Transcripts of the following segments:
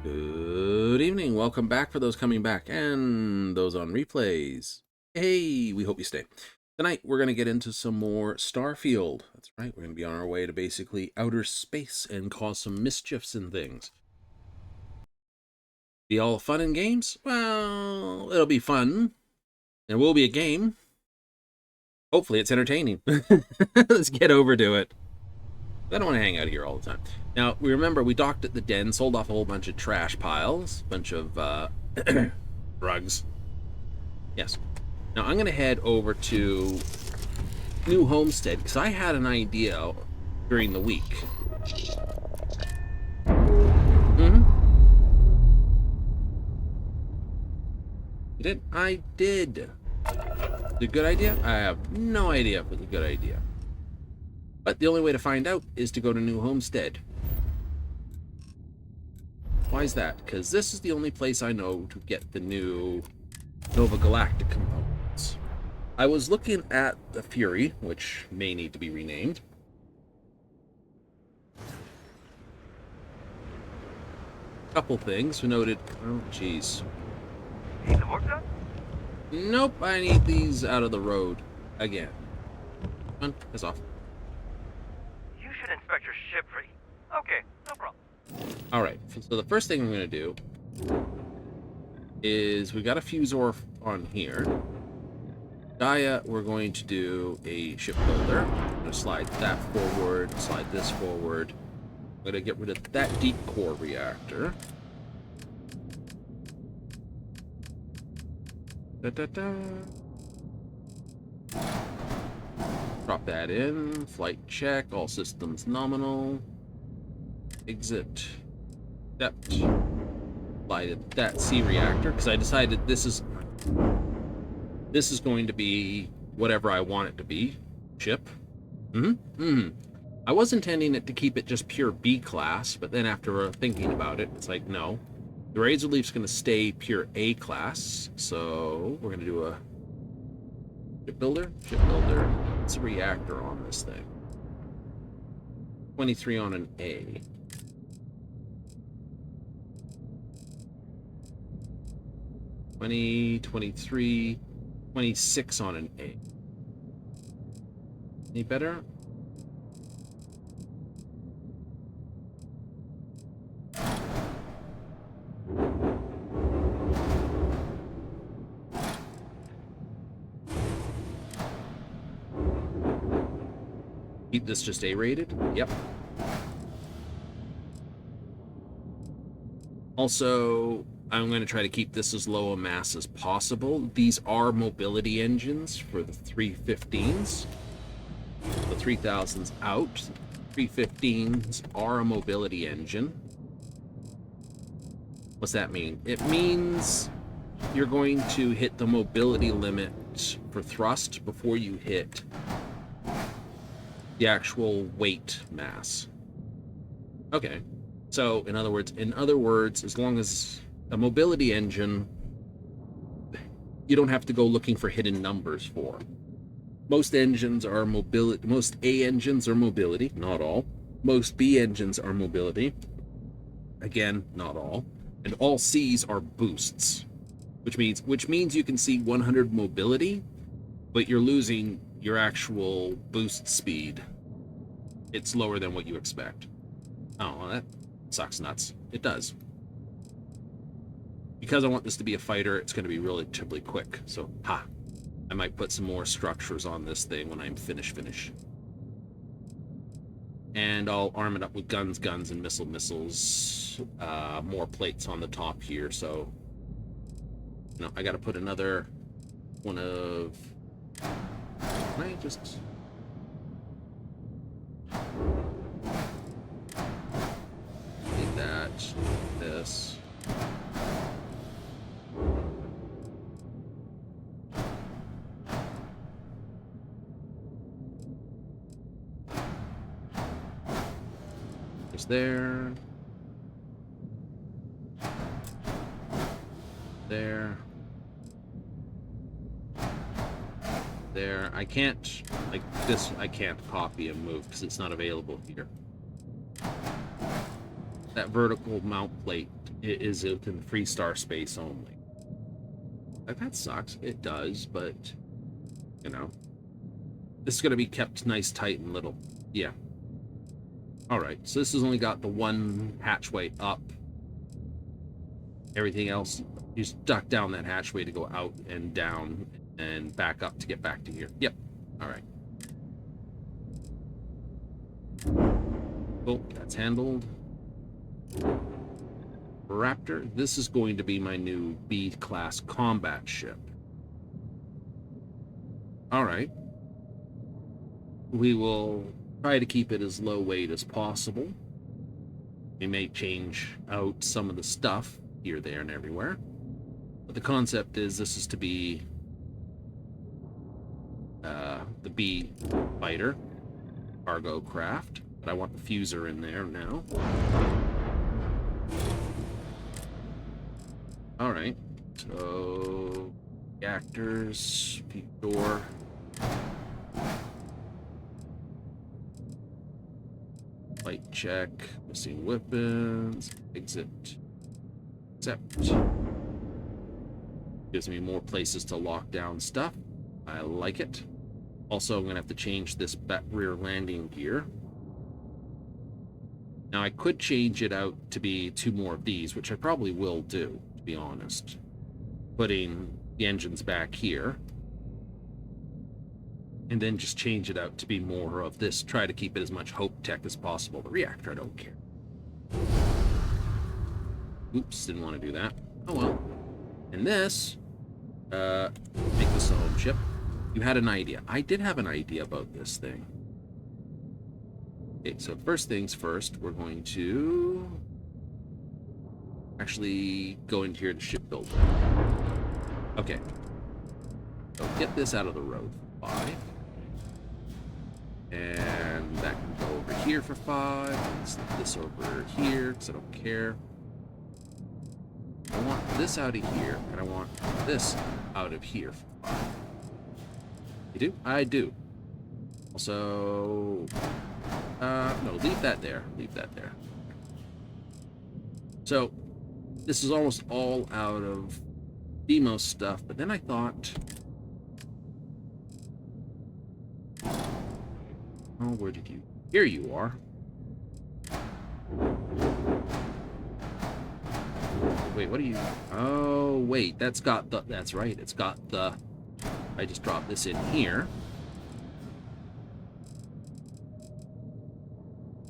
Good evening. Welcome back for those coming back and those on replays. Hey, we hope you stay. Tonight, we're going to get into some more Starfield. That's right. We're going to be on our way to basically outer space and cause some mischiefs and things. Be all fun and games? Well, it'll be fun. It will be a game. Hopefully, it's entertaining. Let's get over to it. I don't want to hang out here all the time. Now, we remember we docked at the den, sold off a whole bunch of trash piles, a bunch of drugs. Yes. Now, I'm going to head over to New Homestead, because I had an idea during the week. You did? I did. Is it a good idea? I have no idea if it's a good idea. But the only way to find out is to go to New Homestead. Why is that? Because this is the only place I know to get the new Nova Galactic components. I was looking at the Fury, which may need to be renamed. Couple things we noted. Oh, jeez. Need the work done? Nope, I need these out of the road again. Come on, piss off. You should inspect your ship, Fri. Okay, no problem. Alright, so the first thing I'm going to do is we got a fusor on here. Gaia, we're going to do a ship builder. I'm going to slide that forward, slide this forward. I'm going to get rid of that deep core reactor. Drop that in. Flight check. All systems nominal. Exit. Accept. Slide that C reactor because I decided this is going to be whatever I want it to be. Ship. I was intending it to keep it just pure B class, but then after thinking about it, it's like no. The Razor Leaf's going to stay pure A class, so we're going to do a ship builder. It's a reactor on this thing. 23 on an A. 20, 23, 26 on an A. Any better? Keep this just A-rated? Yep. Also, I'm going to try to keep this as low a mass as possible. These are mobility engines for the 315s. The 3000's out. 315s are a mobility engine. What's that mean? It means you're going to hit the mobility limit for thrust before you hit the actual weight mass. Okay. So, in other words, as long as a mobility engine, you don't have to go looking for hidden numbers for. Most engines are mobility. Most A engines are mobility, not all. Most B engines are mobility. Again, not all. And all C's are boosts, which means you can see 100 mobility, but you're losing your actual boost speed. It's lower than what you expect. Oh, well, that sucks nuts. It does. Because I want this to be a fighter, it's going to be relatively quick. So, I might put some more structures on this thing when I'm finish. And I'll arm it up with guns, and missiles. More plates on the top here, so... No, I gotta put another one of... Can I just... Need that, this... There. I can't, like this, I can't copy and move because it's not available here. That vertical mount plate it is within Freestar space only. Like, that sucks. It does, but, you know, this is going to be kept nice, tight, and little. Yeah. All right, so this has only got the one hatchway up. Everything else, you just duck down that hatchway to go out and down and back up to get back to here. Yep. All right. Cool, that's handled. Raptor, this is going to be my new B-class combat ship. All right. We will try to keep it as low weight as possible. We may change out some of the stuff here, there, and everywhere. But the concept is this is to be the B fighter cargo craft. But I want the fuser in there now. All right. So reactors, door. Light check, missing weapons, exit, accept. Gives me more places to lock down stuff. I like it. Also, I'm going to have to change this rear landing gear. Now, I could change it out to be 2 more of these, which I probably will do, to be honest. Putting the engines back here. And then just change it out to be more of this. Try to keep it as much Hope Tech as possible. The reactor, I don't care. Oops, didn't want to do that. Oh well. And this, make this a home ship. You had an idea. I did have an idea about this thing. Okay, so first things first, we're going to actually go into here to shipbuilding. Okay. So get this out of the road for 5. And that can go over here for 5. Let's slip this over here, because I don't care. I want this out of here, and I want this out of here for 5. You do? I do. Also, no, leave that there. Leave that there. So, this is almost all out of Demios stuff, but then I thought, oh, where did you? Here you are. Wait, what are you? Oh, wait, that's got the, that's right, it's got the, I just dropped this in here.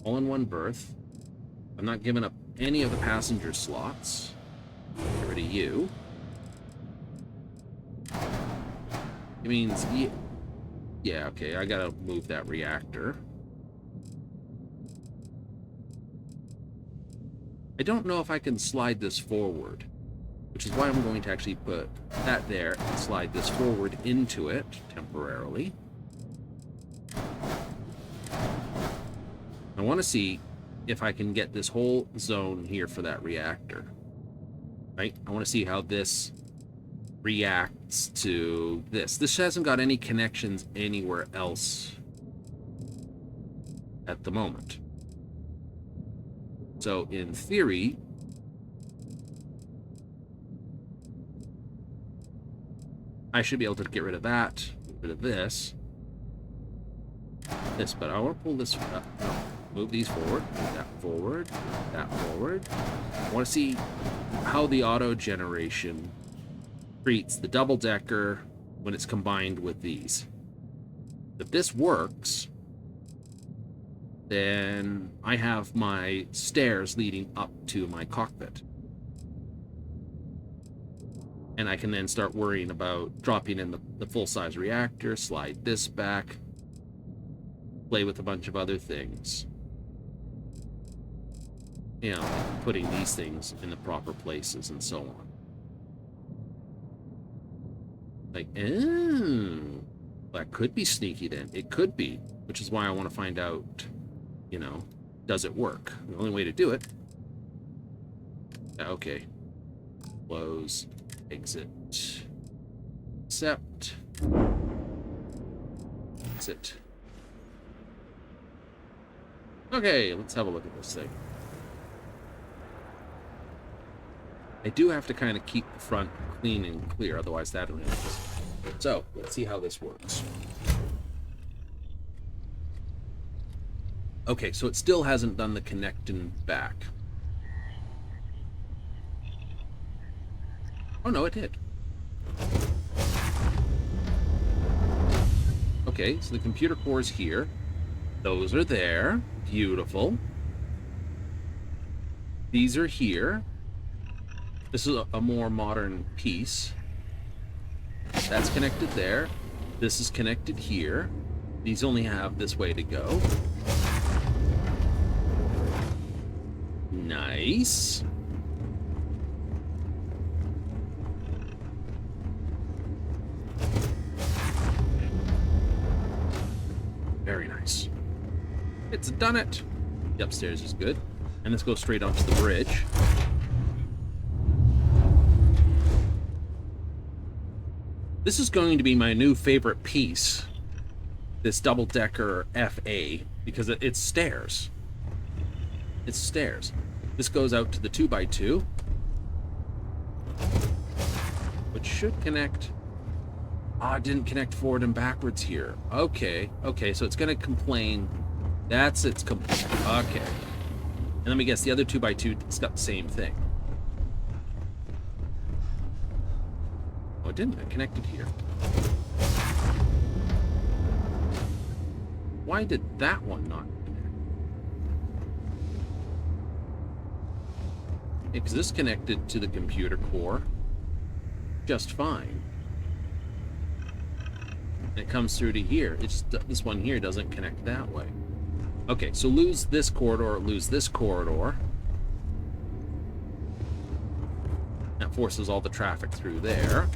All in one berth. I'm not giving up any of the passenger slots. Get rid of you. It means, yeah, okay, I gotta move that reactor. I don't know if I can slide this forward, which is why I'm going to actually put that there and slide this forward into it temporarily. I want to see if I can get this whole zone here for that reactor. Right? I want to see how this reacts to this. This hasn't got any connections anywhere else at the moment. So, in theory, I should be able to get rid of that, get rid of this, but I want to pull this up. No, move these forward, move that forward, move that forward. I want to see how the auto generation treats the double-decker when it's combined with these. If this works, then I have my stairs leading up to my cockpit. And I can then start worrying about dropping in the full-size reactor, slide this back, play with a bunch of other things. You know, putting these things in the proper places and so on. Like, oh, that could be sneaky then. It could be, which is why I want to find out, you know, does it work? The only way to do it. Okay. Close. Exit. Accept. Exit. Okay, let's have a look at this thing. I do have to kind of keep the front clean and clear, otherwise that will happen. So, let's see how this works. Okay, so it still hasn't done the connecting back. Oh no, it did. Okay, so the computer core is here. Those are there. Beautiful. These are here. This is a more modern piece. That's connected there. This is connected here. These only have this way to go. Nice. Very nice. It's done it. The upstairs is good. And let's go straight onto the bridge. This is going to be my new favorite piece. This double-decker FA, because it's stairs. It's stairs. This goes out to the 2x2, which should connect. Ah, it didn't connect forward and backwards here. Okay, okay, so it's gonna complain. That's its complaint. Okay. And let me guess, the other 2x2, it's got the same thing. Oh, it didn't. It connected here. Why did that one not connect? Because this connected to the computer core just fine. And it comes through to here. It's just, this one here doesn't connect that way. Okay, so lose this corridor, lose this corridor. That forces all the traffic through there.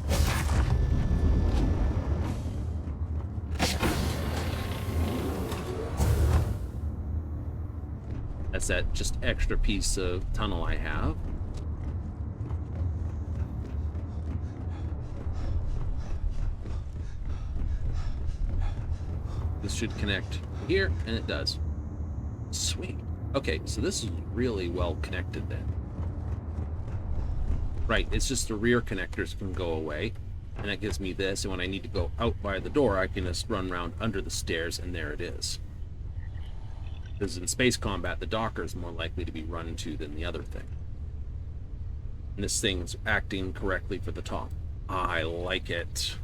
That's that just extra piece of tunnel I have. This should connect here, and it does. Sweet. Okay, so this is really well connected then. Right, it's just the rear connectors can go away, and that gives me this, and when I need to go out by the door, I can just run around under the stairs, and there it is. Because in space combat, the docker is more likely to be run to than the other thing. And this thing's acting correctly for the top. I like it.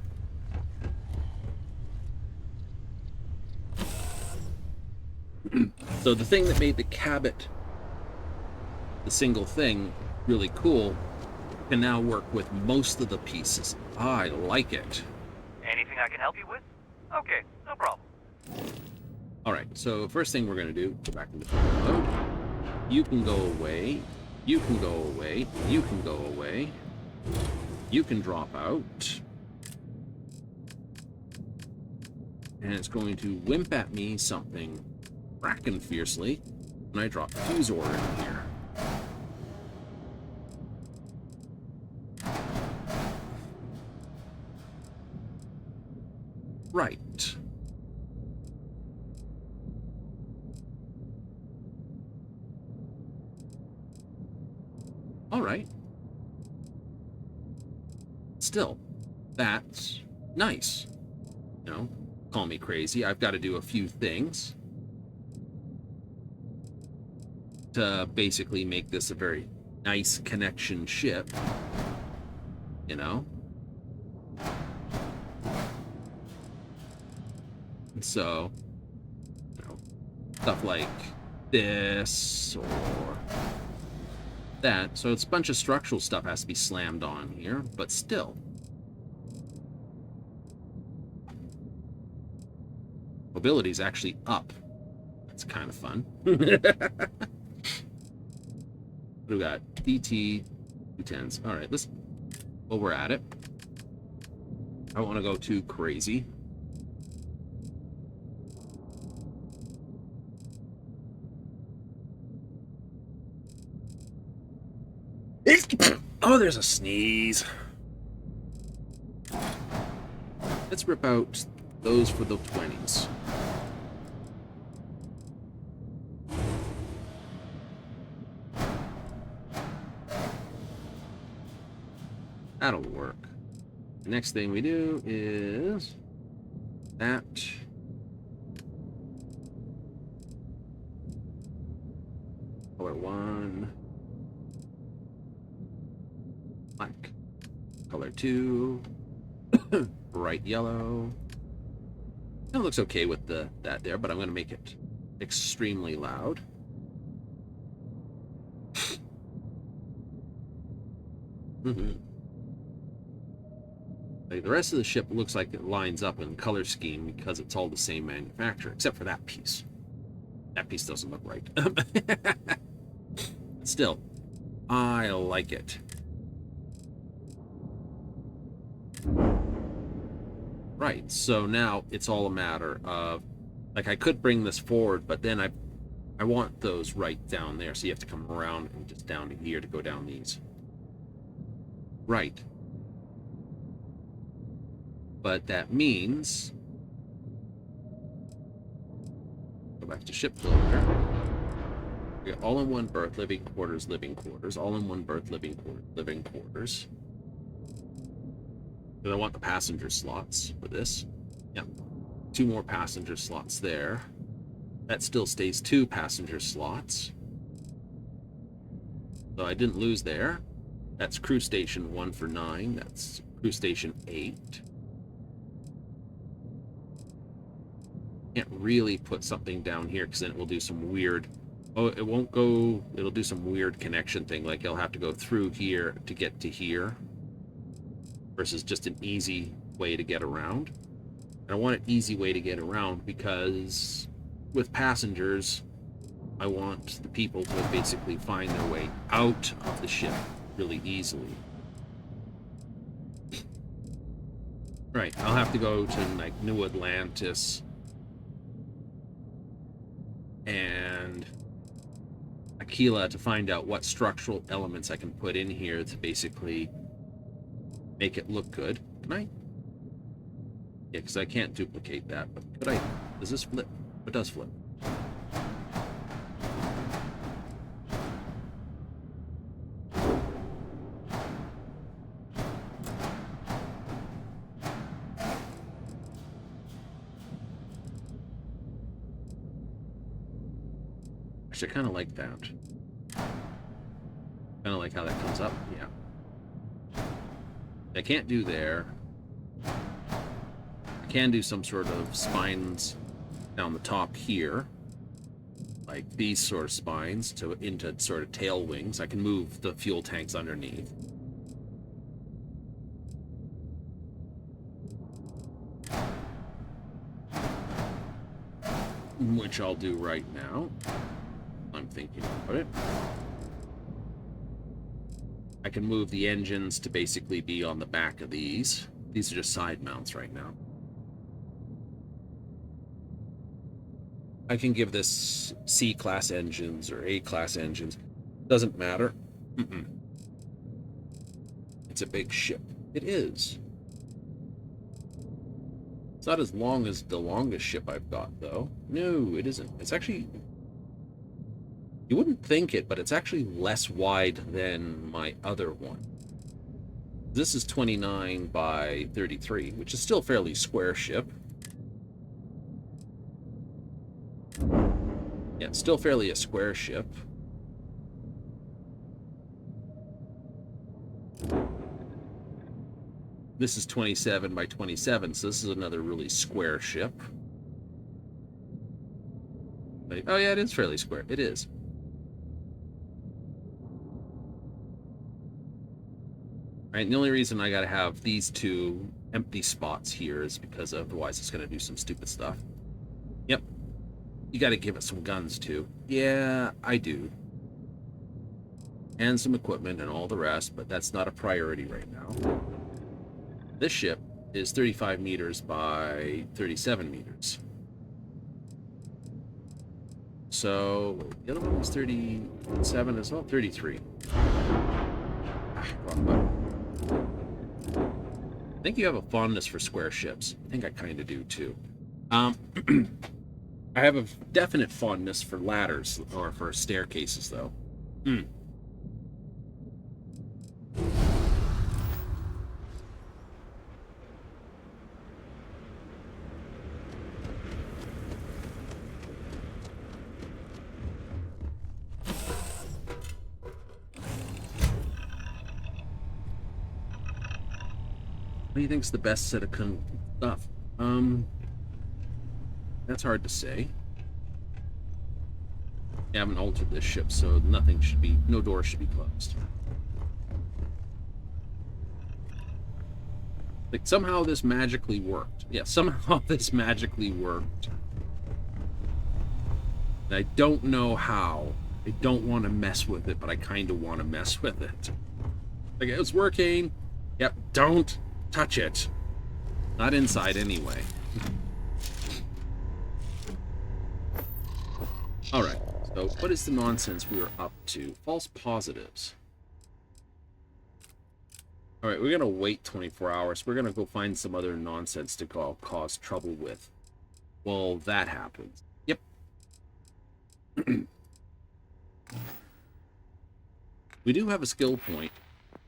So the thing that made the Cabot, the single thing, really cool, can now work with most of the pieces. I like it. Anything I can help you with? Okay, no problem. Alright, so first thing we're going to do, go back into mode. You can go away. You can go away. You can go away. You can drop out. And it's going to wimp at me something frackin' fiercely when I drop Fusor in here. Right. All right. Still, that's nice. You know, call me crazy. I've got to do a few things to basically make this a very nice connection ship. You know? So, you know, stuff like this or that. So it's a bunch of structural stuff has to be slammed on here, but still. Mobility is actually up. That's kind of fun. What do we got? DT 210s. All right, let's. Well, we're at it. I don't want to go too crazy. Oh, there's a sneeze. Let's rip out those for the 20s. That'll work. The next thing we do is that. Color 1. Black. Color 2. Bright yellow. It looks okay with that there, but I'm going to make it extremely loud. Like the rest of the ship looks like it lines up in color scheme because it's all the same manufacturer, except for that piece. That piece doesn't look right. Still, I like it. Right, so now it's all a matter of, like, I could bring this forward, but then I want those right down there, so you have to come around and just down to here to go down these. Right. But that means, go back to ship builder. We got all-in-one berth, living quarters, all-in-one berth, living quarters. Because I want the passenger slots for this. Yeah. 2 more passenger slots there. That still stays 2 passenger slots. So I didn't lose there. That's crew station 1 for 9. That's crew station 8. Can't really put something down here because then it will do some weird... Oh, it won't go... It'll do some weird connection thing. Like it'll have to go through here to get to here. Versus just an easy way to get around. And I want an easy way to get around because with passengers, I want the people to basically find their way out of the ship really easily. Right, I'll have to go to like New Atlantis and Aquila to find out what structural elements I can put in here to basically make it look good. Can I? Yeah, because I can't duplicate that. But could I? Does this flip? It does flip. Actually, I kind of like that. Kind of like how that comes up. Yeah. I can't do there. I can do some sort of spines down the top here. Like these sort of spines into sort of tail wings. I can move the fuel tanks underneath. Which I'll do right now. I'm thinking about it. I can move the engines to basically be on the back of these. These are just side mounts right now. I can give this C-class engines or A-class engines. Doesn't matter. It's a big ship. It is. It's not as long as the longest ship I've got, though. No, it isn't. It's actually... You wouldn't think it, but it's actually less wide than my other one. This is 29 by 33, which is still a fairly square ship. Yeah, it's still fairly a square ship. This is 27 by 27, so this is another really square ship. Oh yeah, it is fairly square. It is. Right, and the only reason I gotta have these 2 empty spots here is because otherwise it's gonna do some stupid stuff. Yep. You gotta give it some guns too. Yeah, I do. And some equipment and all the rest, but that's not a priority right now. This ship is 35 meters by 37 meters. So, the other one was 37 as well? 33. Wrong button. I think you have a fondness for square ships. I think I kind of do too. I have a definite fondness for ladders or for staircases, though. do you think's the best set of stuff? That's hard to say. I haven't altered this ship, so no doors should be closed. Like, somehow this magically worked. Yeah, somehow this magically worked. And I don't know how. I don't want to mess with it, but I kind of want to mess with it. Like, it's working. Yep, don't touch it. Not inside, anyway. Alright, so what is the nonsense we are up to? False positives. Alright, we're going to wait 24 hours. We're going to go find some other nonsense to cause trouble with. Well, that happens. Yep. We do have a skill point.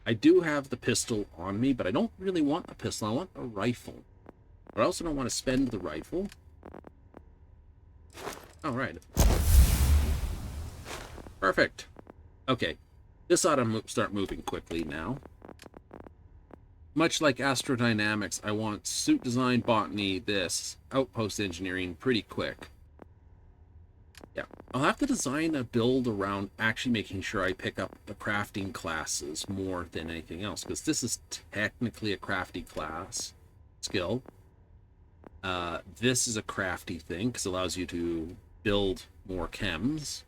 I do have the pistol on me, but I don't really want the pistol. I want a rifle. But I also don't want to spend the rifle. Alright. Perfect. Okay. This ought to start moving quickly now. Much like astrodynamics, I want suit design, botany, this, outpost engineering pretty quick. Yeah. I'll have to design a build around actually making sure I pick up the crafting classes more than anything else, because this is technically a crafty class skill. This is a crafty thing, because it allows you to build more chems.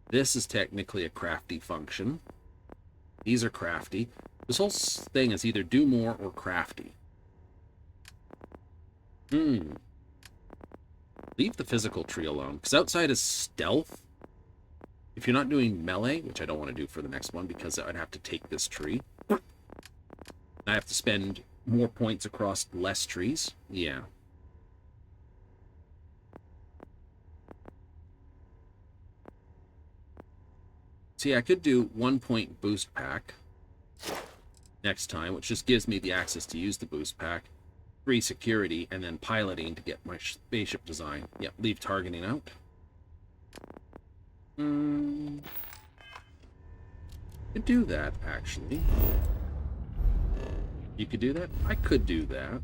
This is technically a crafty function. These are crafty. This whole thing is either do more or crafty. Leave the physical tree alone, because outside is stealth. If you're not doing melee, which I don't want to do for the next one, because I'd have to take this tree. I have to spend more points across less trees. Yeah. See, I could do 1 point boost pack next time, which just gives me the access to use the boost pack, 3 security, and then piloting to get my spaceship design. Yep, leave targeting out. Could do that, actually. You could do that? I could do that.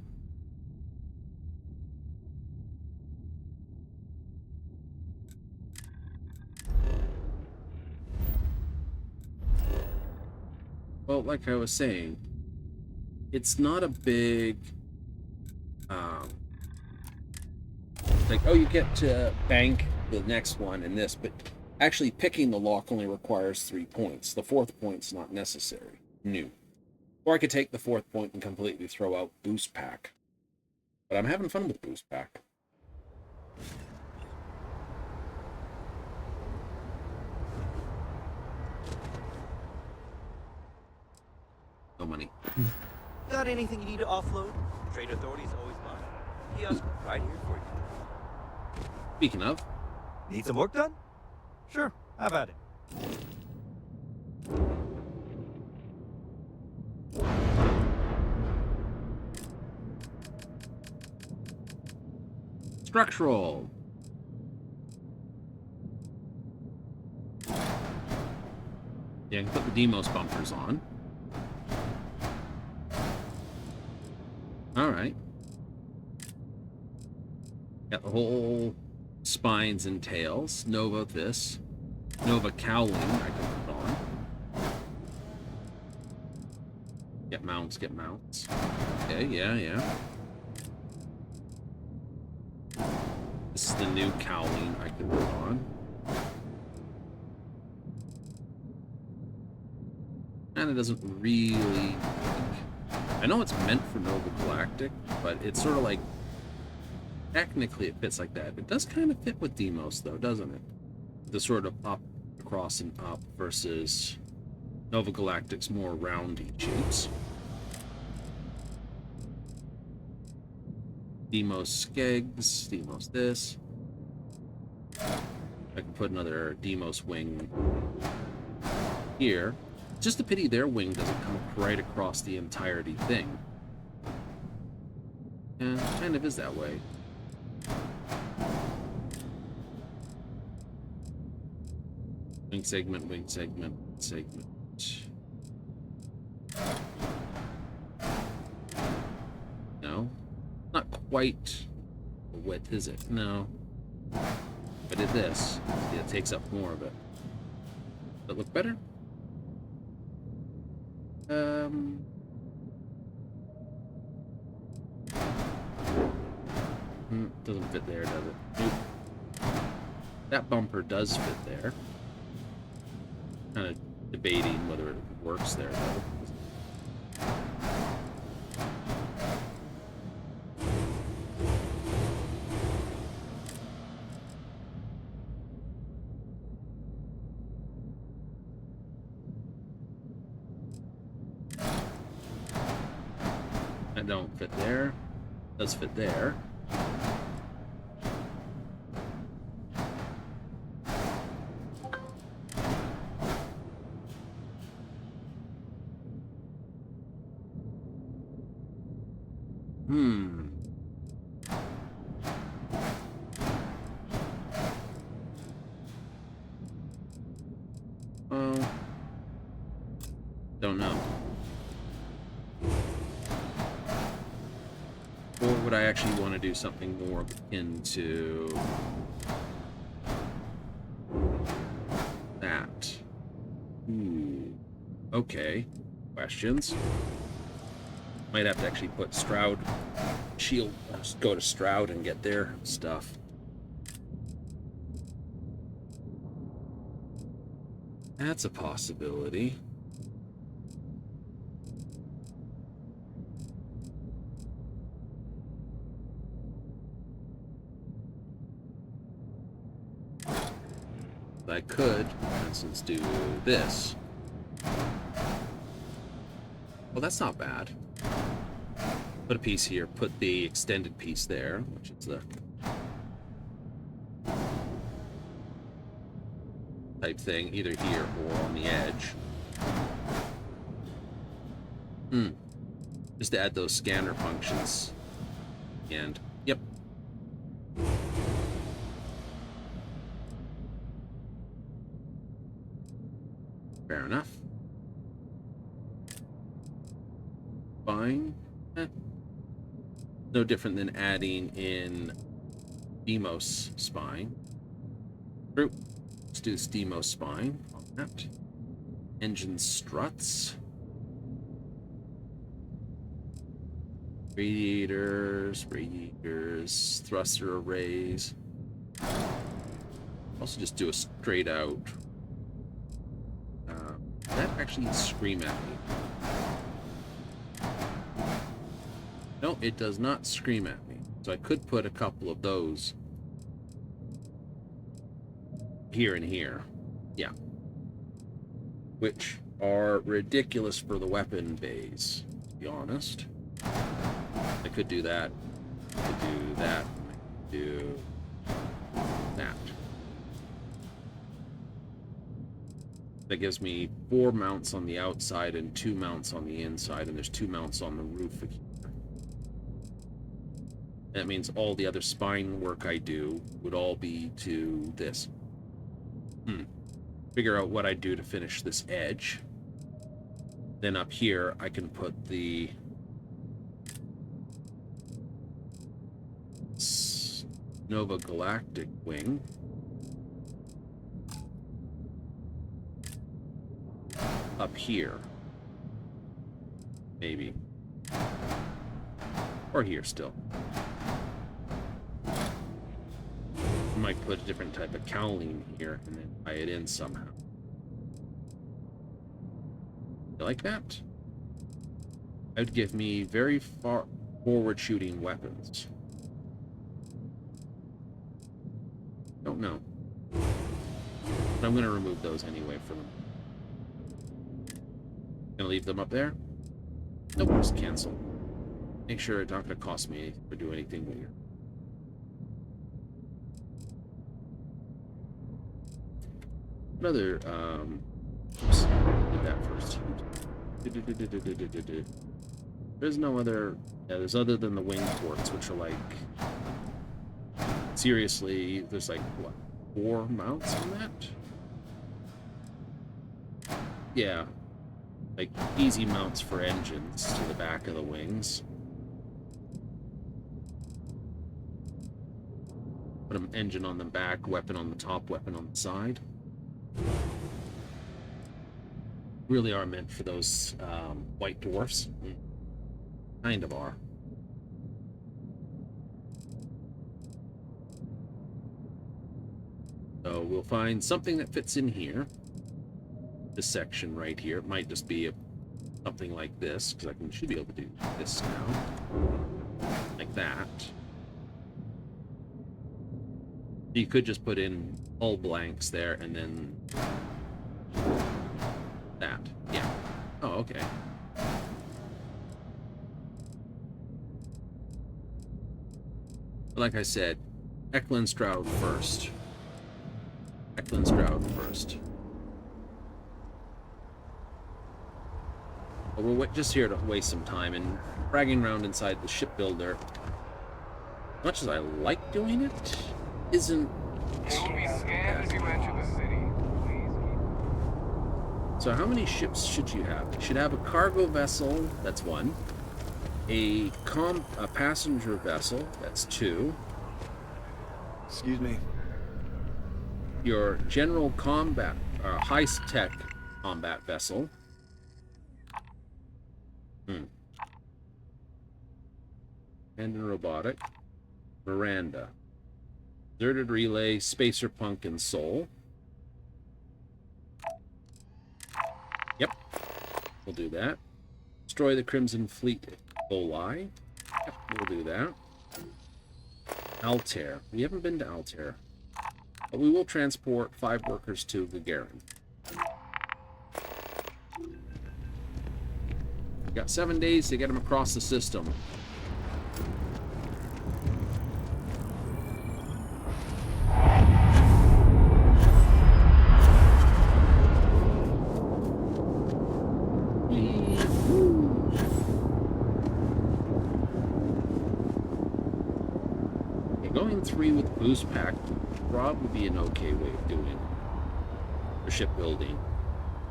Well, like I was saying, it's not a big, like, oh, you get to bank the next one and this, but actually picking the lock only requires 3 points. The 4th point's not necessary. New. Or I could take the 4th point and completely throw out boost pack. But I'm having fun with boost pack. No money. Got anything you need to offload? Trade authority's always mine. Kiosk right here for you. Speaking of, Need some work done? Sure, have at it. structural. Yeah, I can put the Demios bumpers on. Alright. Got the whole spines and tails. Nova this. Nova cowling I can put on. Get mounts, get mounts. Okay, yeah. This is the new cowling I can put on. And it doesn't really... I know it's meant for Nova Galactic, but it's sort of like... Technically it fits like that. It does kind of fit with Demos, though, doesn't it? The sort of up, across, and up versus Nova Galactic's more roundy shapes. Demos Skegs, Demos this. I can put another Demos wing here. It's just a pity their wing doesn't come right across the entirety thing. Yeah, it kind of is that way. Wing segment, wing segment, segment. quite the width, is it? No. If I did this, it takes up more of it. Does it look better? Doesn't fit there, does it? Nope. That bumper does fit there. Kind of debating whether it works there, though. That don't fit there. Does fit there. Oh. Don't know. Or would I actually want to do something more into that? Ooh. Okay. Questions. Might have to actually put Stroud shield. Just go to Stroud and get their stuff. That's a possibility. I could, for instance, do this. Well, that's not bad. Put a piece here, put the extended piece there, which is the type thing, either here or on the edge. Just to add those scanner functions. And, yep. Fair enough. Fine. No different than adding in Demios spine. True. Let's do this Demios spine on that. Engine struts. Radiators, thruster arrays. Also just do a straight out. That actually scream at me. No, it does not scream at me. So I could put a couple of those here and here. Yeah. Which are ridiculous for the weapon bays, to be honest. I could do that. I could do that. I could do that. That gives me 4 mounts on the outside and 2 mounts on the inside, and there's 2 mounts on the roof here. That means all the other spine work I do would all be to this. Figure out what I do to finish this edge. Then up here, I can put the Nova Galactic wing. Up here. Maybe. Or here still. Might put a different type of cowling here and then tie it in somehow. You like that? That would give me very far forward shooting weapons. Don't know. But I'm going to remove those anyway for them. Gonna leave them up there? Nope, just cancel. Make sure it's not going to cost me anything or do anything weird. Another, oops, did that first. There's no other, yeah, there's other than the wing ports, which are like, seriously, there's like, what, 4 mounts on that? Yeah, like easy mounts for engines to the back of the wings. Put an engine on the back, weapon on the top, weapon on the side. Really are meant for those white dwarfs. Kind of are. So we'll find something that fits in here. This section right here. It might just be something like this, because I should be able to do this now. Like that. You could just put in all blanks there and then that. Yeah. Oh, okay. Like I said, Eklund Stroud first. Eklund Stroud first. But we're just here to waste some time and bragging around inside the shipbuilder. As much as I like doing it, isn't. It will be scanned as you enter the city. Please keep. So how many ships should you have? You should have a cargo vessel, that's one. A passenger vessel, that's two. Excuse me. Your general combat, high-tech combat vessel. And a robotic. Miranda. Deserted Relay, Spacer Punk, and Soul. Yep. We'll do that. Destroy the Crimson Fleet Boli. Yep, we'll do that. Altair. We haven't been to Altair. But we will transport 5 workers to Gagarin. We've got 7 days to get them across the system. Going 3 with boost pack would probably be an okay way of doing for shipbuilding.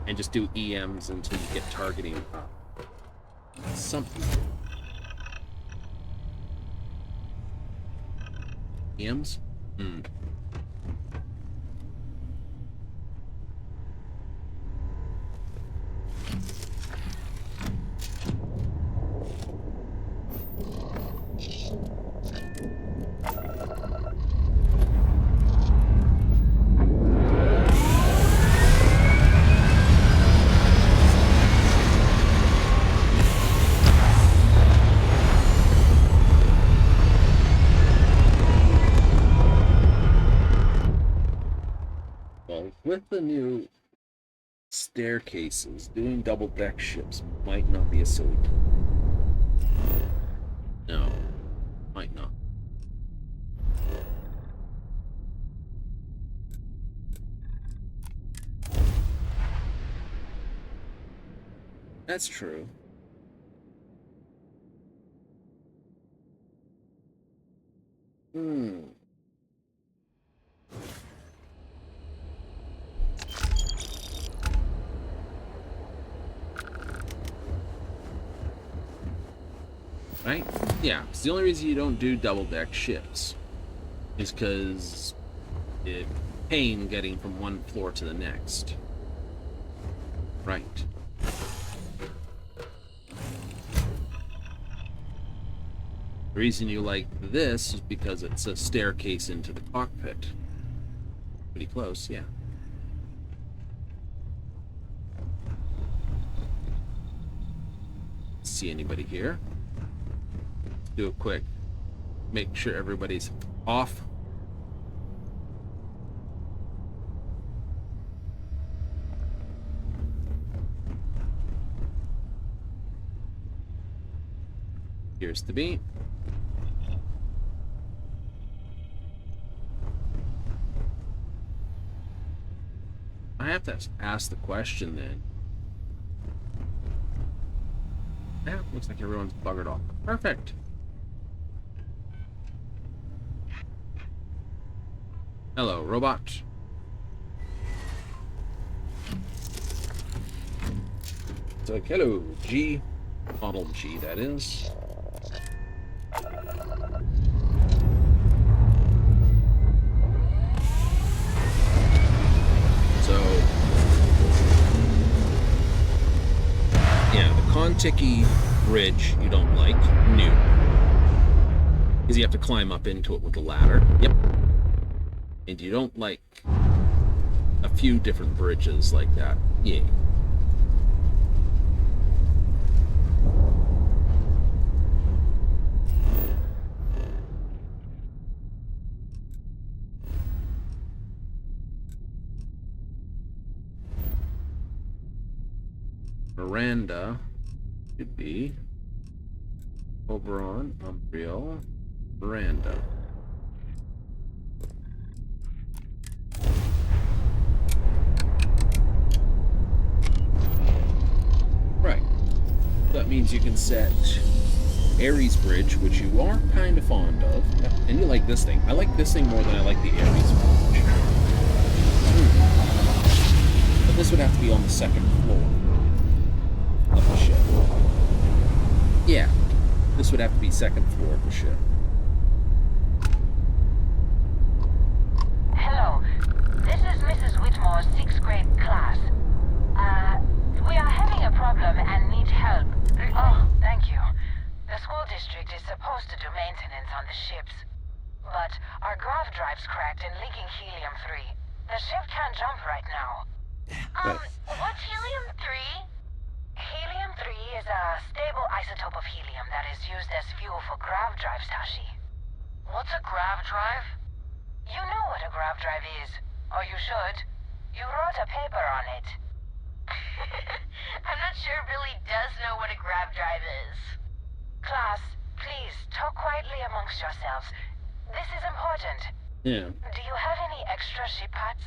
And just do EMs until you get targeting up. Something. EMs? With the new staircases, doing double-deck ships might not be a silly tool. No, might not. That's true. Right? Yeah, it's the only reason you don't do double-deck ships is because it's pain getting from one floor to the next. Right. The reason you like this is because it's a staircase into the cockpit. Pretty close, yeah. See anybody here? Do a quick, make sure everybody's off. Here's the beat. I have to ask the question then. Yeah, looks like everyone's buggered off. Perfect. Hello, robot. It's like, hello, G. Model G, that is. Kontiki bridge you don't like. New. Because you have to climb up into it with a ladder. Yep. And you don't like a few different bridges like that. Yay. Miranda should be Oberon, Umbriel, Miranda. Right. That means you can set Ares Bridge, which you are kind of fond of. Yep. And you like this thing. I like this thing more than I like the Ares Bridge. But this would have to be on the second floor of the ship. Yeah, this would have to be second floor of the ship. Hello, this is Mrs. Whitmore's 6th grade class. We are having a problem and need help. Oh, thank you. The school district is supposed to do maintenance on the ships, but our grav drive's cracked and leaking helium-3. The ship can't jump right now. What's helium-3? Helium-3 is a stable isotope of helium that is used as fuel for grav drives, Tashi. What's a grav drive? You know what a grav drive is, or you should. You wrote a paper on it. I'm not sure Billy does know what a grav drive is. Class, please, talk quietly amongst yourselves. This is important. Yeah. Do you have any extra ship parts?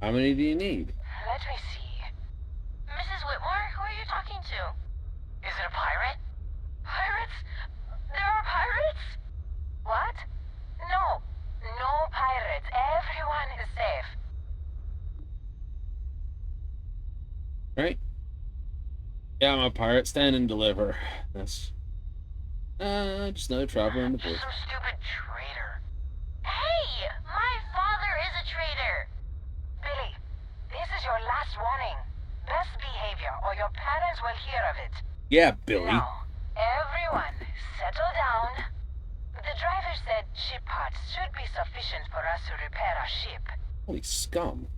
How many do you need? Let me see. Mrs. Whitmore, who are you talking to? Is it a pirate? Pirates? There are pirates? What? No. No pirates. Everyone is safe. Right? Yeah, I'm a pirate. Stand and deliver. That's just another traveler in the Just boat. some stupid traitor. Hey! My father is a traitor! Billy, this is your last warning. Best behavior, or your parents will hear of it. Yeah, Billy. Now, everyone, settle down. The driver said ship parts should be sufficient for us to repair our ship. Holy scum.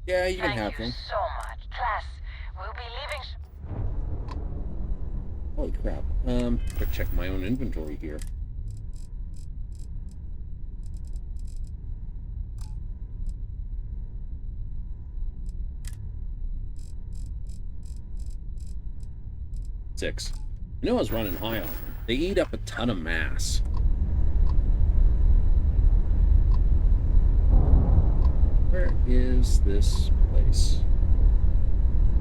Yeah, you can have Thank you them. so much. Class, we'll be leaving... Holy crap. Better check my own inventory here. Six. I knew I was running high on them. They eat up a ton of mass. Where is this place?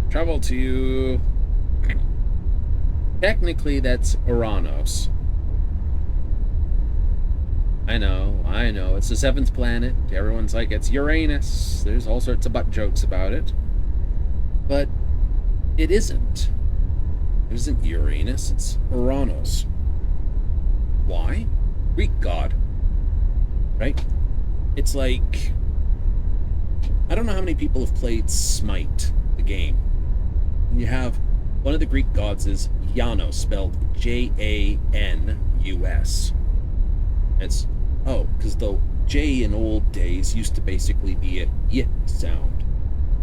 Travel to... Technically, that's Uranus. I know. It's the 7th planet. Everyone's like, it's Uranus. There's all sorts of butt jokes about it. But it isn't. It isn't Uranus, it's Uranus. Why? Greek god. Right? It's like... I don't know how many people have played Smite, the game. And you have... One of the Greek gods is Janos, spelled Janus. It's... Oh, because the J in old days used to basically be a Y sound.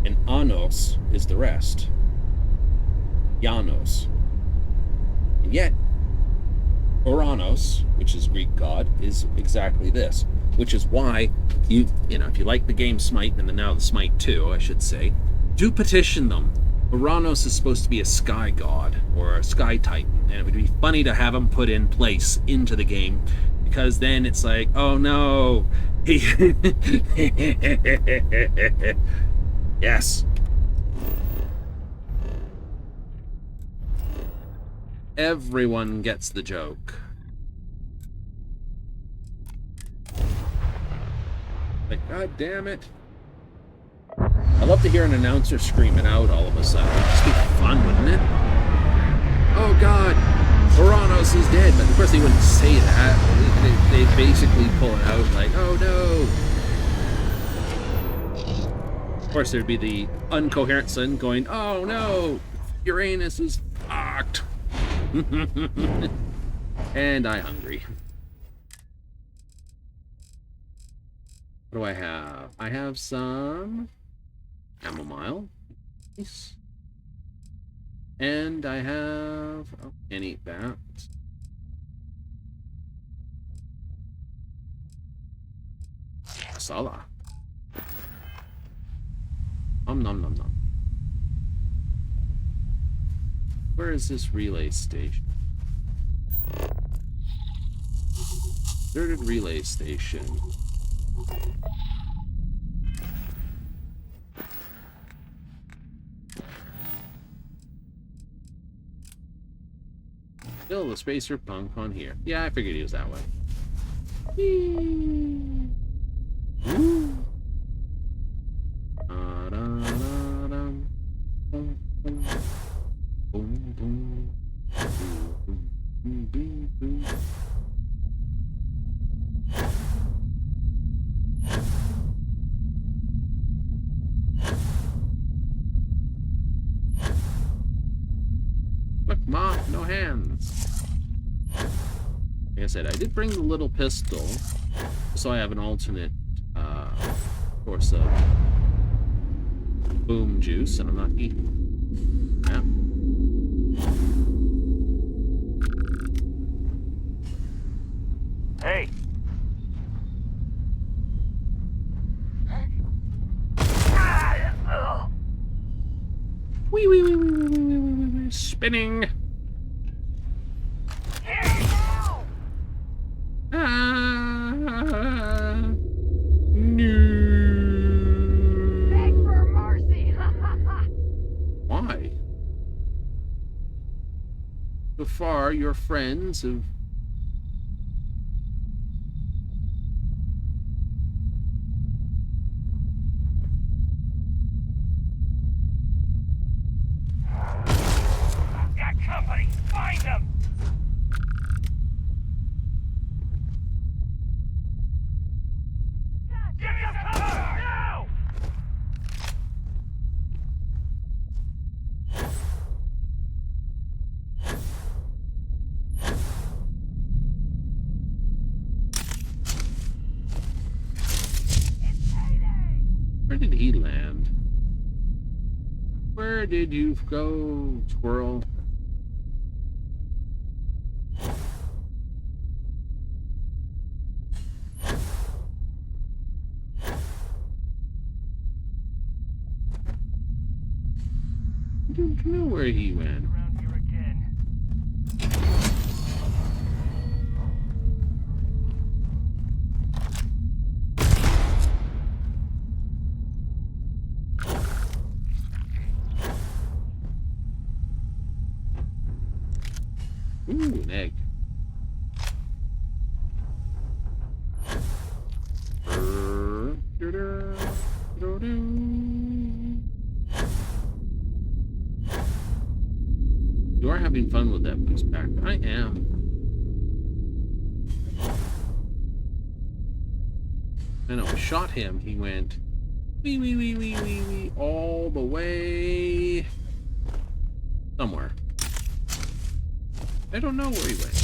And Anos is the rest. Janos. And yet, Uranus, which is Greek god, is exactly this. Which is why, if you like the game Smite, and now the Smite 2, I should say, do petition them. Uranus is supposed to be a sky god, or a sky titan, and it would be funny to have him put in place into the game, because then it's like, oh no, yes. Everyone gets the joke. Like, god damn it. I'd love to hear an announcer scream it out all of a sudden. It'd just be fun, wouldn't it? Oh god, Uranus is dead. But of course they wouldn't say that. they basically pull it out like, oh no. Of course, there'd be the uncoherent son going, oh no, Uranus is fucked. And I'm hungry. What do I have? I have some chamomile. Nice. And I have... Oh, can't eat that. Masala. Nom nom nom nom. Where is this relay station? Deserted relay station. Still the spacer punk on here. Yeah, I figured he was that way. Whee! Woo! Da-da-da-dum. Boom, boom. Boom, boom. Boom, boom, boom, boom. Look, Ma, no hands. Like I said, I did bring the little pistol, so I have an alternate course of boom juice, and I'm not eating. Yeah. Hey. Wee wee wee wee wee wee wee wee wee, spinning. No. Beg for mercy! Why? So far, your friends have... Got company! Find them! Get some cover! Now! Where did he land? Where did you go, squirrel? I don't know where he went. Around here again. Ooh, an egg. You are having fun with that boost pack. I am. I know, we shot him. He went wee wee wee wee wee wee all the way somewhere. I don't know where he went.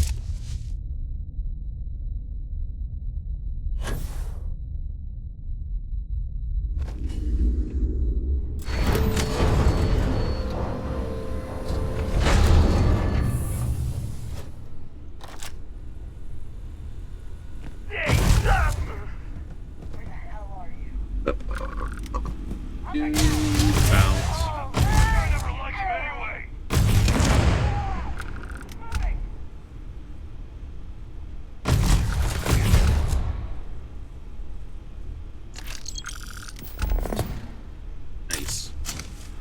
Dude, bounce. I never liked him anyway. Nice.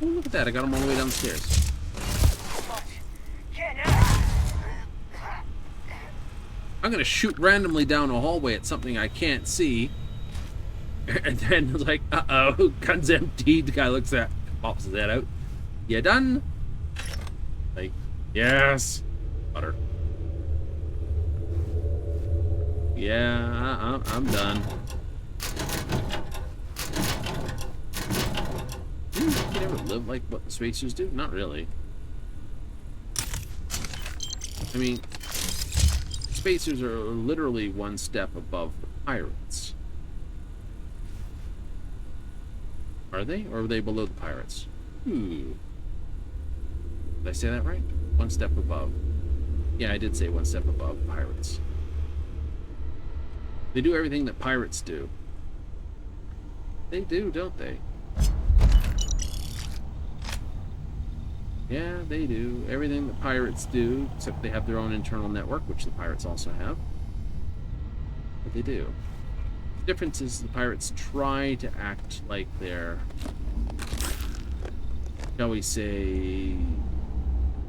Oh, look at that. I got him all the way downstairs. I'm gonna shoot randomly down a hallway at something I can't see. And then it's like, uh-oh, gun's empty. The guy looks at, pops his head out. You done? Like, yes. Butter. Yeah, I'm done. You can ever live like what the spacers do? Not really. I mean, spacers are literally one step above the pirates. Are they? Or are they below the pirates? Did I say that right? One step above. Yeah, I did say one step above pirates. They do everything that pirates do. They do, don't they? Yeah, they do. Everything that pirates do, except they have their own internal network, which the pirates also have. But they do. The difference is the pirates try to act like they're, shall we say,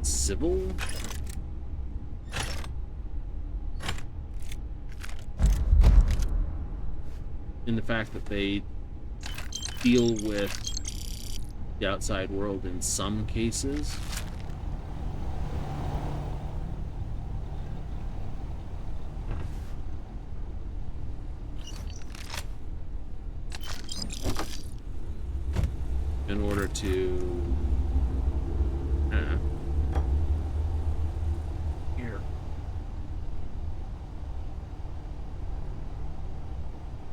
civil? In the fact that they deal with the outside world in some cases. In order to here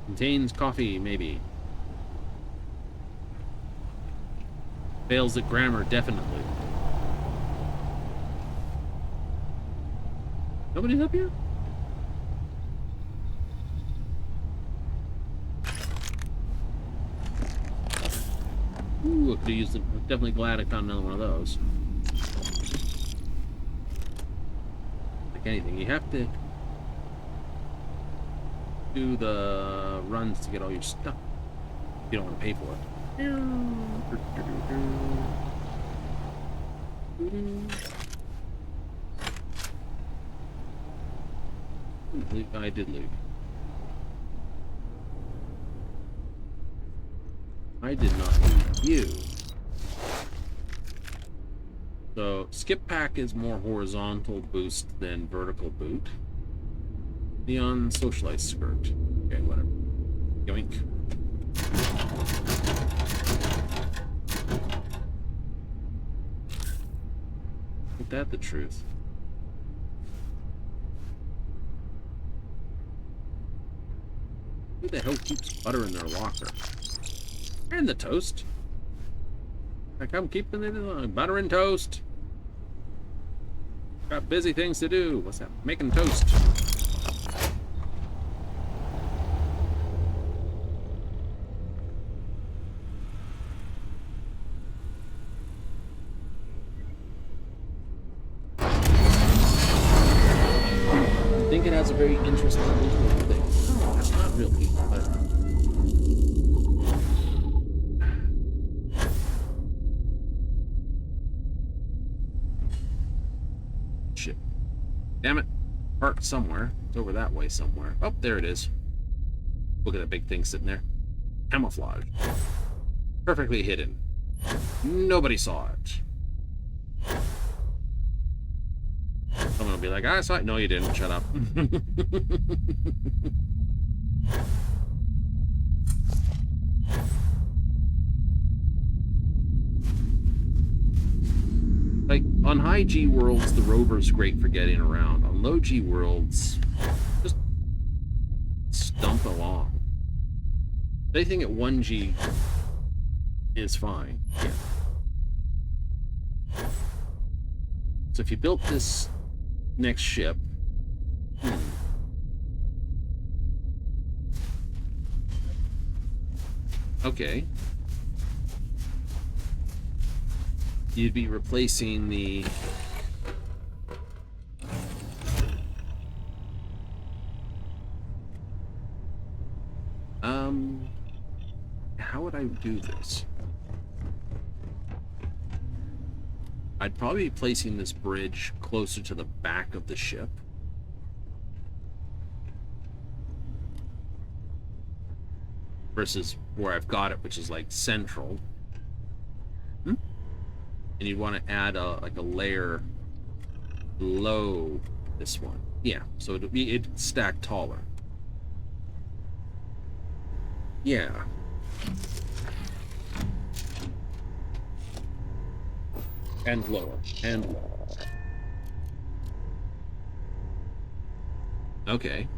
contains coffee, maybe. Fails at grammar, definitely. Nobody's up here? Ooh, I could have used them. I'm definitely glad I found another one of those. Like anything, you have to do the runs to get all your stuff. You don't want to pay for it. I did loot. I did not loot you. So, skip pack is more horizontal boost than vertical boot. Neon socialized skirt. Okay, whatever. Yoink. Ain't that the truth? Who the hell keeps butter in their locker? And the toast. Like I'm keeping it on butter and toast. Got busy things to do. What's that? Making toast. I think it has a very interesting visual thing. Oh, not really, but shit. Damn it. Parked somewhere. It's over that way somewhere. Oh, there it is. Look at that big thing sitting there. Camouflage. Perfectly hidden. Nobody saw it. Someone will be like, I saw it. No, you didn't. Shut up. Like, on high G worlds, the rover's great for getting around. On low G worlds, just stump along. Anything at 1G is fine. Yeah. So if you built this next ship, okay, you'd be replacing the how would I do this? I'd probably be placing this bridge closer to the back of the ship. Versus where I've got it, which is like central. And you'd want to add like a layer below this one. Yeah, so it'd stack taller. Yeah. And lower. And lower. Okay.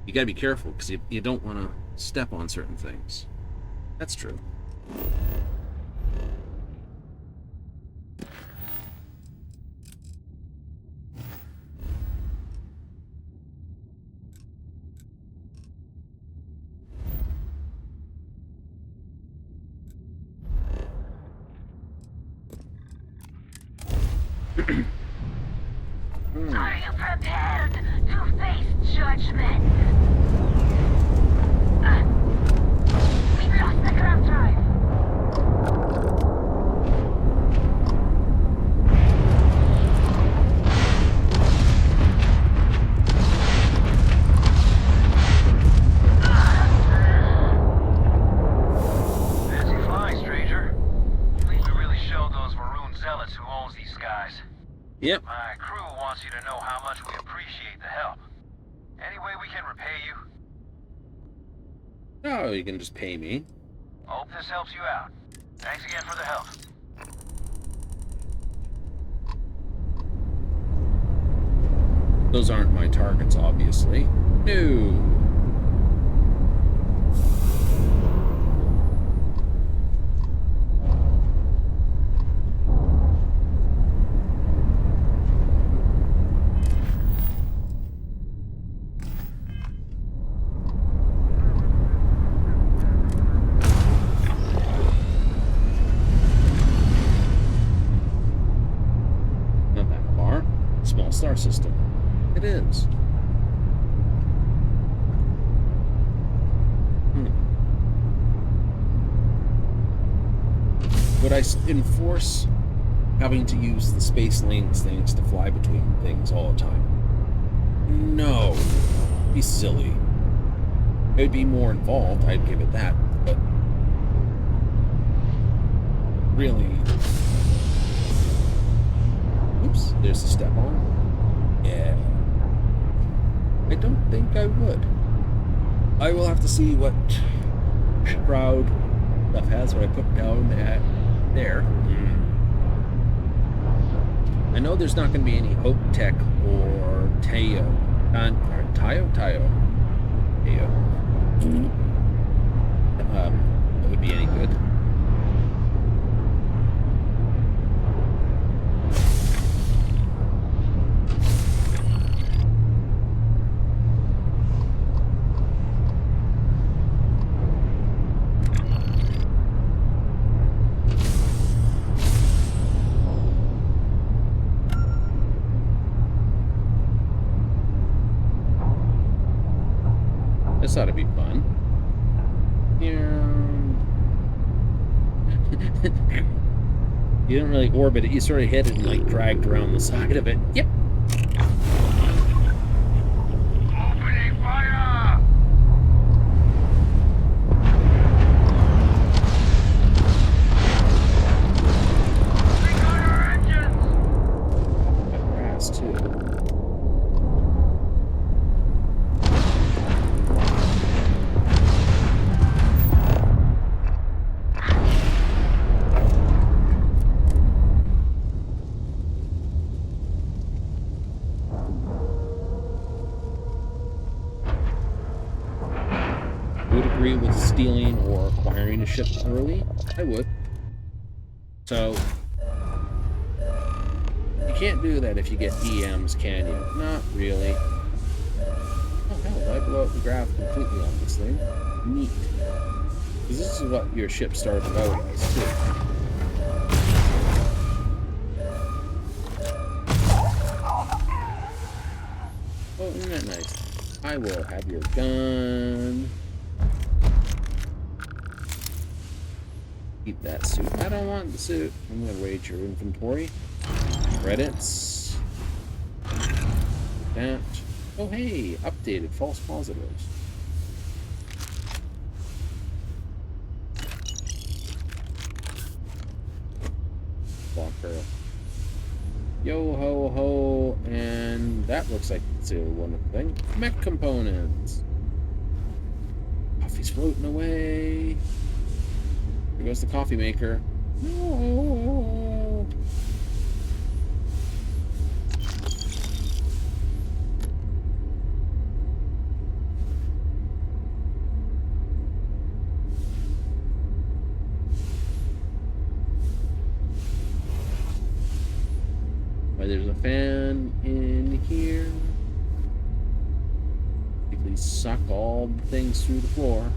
You gotta be careful, because you don't want to step on certain things. That's true. Are you prepared to face judgment? We've lost the grab drive. Fancy flying, stranger. Believe we really showed those maroon zealots who owns these skies. Yep. My crew wants you to know how much we appreciate the help. Any way we can repay you? Oh, you can just pay me. Hope this helps you out. Thanks again for the help. Those aren't my targets, obviously. No. Not that far. Small star system. It is. Would I enforce having to use the space lanes things to fly between things all the time? No. Be silly. It would be more involved, I'd give it that, but really. Oops, there's a step on. Yeah. I don't think I would. I will have to see what Shroud stuff has, what I put down at there. I know there's not going to be any Hope Tech or Tayo. Tayo? That would be any good. This ought to be fun. You didn't really orbit it, you sort of hit it and like dragged around the side of it. Yep. Opening fire! We got our engines! Got grass too. With stealing or acquiring a ship early, I would. So you can't do that if you get EMs, can you? Not really. Oh hell, did I blow up the graph completely on this thing? Neat. Because this is what your ship started out as too. Oh, isn't that nice? I will have your gun. Keep that suit. I don't want the suit. I'm gonna raid your inventory. Credits. That. Oh hey, updated false positives. Blocker. Yo ho ho, and that looks like it's one of the thing. Mech components. Coffee's floating away. Here goes the coffee maker. No. There's a fan in here. Basically suck all the things through the floor.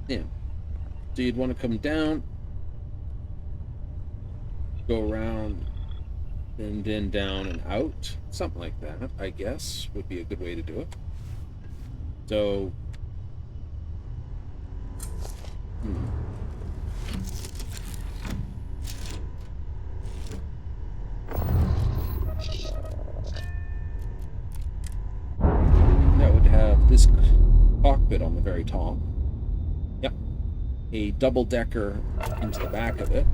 Yeah. So you'd want to come down, go around, and then down and out. Something like that, I guess, would be a good way to do it. So... that would have this cockpit on the very top. Yep. A double-decker into the back of it.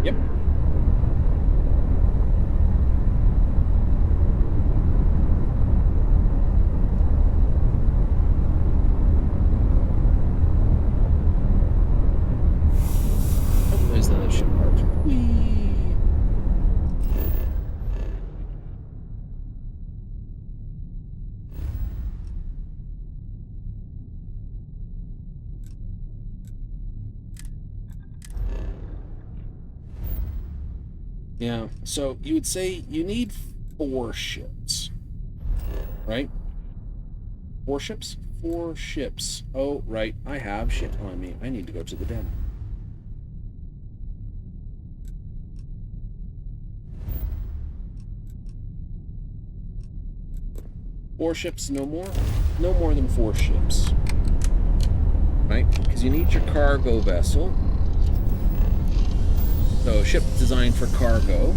Yep. Oh, there's the ship part. Whee! Yeah, so you would say you need 4 ships, right? 4 ships? 4 ships. Oh, right, I have shit on me. I need to go to the den. Four ships, no more? No more than 4 ships. Right? Because you need your cargo vessel. So, ship designed for cargo.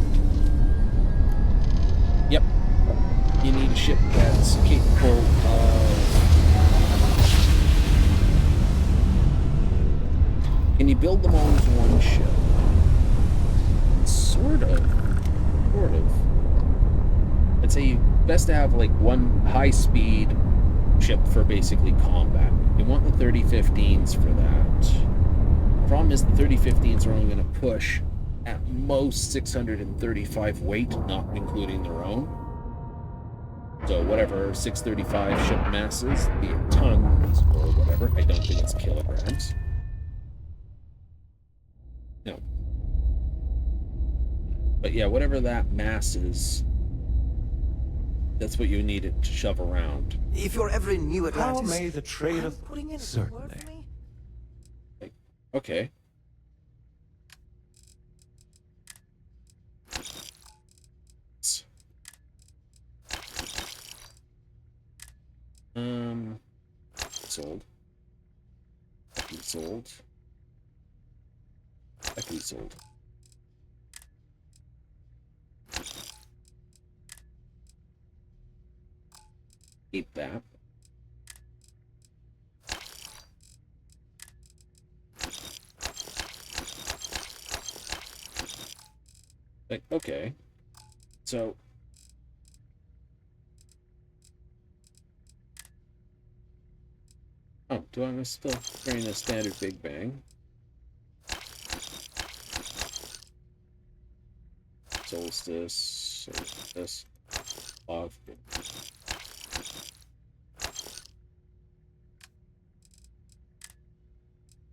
Yep. You need a ship that's capable of... Can you build them all into one ship? Sort of. Sort of. I'd say you best to have like one high-speed ship for basically combat. You want the 3015s for that. The problem is the 3015s are only going to push at most 635 weight, not including their own. So whatever 635 ship mass is, be it tons or whatever, I don't think it's kilograms. No. But yeah, whatever that mass is, that's what you need it to shove around. If you're ever in New Atlantis, How may the trade of... putting in a Certainly. word for me? Okay. Sold. Sold. Sold. Keep that. Like, okay. So oh, do I still carrying a standard Big Bang? Solstice, off.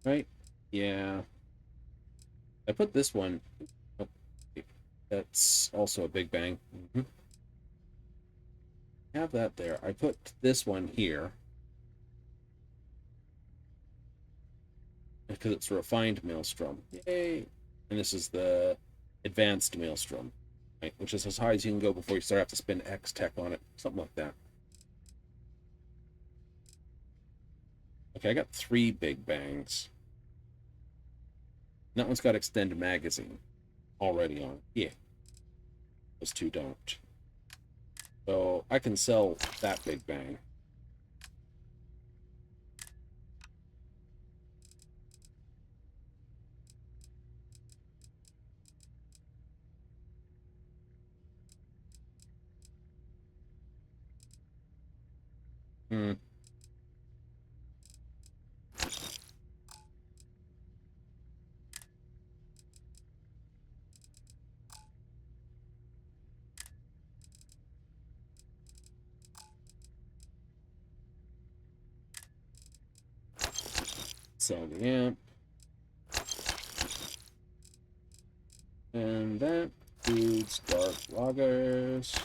Right? Yeah. I put this one. Oh, that's also a Big Bang. Have that there. I put this one here because it's a refined maelstrom. Yay! And this is the advanced maelstrom, right? Which is as high as you can go before you start have to spend X tech on it, something like that. Okay, I got 3 Big Bangs. That one's got extended magazine already on it. Yeah. Those 2 don't. So I can sell that Big Bang. Hmm. Sell the amp. And that includes dark loggers.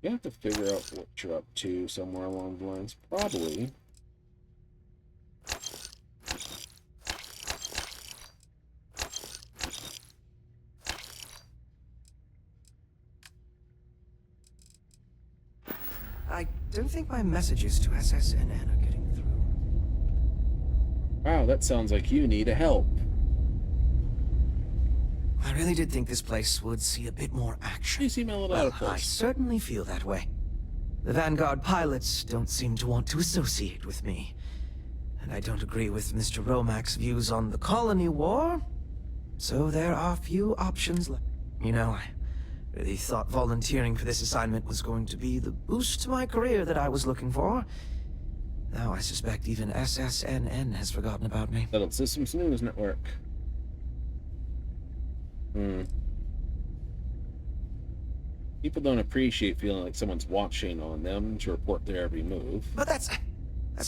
You have to figure out what you're up to somewhere along the lines. Probably. I don't think my messages to SSNN are getting through. Wow, that sounds like you need a help. I really did think this place would see a bit more action. You seem a little out of I place. certainly feel that way. The Vanguard pilots don't seem to want to associate with me. And I don't agree with Mr. Romack's views on the colony war. So there are few options left. You know, I really thought volunteering for this assignment was going to be the boost to my career that I was looking for. Now I suspect even SSNN has forgotten about me. Settled Systems News Network. People don't appreciate feeling like someone's watching on them to report their every move. But that's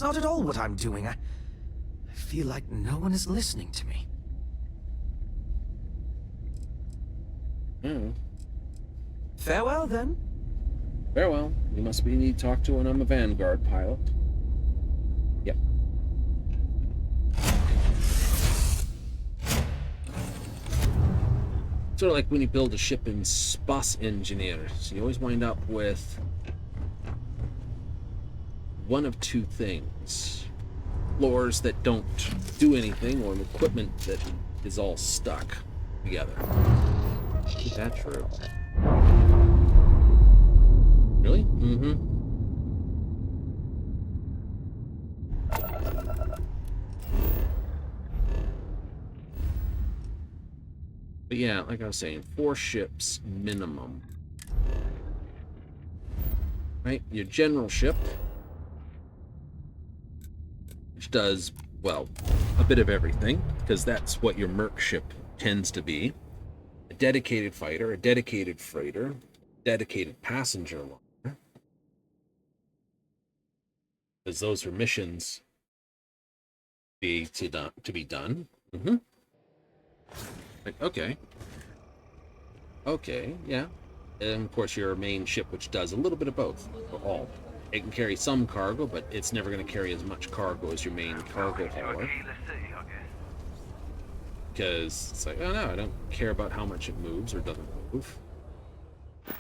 not at all what I'm doing. I feel like no one is listening to me. Hmm. Farewell, then. Farewell. You must be need to talk to when I'm a Vanguard pilot. Yep. Sort of like when you build a ship in Space Engineers. You always wind up with one of two things. Floors that don't do anything, or equipment that is all stuck together. Is that true? Really? Mm-hmm. But yeah, like I was saying, 4 ships minimum. Right? Your general ship, which does, well, a bit of everything, because that's what your merc ship tends to be. A dedicated fighter, a dedicated freighter, dedicated passenger liner. Because those are missions to be done. Mm-hmm. Like, okay. Okay, yeah. And of course your main ship, which does a little bit of both, or all. It can carry some cargo, but it's never going to carry as much cargo as your main cargo hauler. Because it's like, oh no, I don't care about how much it moves or doesn't move. You know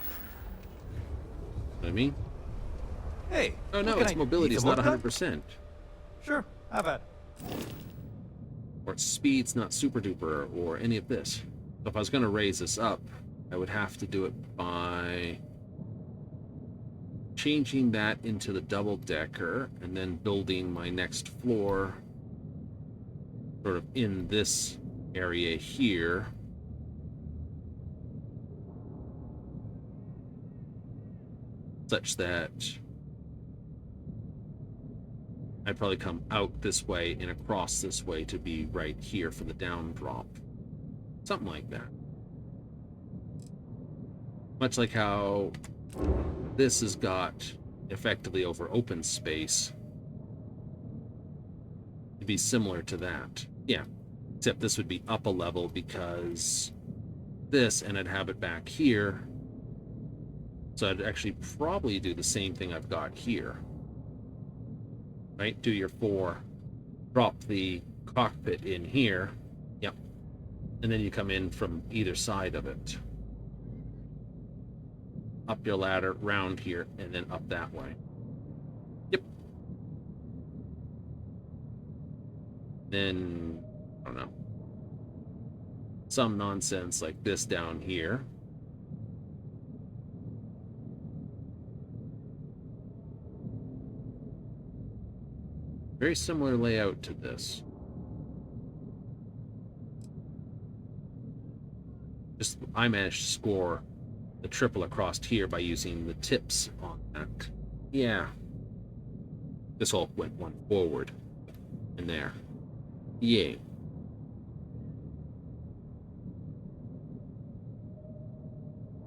what I mean? Hey. Oh no, its mobility is not 100%. Sure, have at. Or its speed's not super duper, or any of this. So if I was going to raise this up, I would have to do it by changing that into the double decker and then building my next floor sort of in this area here. Such that I'd probably come out this way and across this way to be right here for the down drop. Something like that. Much like how this has got effectively over open space. It'd be similar to that. Yeah. Except this would be up a level because this, and I'd have it back here. So I'd actually probably do the same thing I've got here. Right? Do your 4, drop the cockpit in here. Yep. And then you come in from either side of it. up your ladder, round here, and then up that way. Yep. Then, I don't know, some nonsense like this down here. Very similar layout to this. Just, I managed to score the triple across here by using the tips on that. Yeah. This all went one forward. And there. Yay.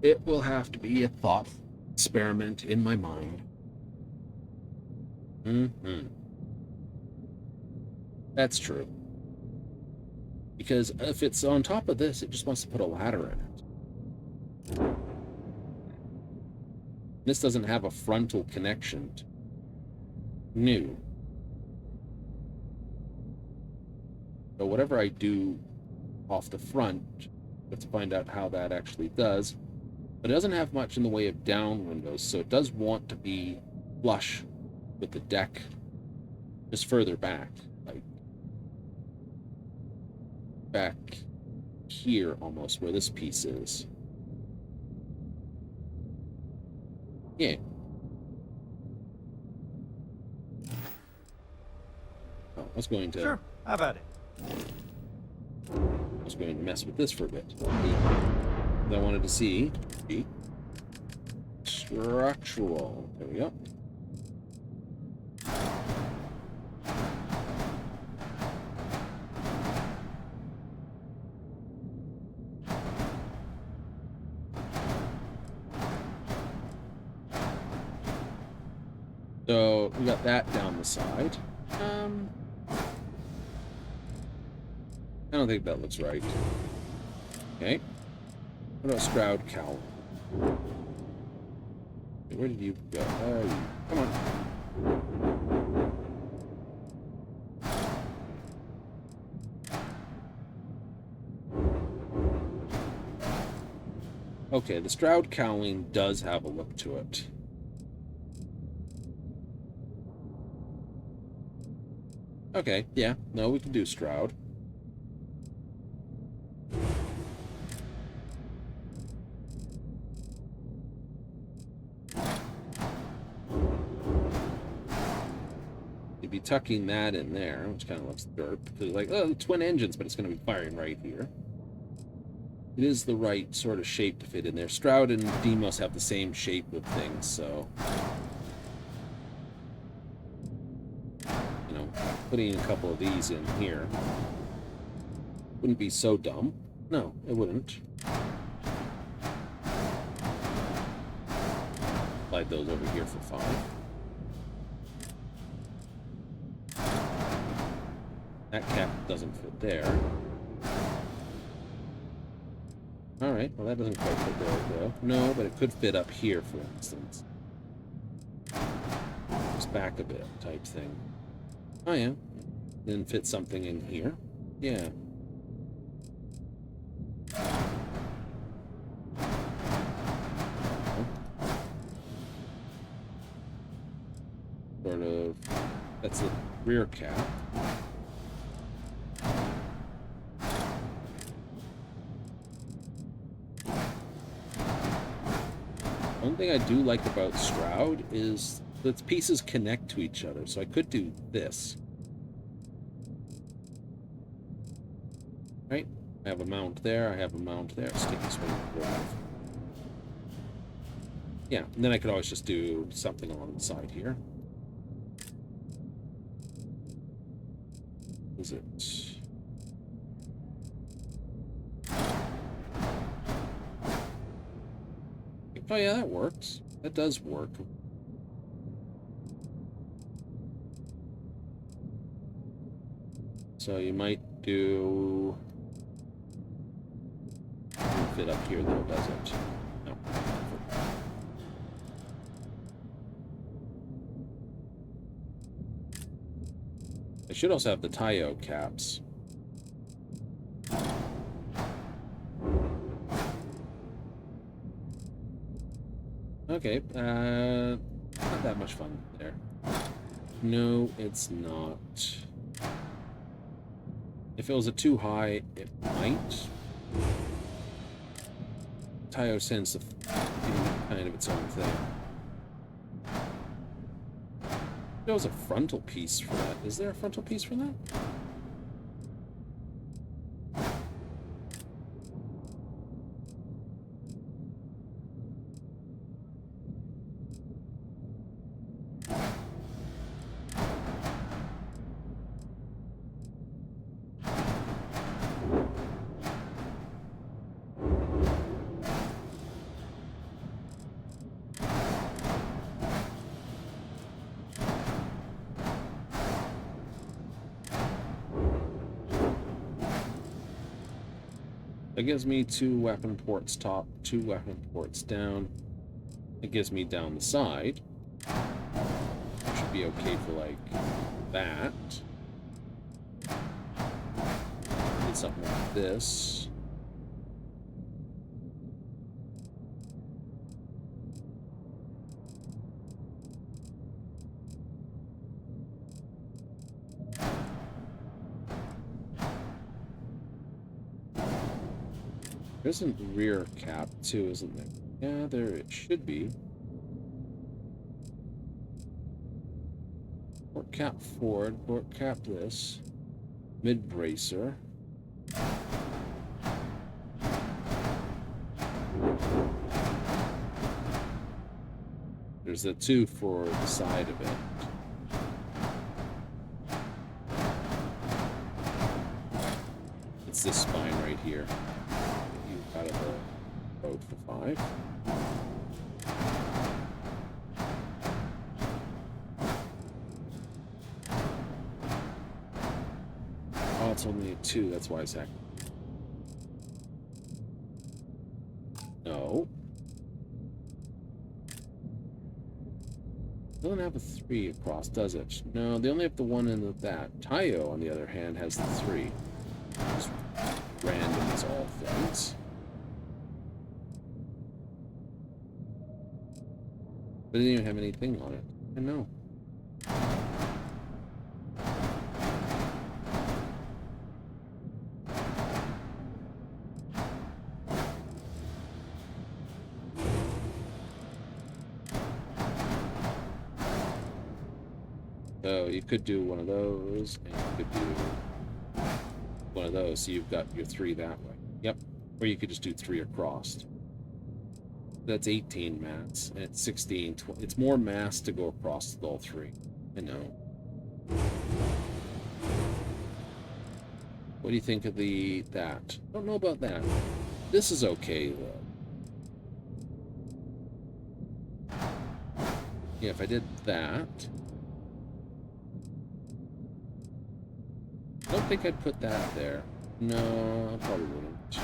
It will have to be a thought experiment in my mind. Mm-hmm. That's true. Because if it's on top of this, it just wants to put a ladder in it. This doesn't have a frontal connection. New. So whatever I do off the front, I have to find out how that actually does. But it doesn't have much in the way of down windows, so it does want to be flush with the deck just further back. Like back here almost, where this piece is. Yeah. Oh, I was going to... Sure, how about it? I was going to mess with this for a bit. I wanted to see the structural. There we go. So we got that down the side. I don't think that looks right. Okay. What about Stroud Cowl? Where did you go? Come on. Okay, the Stroud cowling does have a look to it. Okay, yeah, no, we can do Stroud. You'd be tucking that in there, which kind of looks derp. Because like, oh, twin engines, but it's going to be firing right here. It is the right sort of shape to fit in there. Stroud and Demios have the same shape of things, so... You know, putting a couple of these in here wouldn't be so dumb. No, it wouldn't. Slide those over here for 5. That cap doesn't fit there. Alright, well that doesn't quite fit there, though. No, but it could fit up here, for instance. Just back a bit, type thing. Oh yeah. Then fit something in here. Yeah. Sort of... That's a rear cap. One thing I do like about Stroud is the pieces connect to each other, so I could do this. Right? I have a mount there, I have a mount there. Stick this one off. Yeah, and then I could always just do something along the side here. Is it? Oh yeah, that works. That does work. So you might do... Doesn't fit up here though, does it? No. I should also have the Tayo caps. Okay, not that much fun there. No, it's not. If it was a too high, it might. Tayo sends to do kind of its own thing. There was a frontal piece for that. Is there a frontal piece for that? It gives me 2 weapon ports top, 2 weapon ports down. It gives me down the side. Should be okay for like that. Did something like this. There's a rear cap too, isn't there? Yeah, there it should be. Port cap forward, port cap this. Mid bracer. There's the 2 for the side of it. It's this spine right here. Out of the road for 5. Oh, it's only a 2, that's why it's acting. No. It doesn't have a 3 across, does it? No, they only have the 1 in that. Tayo, on the other hand, has the 3. Just random as all things. But it didn't even have anything on it. I know. So you could do one of those, and you could do one of those, so you've got your 3 that way. Yep. Or you could just do 3 across. That's 18 mass, and it's 16. It's more mass to go across all 3. I know. What do you think of that? I don't know about that. This is okay, though. Yeah, if I did that... I don't think I'd put that there. No, I probably wouldn't.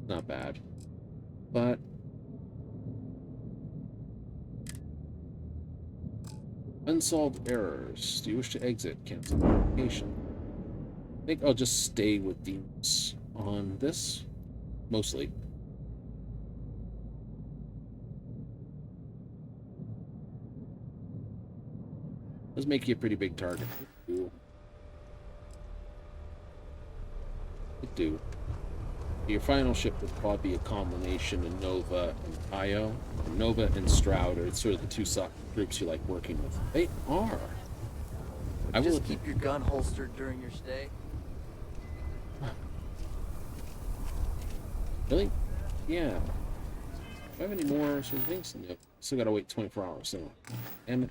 Not bad. But unsolved errors. Do you wish to exit? Cancel application. I think I'll just stay with Demios on this. Mostly. Does make you a pretty big target. It do. Your final ship would probably be a combination of Nova and Io. Nova and Stroud are sort of the 2 groups you like working with. They are. I will just keep your gun holstered during your stay. Really? Yeah. Do I have any more sort of things? Nope. Still gotta wait 24 hours, so. Damn it.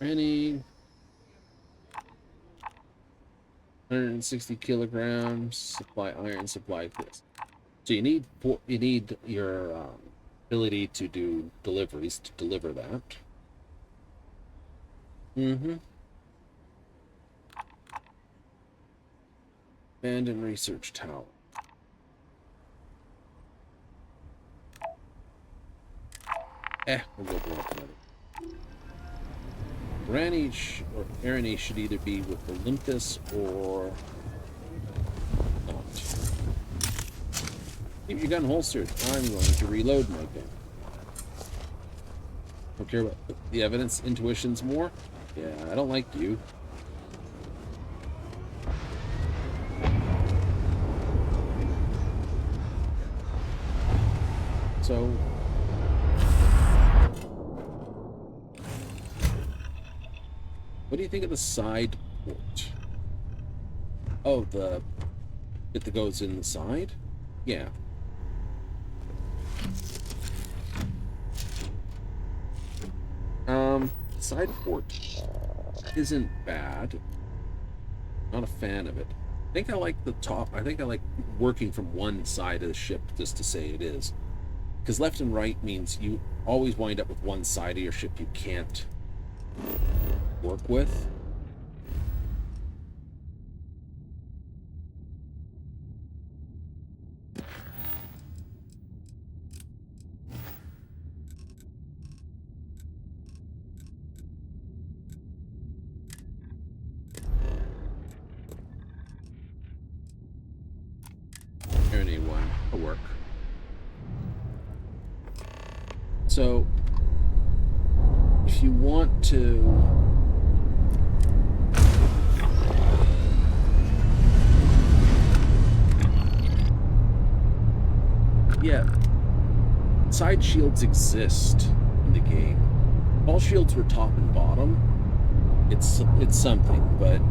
Any 160 kilograms, supply iron, supply this. So you need your ability to do deliveries to deliver that. Abandoned research tower. We'll go blow up another. Or Arani should either be with Olympus or not. Keep your gun holstered. I'm going to reload my gun. Don't care about the evidence. Intuition's more. Yeah, I don't like you. So, what do you think of the side port? Oh, the bit that goes in the side? Yeah. Side port isn't bad. Not a fan of it. I think I like the top. I think I like working from one side of the ship just to say it is. Because left and right means you always wind up with one side of your ship you can't work with. One will work. So, if you want to side shields exist in the game. All shields were top and bottom. It's something, but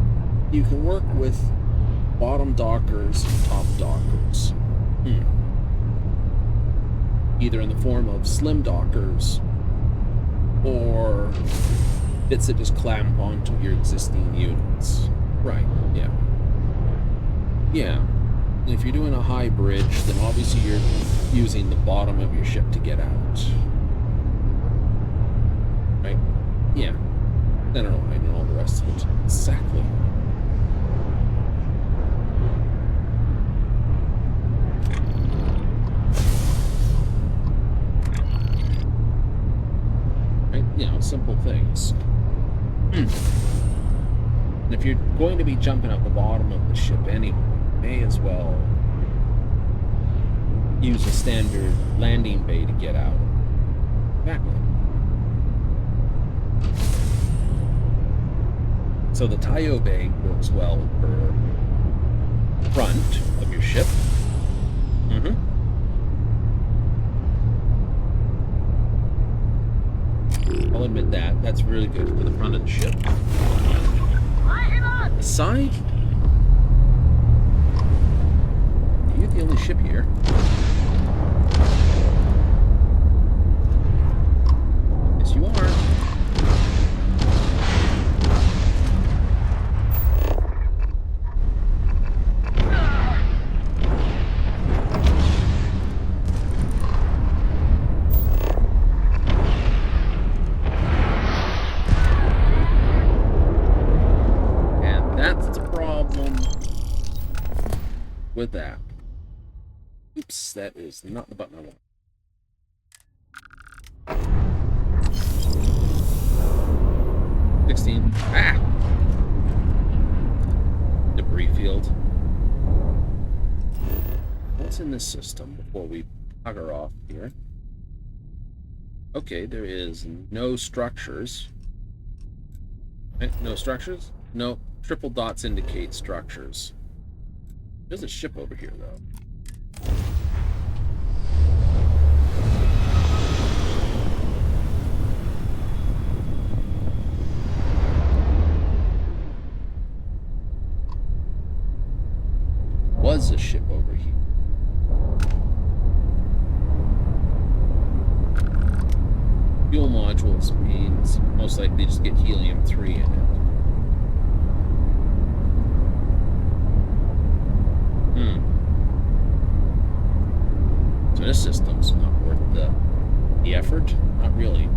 you can work with bottom dockers and top dockers. Either in the form of slim dockers or bits that just clamp onto your existing units. Right, yeah. Yeah. And if you're doing a high bridge, then obviously you're using the bottom of your ship to get out. Right? Yeah. I don't know, I know all the rest of it. Exactly. Simple things. And if you're going to be jumping out the bottom of the ship anyway, you may as well use a standard landing bay to get out. Exactly. So the Tayo bay works well for front of your ship. I'll admit that. That's really good for the front of the ship. The side? You're the only ship here. Yes, you are. With that. Oops, that is not the button I want. 16. Ah! Debris field. What's in this system before we bugger off here? Okay, there is no structures. No structures? No. Triple dots indicate structures. There's a ship over here, though. Was a ship over here. Fuel modules means most likely just get helium-3 in it. So this system's not worth the effort? Not really.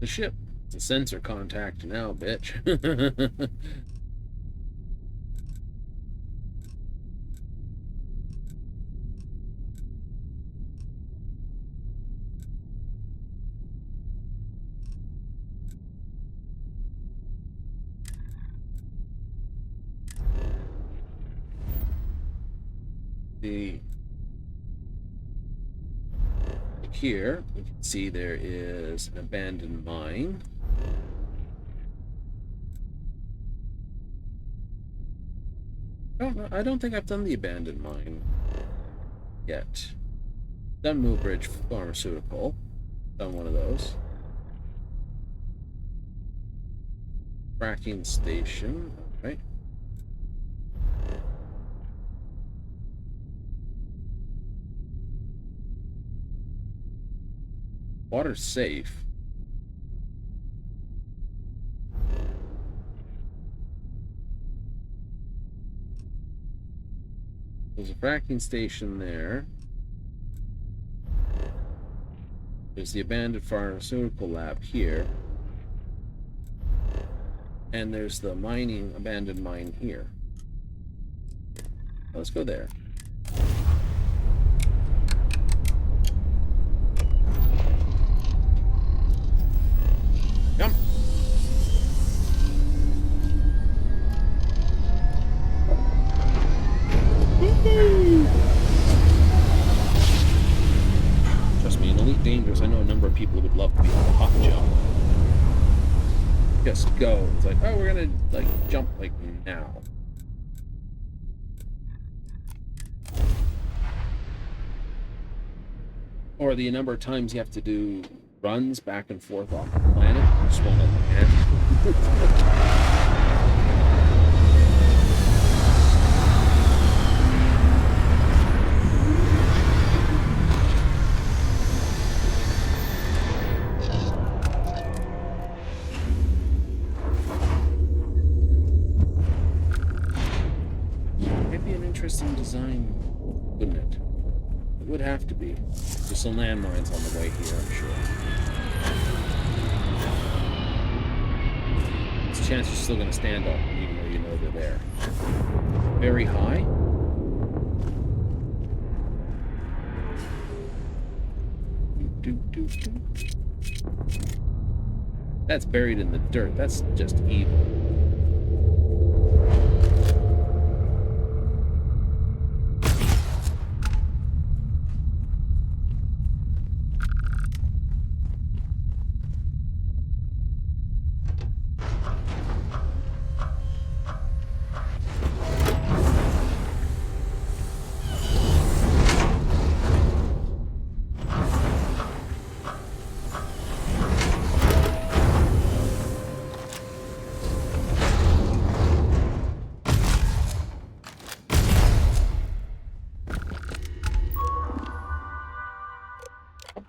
the ship. It's a sensor contact now, bitch. Here, you can see there is an abandoned mine. I don't think I've done the abandoned mine yet. Done Moobridge Pharmaceutical. Done one of those. Fracking station. Right. Water's safe. There's a fracking station there. There's the abandoned pharmaceutical lab here. And there's the mining, abandoned mine here. Let's go there. Yum. Trust me, in Elite Dangerous, I know a number of people who would love to be able to hop jump. Just go. It's like, oh, we're gonna like jump like now. Or the number of times you have to do runs back and forth off the planet. I just want to land. It'd be an interesting design, wouldn't it? It would have to be. There's some landmines on the way here, I'm sure. There's a chance you're still going to stand up, even though you know they're there. Very high. That's buried in the dirt. That's just evil.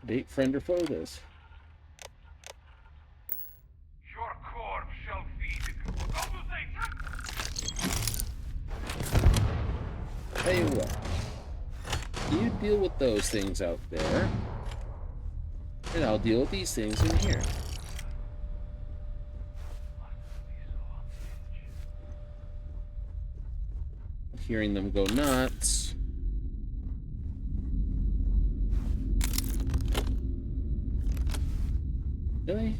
Date, friend, or foe this. Your corpse shall feed it. Tell you what. You deal with those things out there, and I'll deal with these things in here. Hearing them go nuts. Really?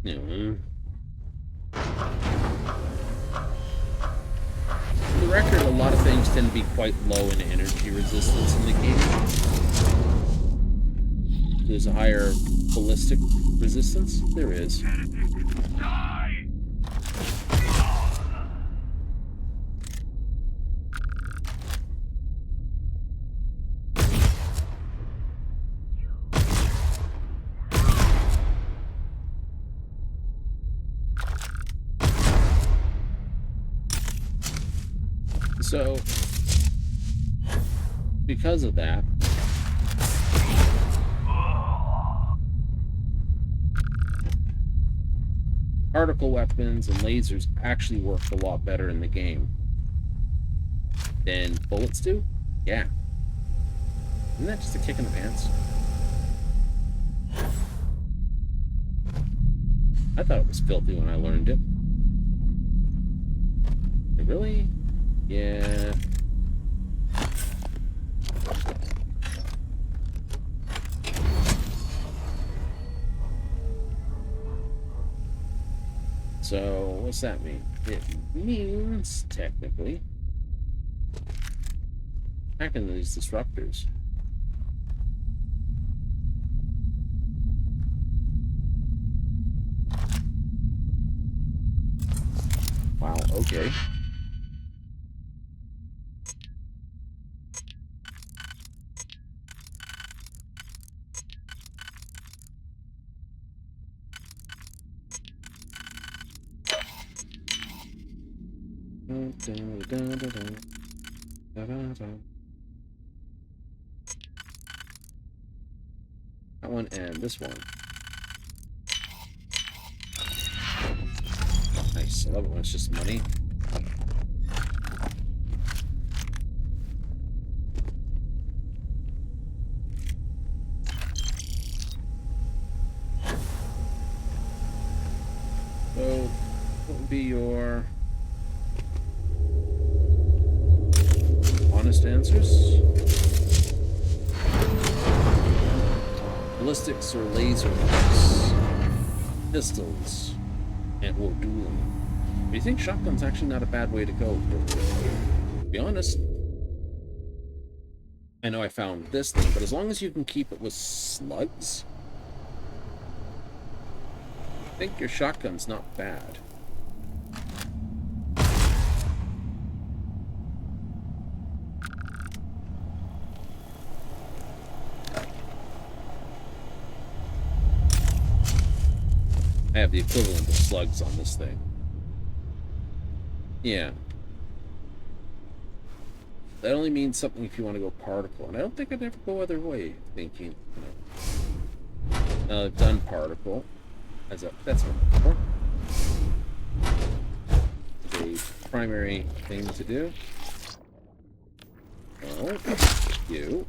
No. For the record, a lot of things tend to be quite low in energy resistance in the game. There's a higher ballistic resistance? There is. So, because of that, particle weapons and lasers actually work a lot better in the game than bullets do. Yeah, Isn't that just a kick in the pants? I thought it was filthy when I learned it. Really? Yeah. So, what's that mean? It means, technically, hacking these disruptors. Wow, okay. That one and this one. Nice. I love it when it's just money. So, what would be your honest answers? Ballistics or lasers? Pistols? And or dueling? Do you think shotgun's actually not a bad way to go? To be honest. I know I found this thing, but as long as you can keep it with slugs, I think your shotgun's not bad. I have the equivalent of slugs on this thing. Yeah. That only means something if you want to go particle, and I don't think I'd ever go other way, thinking, you know. I've done particle. That's what it's a primary thing to do. Oh, you.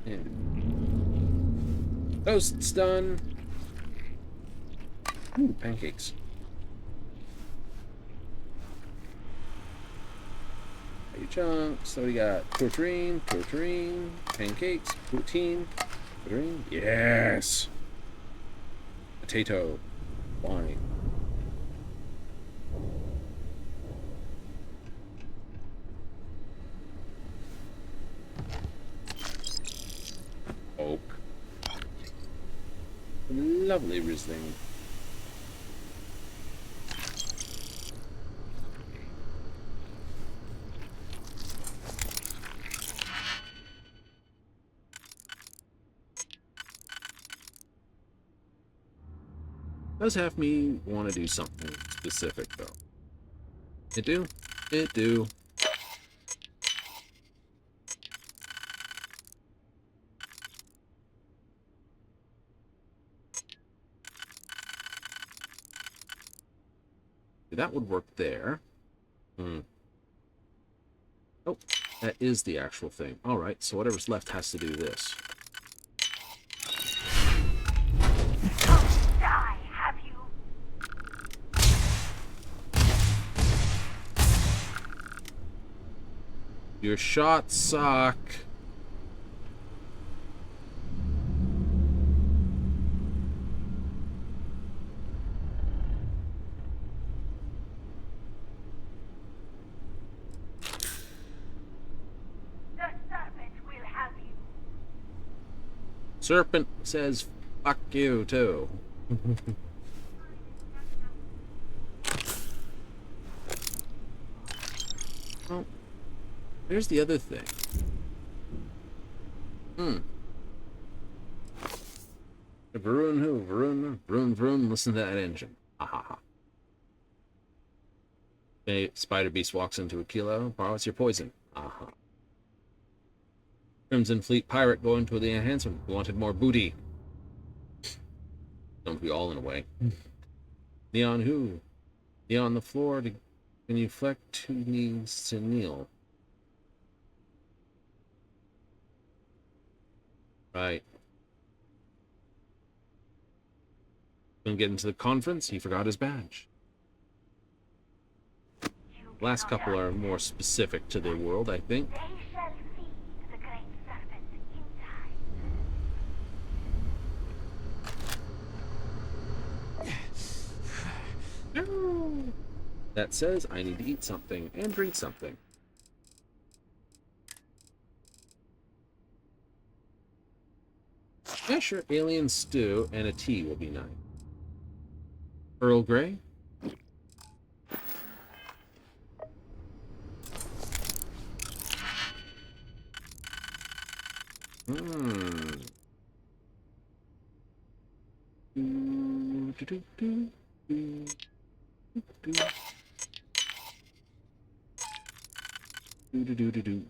And toast's done. Ooh, pancakes. Chunks. So we got protein, pancakes, protein. Yes. Potato. Wine. Oak. Lovely Riesling. Does have me want to do something specific, though. It do? It do. That would work there. Oh, that is the actual thing. Alright, so whatever's left has to do this. Your shots suck. The Serpent will have you. Serpent says, fuck you, too. Well, here's the other thing. Varun who? Varun, listen to that engine. Ha ha ha. Okay, Spider Beast walks into a kilo. Borrows your poison. Aha. Crimson Fleet pirate going to the enhancement. We wanted more booty. Don't we all in a way? Neon who? Knee on the floor. Can you flex? Who needs to kneel? Right. Couldn't get into the conference, he forgot his badge. Last couple are more specific to their world, I think. They shall feed the great serpent in time. That says I need to eat something and drink something. Yeah, sure. Alien stew and a tea will be nice. Earl Grey? Do.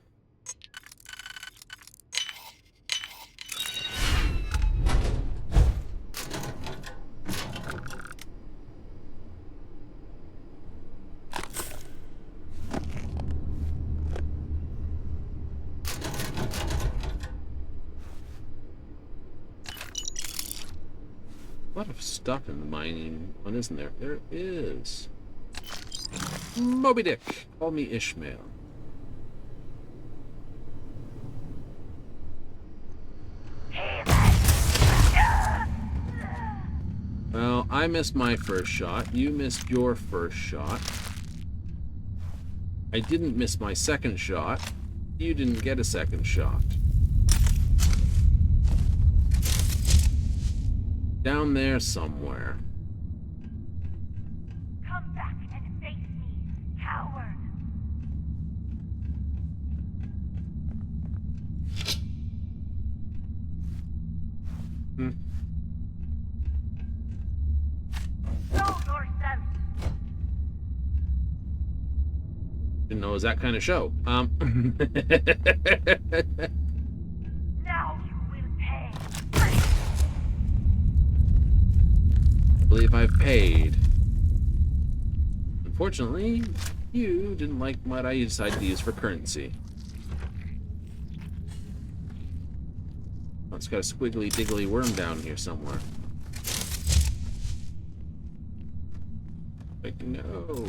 A lot of stuff in the mining one, isn't there? There is. Moby Dick. Call me Ishmael. Well, I missed my first shot. You missed your first shot. I didn't miss my second shot. You didn't get a second shot. Down there somewhere. Come back and face me, coward. Show yourself. Didn't know it was that kind of show. Now you will pay. I believe I've paid. Unfortunately, you didn't like what I decided to use for currency. Oh, it's got a squiggly diggly worm down here somewhere. Like, no.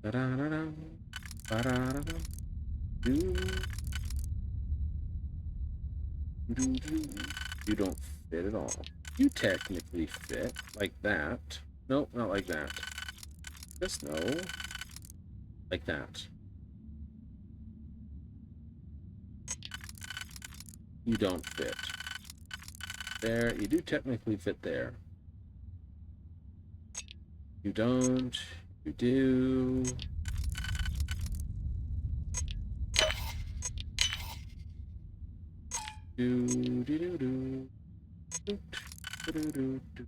Da-da-da-da. Ba-da-da-da. Do. You don't fit at all. You technically fit like that. Nope, not like that. Just no. Like that. You don't fit. There, you do technically fit there. You don't. You do. Do do do do. Do do do do.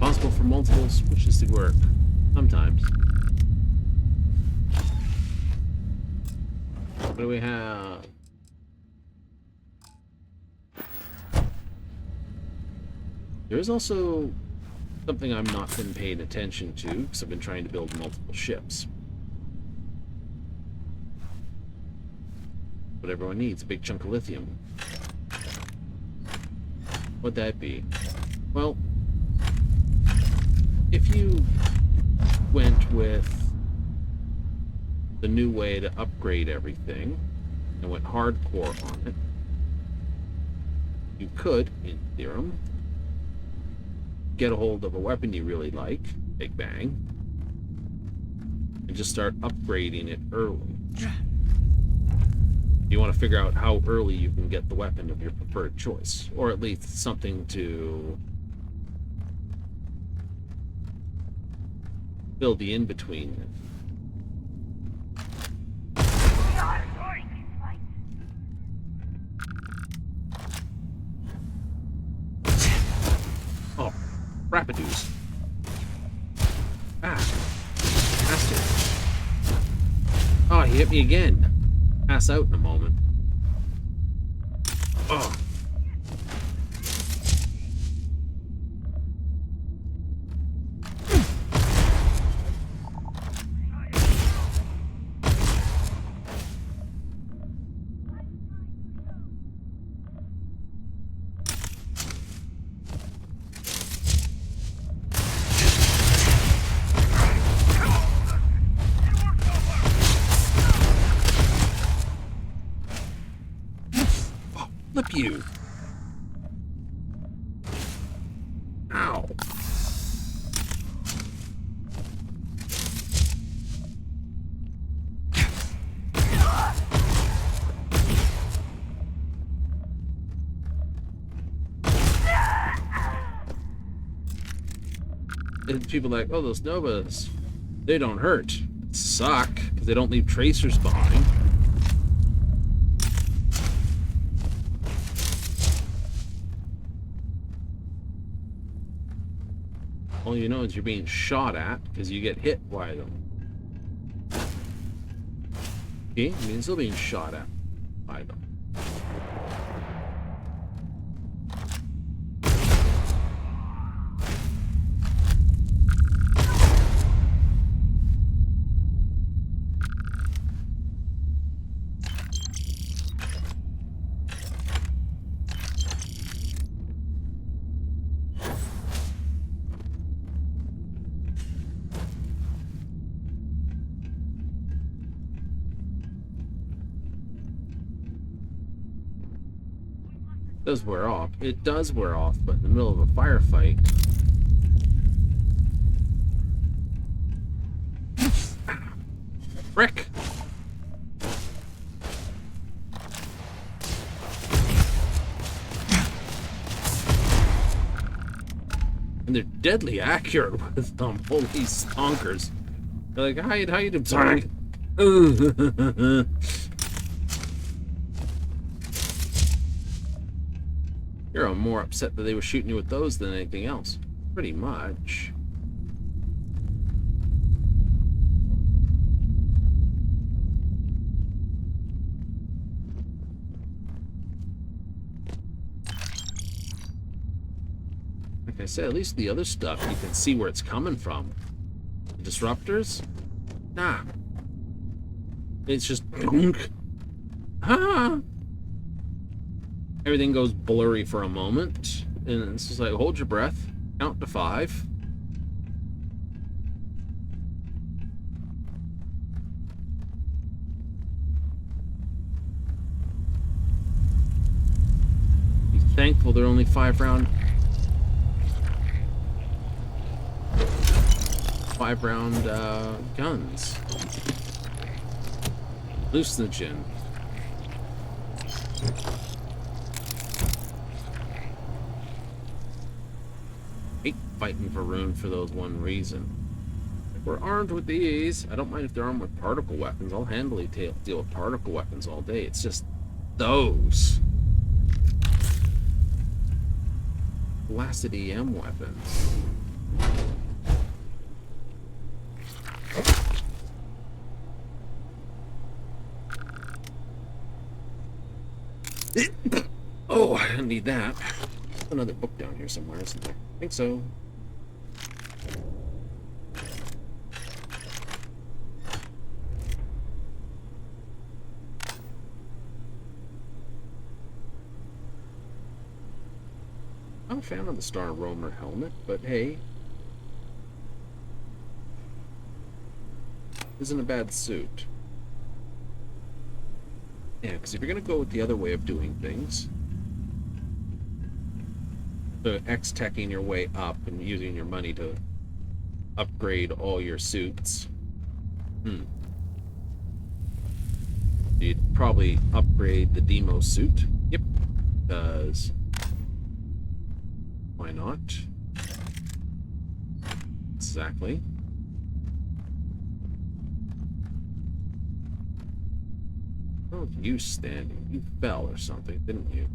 Possible for multiple switches to work. Sometimes. What do we have? There is also something I've not been paying attention to because I've been trying to build multiple ships. What everyone needs, a big chunk of lithium. What'd that be? Well, if you went with the new way to upgrade everything and went hardcore on it, you could, in theorem, get a hold of a weapon you really like, Big Bang, and just start upgrading it early. You want to figure out how early you can get the weapon of your preferred choice, or at least something to fill the in-between. Oh, Rapidoos. Ah, bastard. Oh, he hit me again. Pass out in a moment. Oh. Flip you. Ow. And people are like, oh, those Novas, they don't hurt. Suck, because they don't leave tracers behind. All you know is you're being shot at because you get hit by them. Okay, I mean, you're still being shot at by them. Does wear off. It does wear off, but in the middle of a firefight. Frick! And they're deadly accurate with them. Holy stonkers. They're like, how you doing? Sorry. You're more upset that they were shooting you with those than anything else. Pretty much. Like I said, at least the other stuff, you can see where it's coming from. The disruptors? Nah. It's just... Ah! Everything goes blurry for a moment, and it's just like, hold your breath, count to 5. Be thankful they're only 5-round guns. Hallucinogen. Hate fighting for Rune for those one reason. If we're armed with these, I don't mind if they're armed with particle weapons. I'll handily deal with particle weapons all day. It's just those blasted EM weapons. Oh, I didn't need that. Another book down here somewhere, isn't there? I think so. I'm a fan of the Star Roamer helmet, but hey, isn't a bad suit. Yeah, because if you're going to go with the other way of doing things, the X-teching your way up and using your money to upgrade all your suits, you'd probably upgrade the Demios suit. Yep, because why not? Exactly. Oh, you standing. You fell or something, didn't you?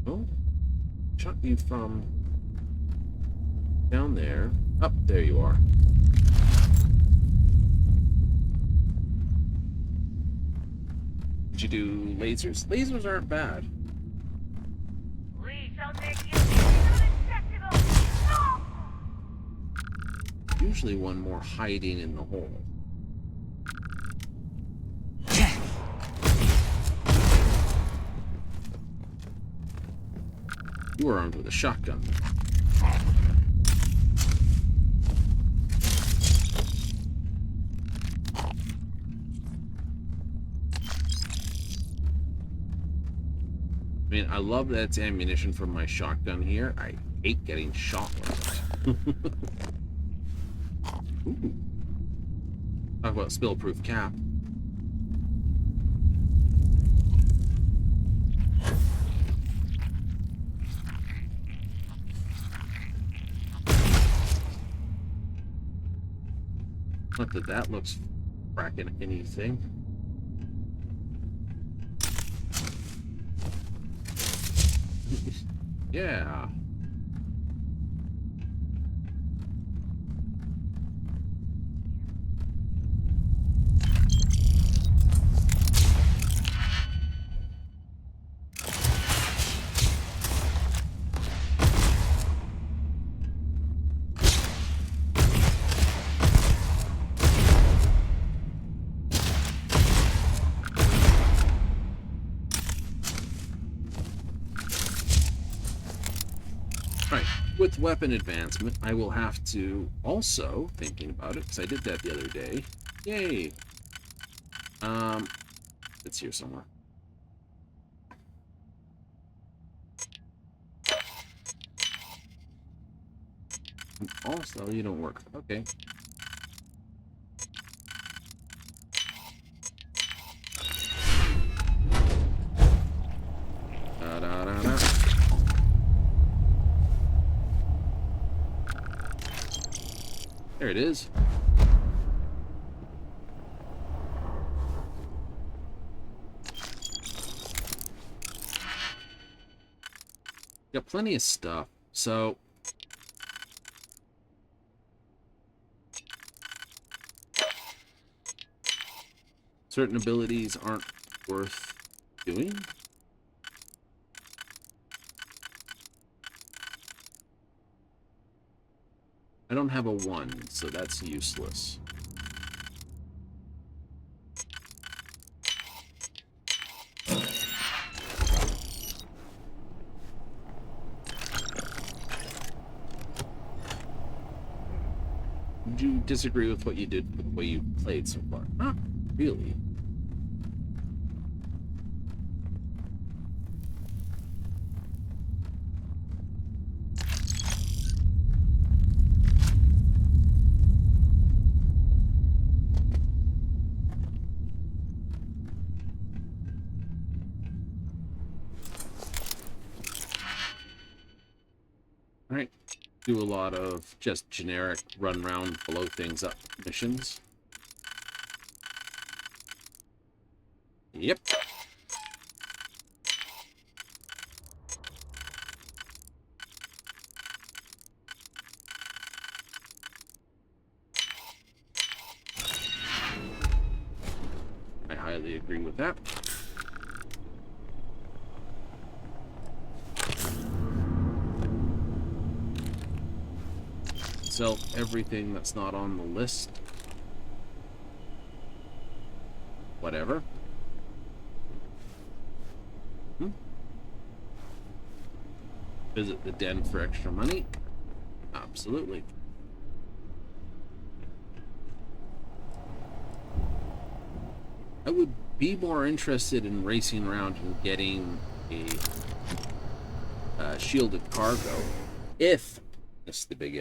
Oh, shot you from Down there. Up, there you are. Did you do lasers? Lasers aren't bad. We shall make you unacceptable. No! Usually one more hiding in the hole. You are armed with a shotgun. I mean, I love that it's ammunition from my shotgun here. I hate getting shot with it. Ooh. Talk about spill-proof cap. Not that that looks fracking anything. Yeah. With weapon advancement, I will have to also, thinking about it, because I did that the other day. Yay! It's here somewhere. And also, you don't work. Okay. Da-da-da-da. There it is. Got plenty of stuff, so certain abilities aren't worth doing. I don't have a 1, so that's useless. Would you disagree with what you did with the way you played so far? Not really. Alright, do a lot of just generic run around, blow things up missions. Yep. I highly agree with that. Sell everything that's not on the list. Whatever. Visit the den for extra money. Absolutely. I would be more interested in racing around and getting a shielded cargo if, this is the big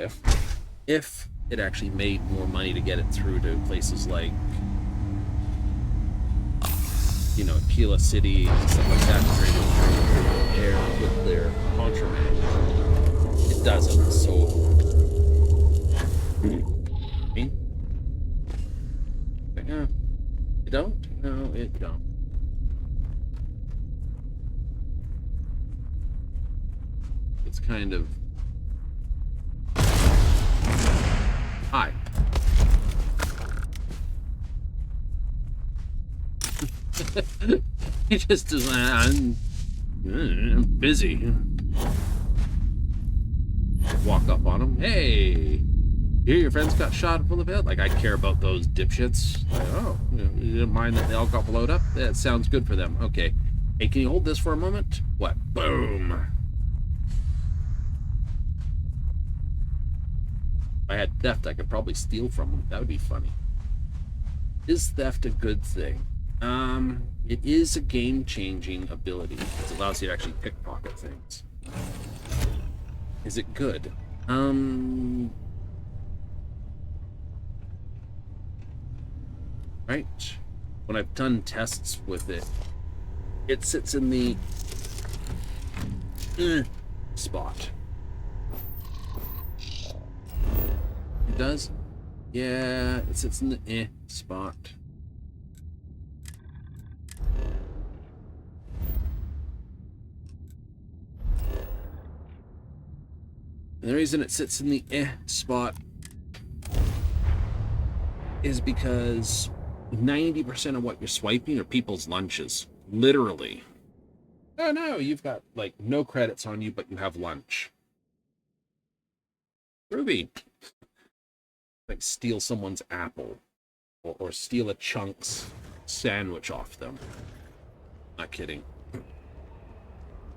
if it actually made more money to get it through to places like, you know, Aquila City and stuff like that, to air with their contraband. It doesn't, so me? It don't? No, it don't. It's kind of Hi. He just is. I'm busy. Walk up on him. Hey, here your friends got shot full of it. Like I care about those dipshits. Like, oh, you don't mind that they all got blowed up? That sounds good for them. Okay. Hey, can you hold this for a moment? What? Boom. If I had theft, I could probably steal from them. That would be funny. Is theft a good thing? It is a game-changing ability. It allows you to actually pickpocket things. Is it good? Right. When I've done tests with it, it sits in the spot. It does? Yeah, it sits in the spot. And the reason it sits in the spot is because 90% of what you're swiping are people's lunches. Literally. Oh no, you've got like no credits on you, but you have lunch. Ruby. Like steal someone's apple or steal a Chunks sandwich off them. Not kidding.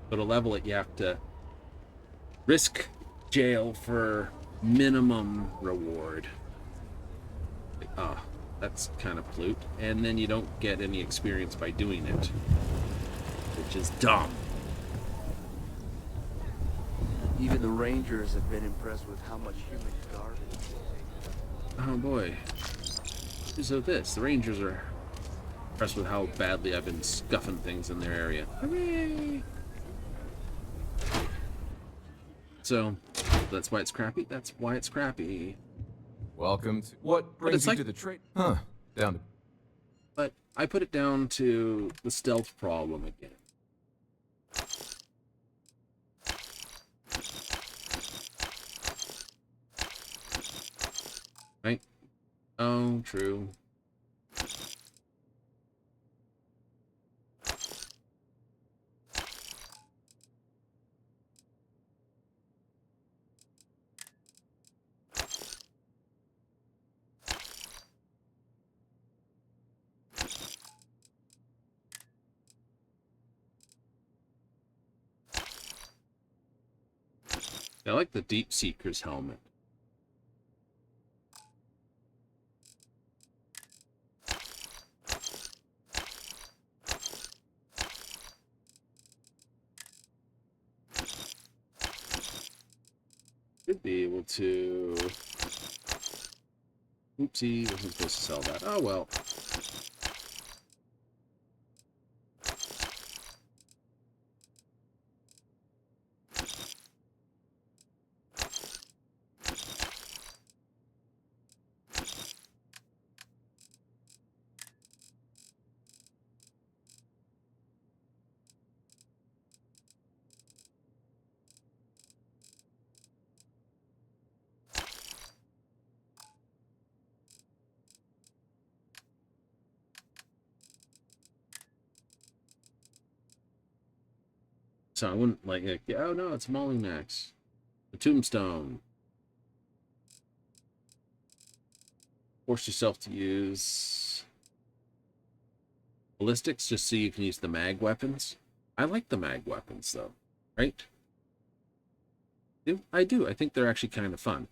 But to level it, you have to risk jail for minimum reward. Ah, that's kind of plute. And then you don't get any experience by doing it, which is dumb. Even the Rangers have been impressed with how much human garbage. Oh boy. So this, the Rangers are impressed with how badly I've been scuffing things in their area. Hooray! So, that's why it's crappy? That's why it's crappy. Welcome to... What brings you like- to the trade? Huh. Down to... But I put it down to the stealth problem again. Right? Oh, true. I like the Deep Seeker's helmet. Should be able to... Oopsie, wasn't supposed to sell that. Oh well. So I wouldn't like, oh no, it's Mauling Axe. The Tombstone. Force yourself to use ballistics just so you can use the mag weapons. I like the mag weapons though, right? I do. I think they're actually kind of fun.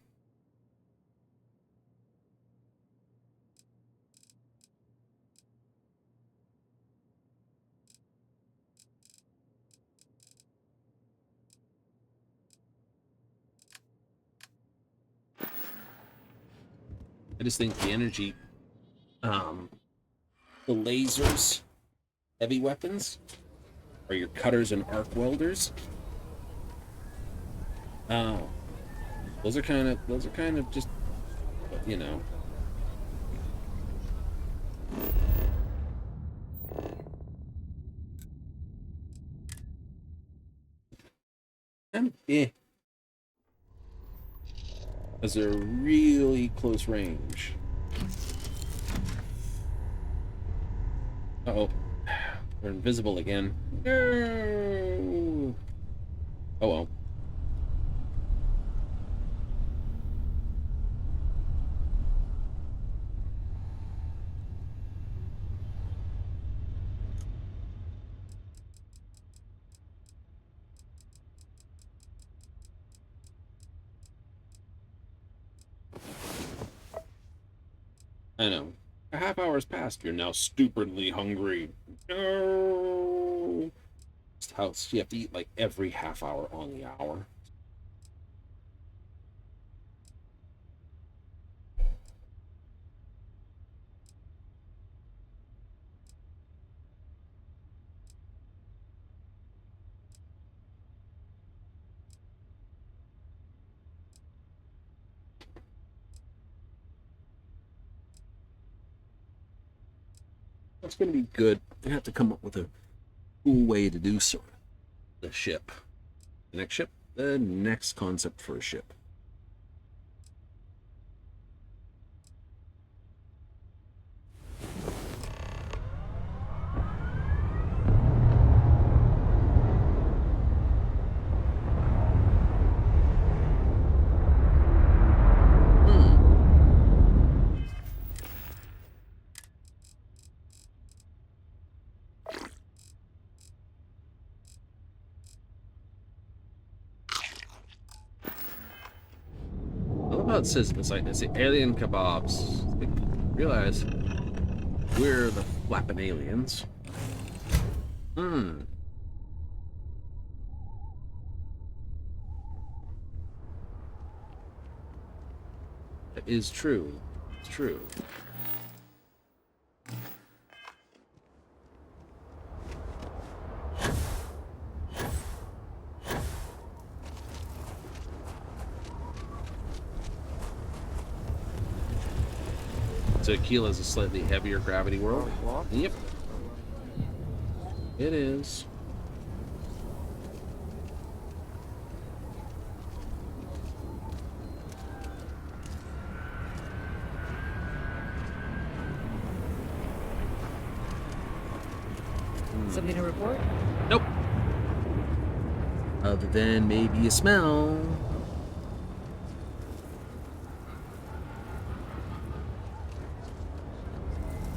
I just think the energy, the lasers, heavy weapons, or your cutters and arc welders. Those are kind of just, you know. As they're really close range. Uh-oh. They're invisible again. No! Oh well. I know. A half hour's passed. You're now stupidly hungry. No. House. You have to eat like every half hour on the hour. That's going to be good. I have to come up with a cool way to do so. The ship. The next ship? The next concept for a ship. It says beside this alien kebabs. Realize we're the flapping aliens. That is true. It's true. So Keela's a slightly heavier gravity world. Yep. It is. Something to report? Nope. Other than maybe a smell.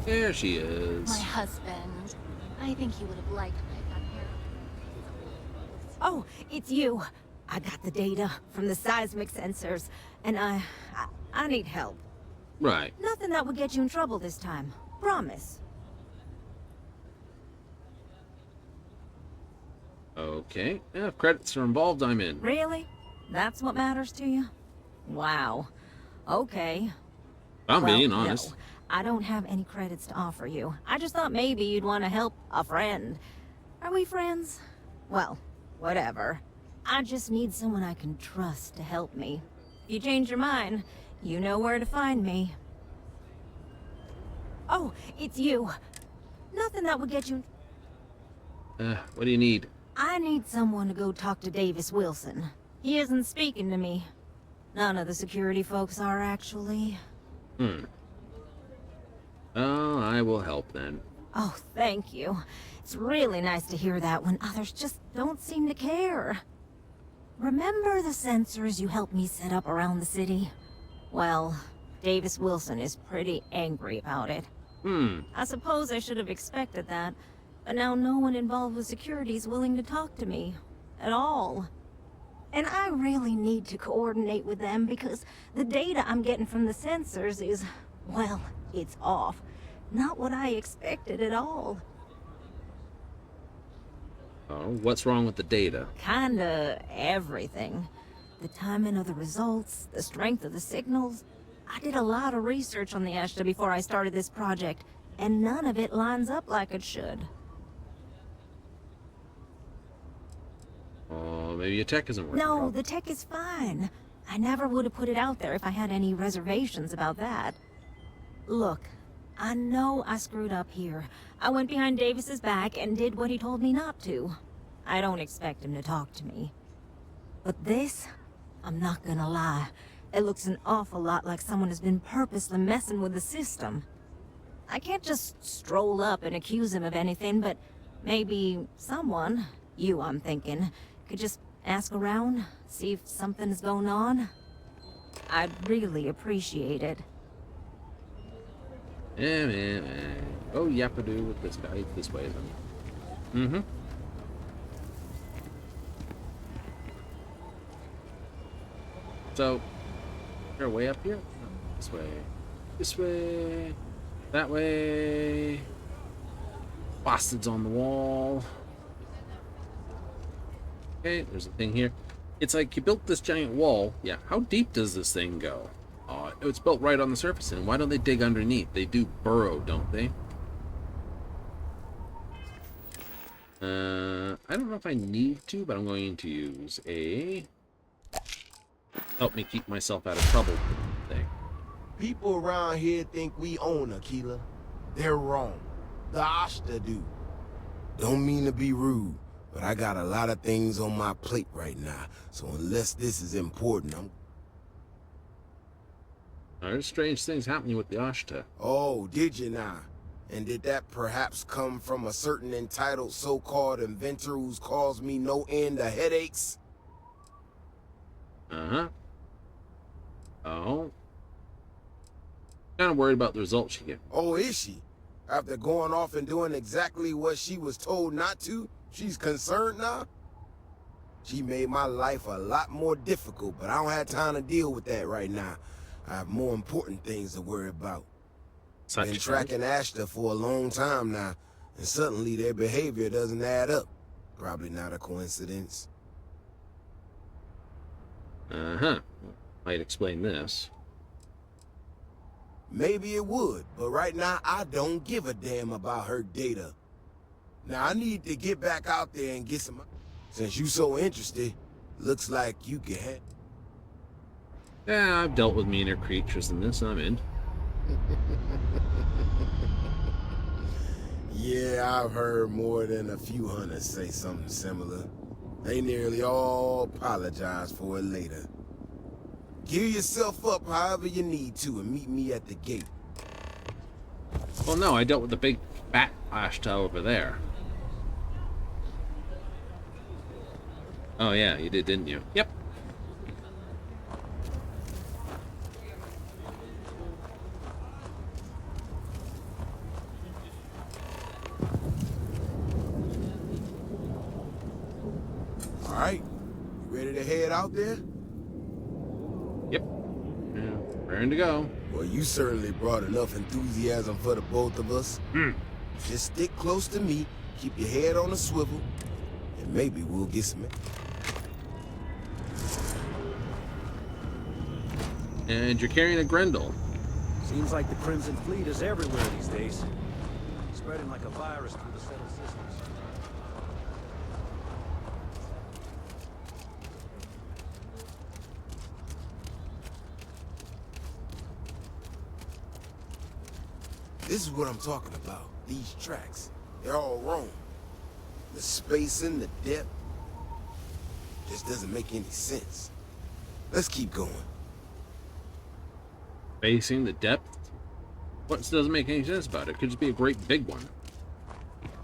There she is. My husband. I think he would have liked my gun here. Oh, it's you. I got the data from the seismic sensors, and I need help. Right. Nothing that would get you in trouble this time. Promise. Okay. Yeah, if credits are involved, I'm in. Really? That's what matters to you? Wow. Okay. I'm being no. honest. I don't have any credits to offer you. I just thought maybe you'd want to help a friend. Are we friends? Well, whatever. I just need someone I can trust to help me. If you change your mind, you know where to find me. Oh, it's you. Nothing that would get you... What do you need? I need someone to go talk to Davis Wilson. He isn't speaking to me. None of the security folks are, actually. Oh, I will help then. Oh, thank you. It's really nice to hear that when others just don't seem to care. Remember the sensors you helped me set up around the city? Well, Davis Wilson is pretty angry about it. I suppose I should have expected that, but now no one involved with security is willing to talk to me. At all. And I really need to coordinate with them because the data I'm getting from the sensors is, well, it's off. Not what I expected at all. Oh, what's wrong with the data? Kinda everything. The timing of the results, the strength of the signals. I did a lot of research on the Ashta before I started this project, and none of it lines up like it should. Oh, maybe your tech isn't working. No, the tech is fine. I never would have put it out there if I had any reservations about that. Look, I know I screwed up here. I went behind Davis's back and did what he told me not to. I don't expect him to talk to me. But this, I'm not gonna lie, It looks an awful lot like someone has been purposely messing with the system. I can't just stroll up and accuse him of anything, but maybe someone, you I'm thinking, could just ask around, see if something's going on. I'd really appreciate it. Yeah, man. Oh, yappadoo with this guy this way then. Mm-hmm. So, is there a way up here? No, this way. This way. That way. Bastards on the wall. Okay, there's a thing here. It's like you built this giant wall. Yeah, how deep does this thing go? Oh, it's built right on the surface, and why don't they dig underneath? They do burrow, don't they? I don't know if I need to, but I'm going to use a... help me keep myself out of trouble thing. People around here think we own Aquila. They're wrong. The Ashta do. Don't mean to be rude, but I got a lot of things on my plate right now, so unless this is important, There's strange things happening with the Ashta. Oh, did you now? And did that perhaps come from a certain entitled so-called inventor who's caused me no end of headaches? Uh-huh. Oh. Kind of worried about the results she gets. Oh, is she? After going off and doing exactly what she was told not to, she's concerned now? She made my life a lot more difficult, but I don't have time to deal with that right now. I have more important things to worry about. Been tracking Ashta for a long time now, and suddenly their behavior doesn't add up. Probably not a coincidence. Uh-huh. Might explain this. Maybe it would, but right now I don't give a damn about her data. Now I need to get back out there and get some... Since you so interested, looks like you can... Yeah, I've dealt with meaner creatures than this. I'm in. Yeah, I've heard more than a few hunters say something similar. They nearly all apologize for it later. Gear yourself up however you need to and meet me at the gate. Well, no, I dealt with the big fat Ashta over there. Oh, yeah, you did, didn't you? Yep. All right, you ready to head out there? Yep. Yeah, raring to go. Well, you certainly brought enough enthusiasm for the both of us. Just stick close to me, keep your head on a swivel, and maybe we'll get some... And you're carrying a Grendel. Seems like the Crimson Fleet is everywhere these days. Spreading like a virus through the settled systems. This is what I'm talking about. These tracks. They're all wrong. The spacing, the depth, just doesn't make any sense. Let's keep going. Spacing, the depth? What doesn't make any sense about it? Could just be a great big one.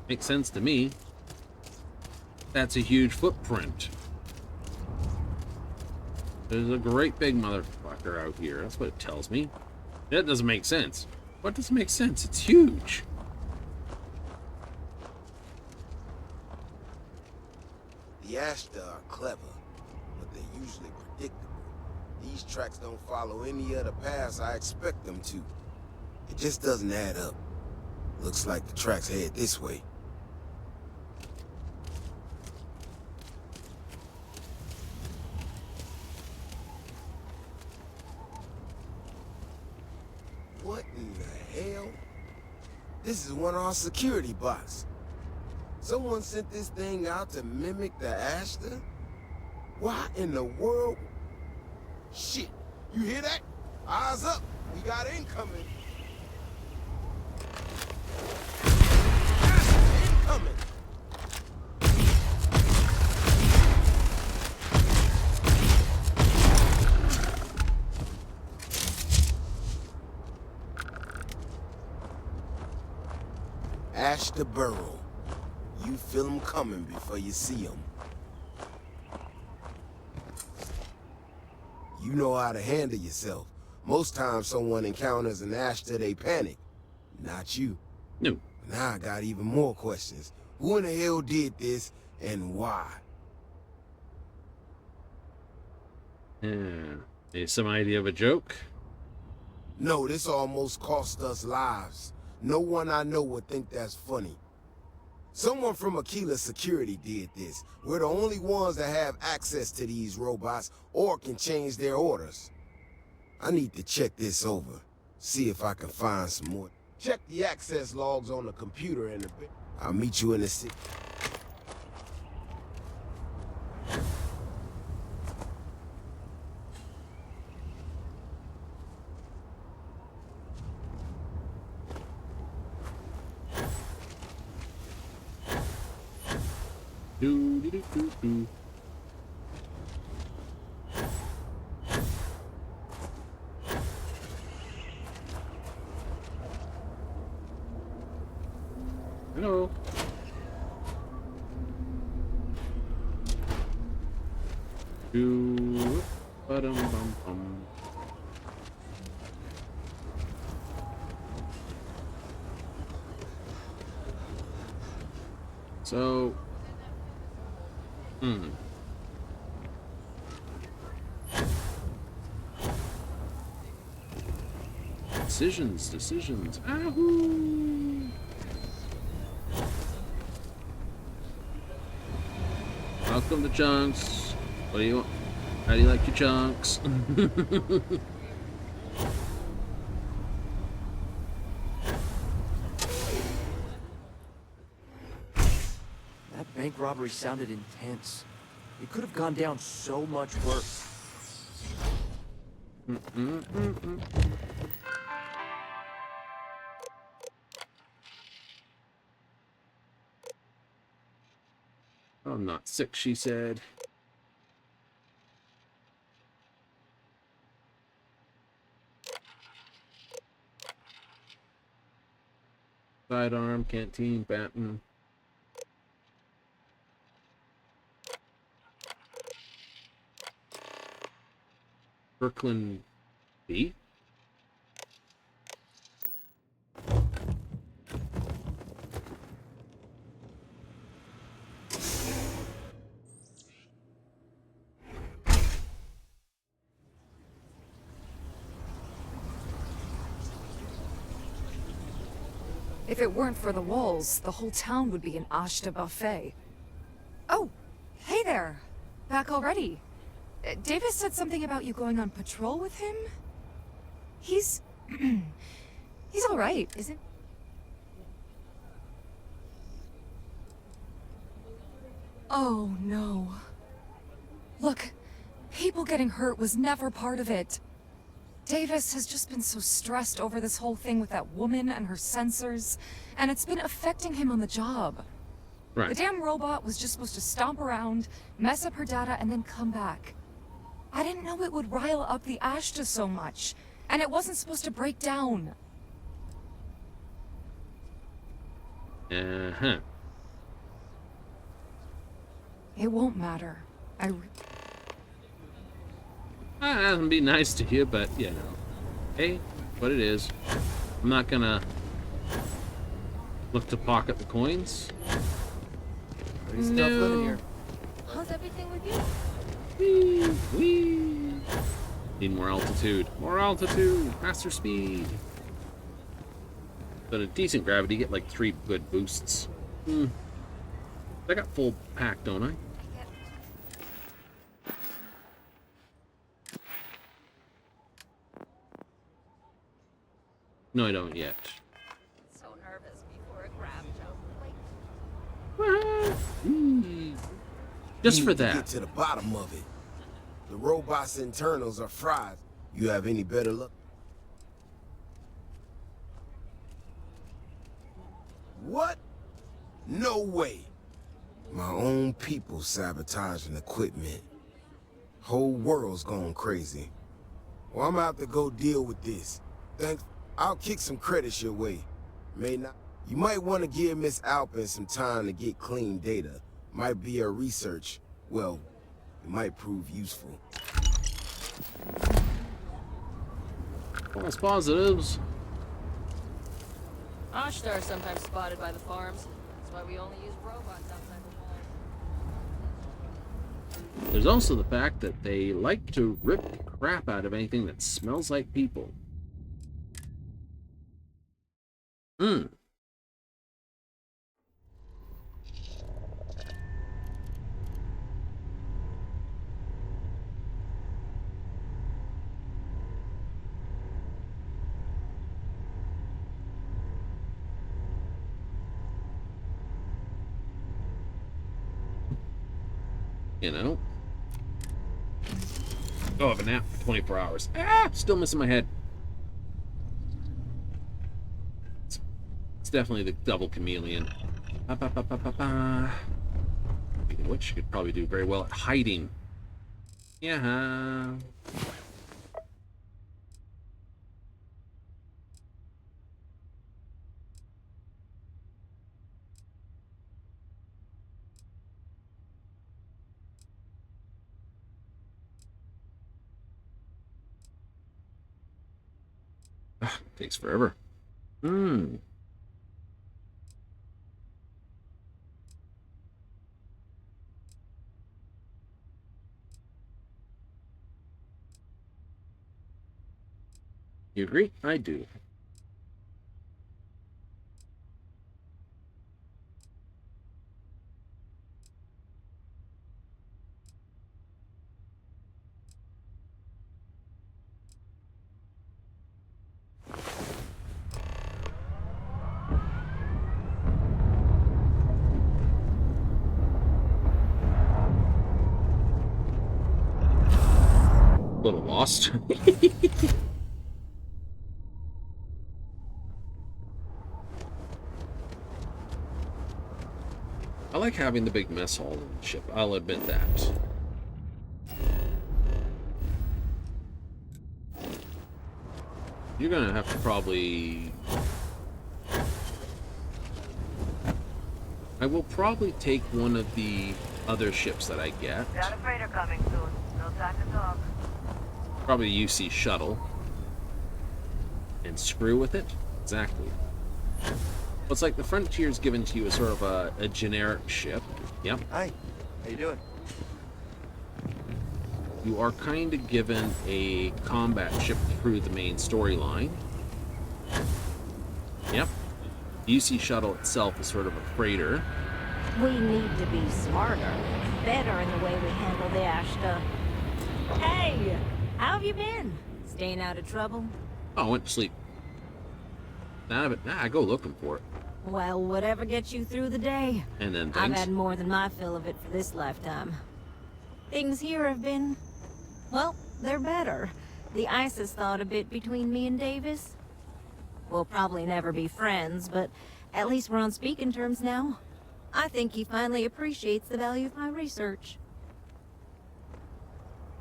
Makes sense to me. That's a huge footprint. There's a great big motherfucker out here. That's what it tells me. That doesn't make sense. What doesn't make sense? It's huge. The Ashta are clever, but they're usually predictable. These tracks don't follow any other paths I expect them to. It just doesn't add up. Looks like the tracks head this way. What in the hell? This is one of our security bots. Someone sent this thing out to mimic the Ashta? Why in the world? Shit, you hear that? Eyes up, we got incoming. Ashta incoming! Ash the burrow. You feel them coming before you see them. You know how to handle yourself. Most times someone encounters an Ashta, they panic. Not you. No. Now I got even more questions. Who in the hell did this, and why? Some idea of a joke? No, this almost cost us lives. No one I know would think that's funny. Someone from Aquila Security did this. We're the only ones that have access to these robots or can change their orders. I need to check this over. See if I can find some more. Check the access logs on the computer in a bit. I'll meet you in the city. Do. Hello. Do. Bum bum. So. Decisions. Ahoo! Welcome to Chunks. What do you want? How do you like your chunks? That bank robbery sounded intense. It could have gone down so much worse. I'm not sick, she said. Sidearm, canteen, baton. Brooklyn B? If it weren't for the walls, the whole town would be an Ashta buffet. Oh, hey there. Back already. Davis said something about you going on patrol with him? He's... he's alright, isn't... Oh, no. Look, people getting hurt was never part of it. Davis has just been so stressed over this whole thing with that woman and her sensors, and it's been affecting him on the job. Right. The damn robot was just supposed to stomp around, mess up her data, and then come back. I didn't know it would rile up the Ashta so much, and it wasn't supposed to break down. Uh-huh. It won't matter. That'd be nice to hear, but, you know. Hey, what it is. I'm not gonna look to pocket the coins. Pretty tough living here. How's everything with you? Whee! Need more altitude. More altitude! Faster speed! But a decent gravity, get like 3 good boosts. I got full pack, don't I? No, I don't yet. So nervous before a grab jump. Just for To that. get to the bottom of it. The robot's internals are fried. You have any better luck? What? No way. My own people sabotaging equipment. Whole world's going crazy. Well, I'm gonna have to go deal with this. Thanks. I'll kick some credits your way. May not. You might want to give Miss Alpin some time to get clean data. Might be her research. Well, it might prove useful. False positives. Ashtar are sometimes spotted by the farms. That's why we only use robots outside the walls. There's also the fact that they like to rip the crap out of anything that smells like people. You know? Oh, I have a nap for 24 hours. Ah! Still missing my head. It's definitely the double chameleon. Speaking of which, you could probably do very well at hiding. Yeah. Takes forever. You agree? I do. A little lost. I like having the big mess hall in the ship, I'll admit that. You're gonna have to probably... I will probably take one of the other ships that I get. Got a freighter coming soon. No time to talk. Probably the UC shuttle. And screw with it? Exactly. Well, it's like the Frontier's given to you as sort of a generic ship. Yep. Hi. How you doing? You are kind of given a combat ship through the main storyline. Yep. The UC shuttle itself is sort of a freighter. We need to be smarter, better in the way we handle the Ashta. Hey, how have you been? Staying out of trouble? Oh, I went to sleep. I go looking for it. Well, whatever gets you through the day. And then I've things. had more than my fill of it for this lifetime. Things here have been... well, they're better. The ice has thawed a bit between me and Davis. We'll probably never be friends, but at least we're on speaking terms now. I think he finally appreciates the value of my research.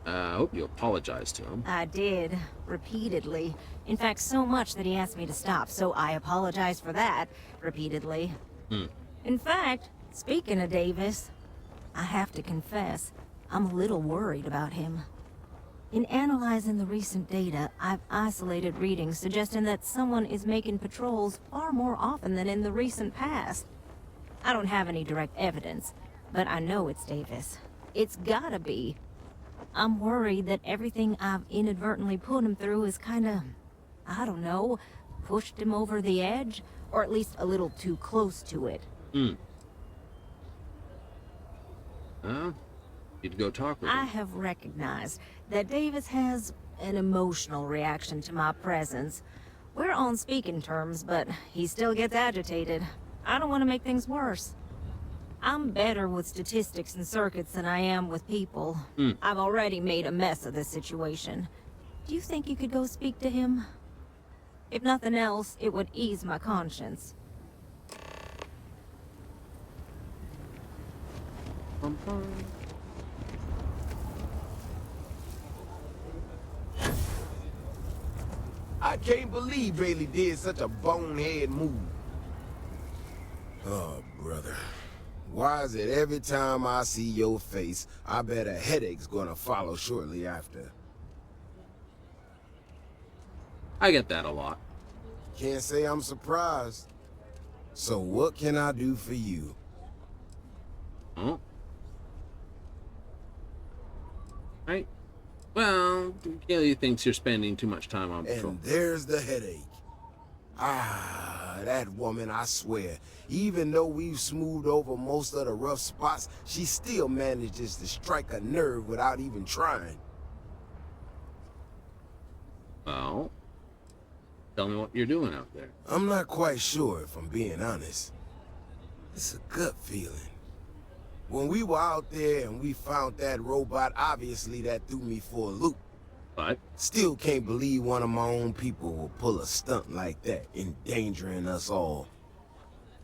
I hope you apologize to him. I did, repeatedly. In fact, so much that he asked me to stop, so I apologized for that, repeatedly. In fact, speaking of Davis, I have to confess, I'm a little worried about him. In analyzing the recent data, I've isolated readings suggesting that someone is making patrols far more often than in the recent past. I don't have any direct evidence, but I know it's Davis. It's gotta be. I'm worried that everything I've inadvertently put him through is kinda, I don't know, pushed him over the edge, or at least a little too close to it. You'd go talk with him. I have recognized that Davis has an emotional reaction to my presence. We're on speaking terms, but he still gets agitated. I don't want to make things worse. I'm better with statistics and circuits than I am with people. I've already made a mess of this situation. Do you think you could go speak to him? If nothing else, it would ease my conscience. I can't believe Bailey did such a bonehead move. Oh, brother. Why is it every time I see your face, I bet a headache's gonna follow shortly after? I get that a lot. Can't say I'm surprised. So what can I do for you? Oh. Right. Well, Kaylee thinks you're spending too much time on patrol. And there's the headache. That woman, I swear, even though we've smoothed over most of the rough spots, she still manages to strike a nerve without even trying. Well, tell me what you're doing out there. I'm not quite sure, if I'm being honest. It's a gut feeling. When we were out there and we found that robot, obviously that threw me for a loop. But still can't believe one of my own people will pull a stunt like that, endangering us all.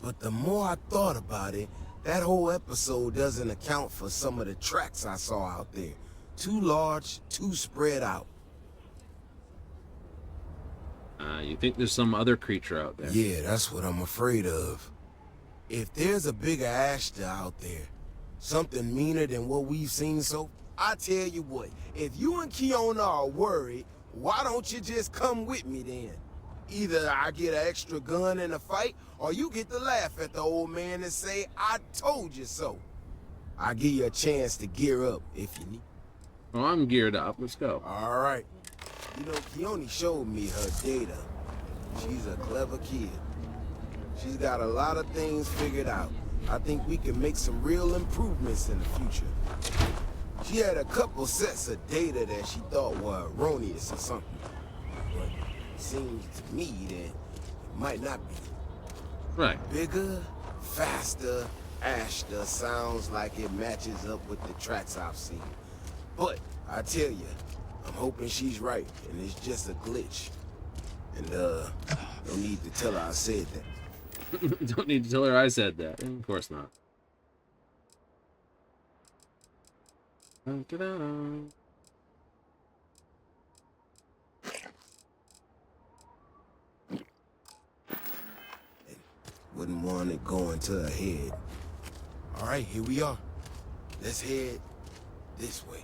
But the more I thought about it, that whole episode doesn't account for some of the tracks I saw out there. Too large, too spread out. You think there's some other creature out there? Yeah, that's what I'm afraid of. If there's a bigger Ashta out there, something meaner than what we've seen so, I tell you what, if you and Kiona are worried, why don't you just come with me then? Either I get an extra gun in a fight, or you get to laugh at the old man and say, I told you so. I'll give you a chance to gear up if you need. Well, I'm geared up. Let's go. All right. You know, Kioni showed me her data. She's a clever kid. She's got a lot of things figured out. I think we can make some real improvements in the future. She had a couple sets of data that she thought were erroneous or something. But it seems to me that it might not be. Right. Bigger, faster, Ashta sounds like it matches up with the tracks I've seen. But I tell you, I'm hoping she's right, and it's just a glitch. And no need to tell her I said that. Don't need to tell her I said that. Of course not. Wouldn't want it going to her head. All right, here we are. Let's head this way.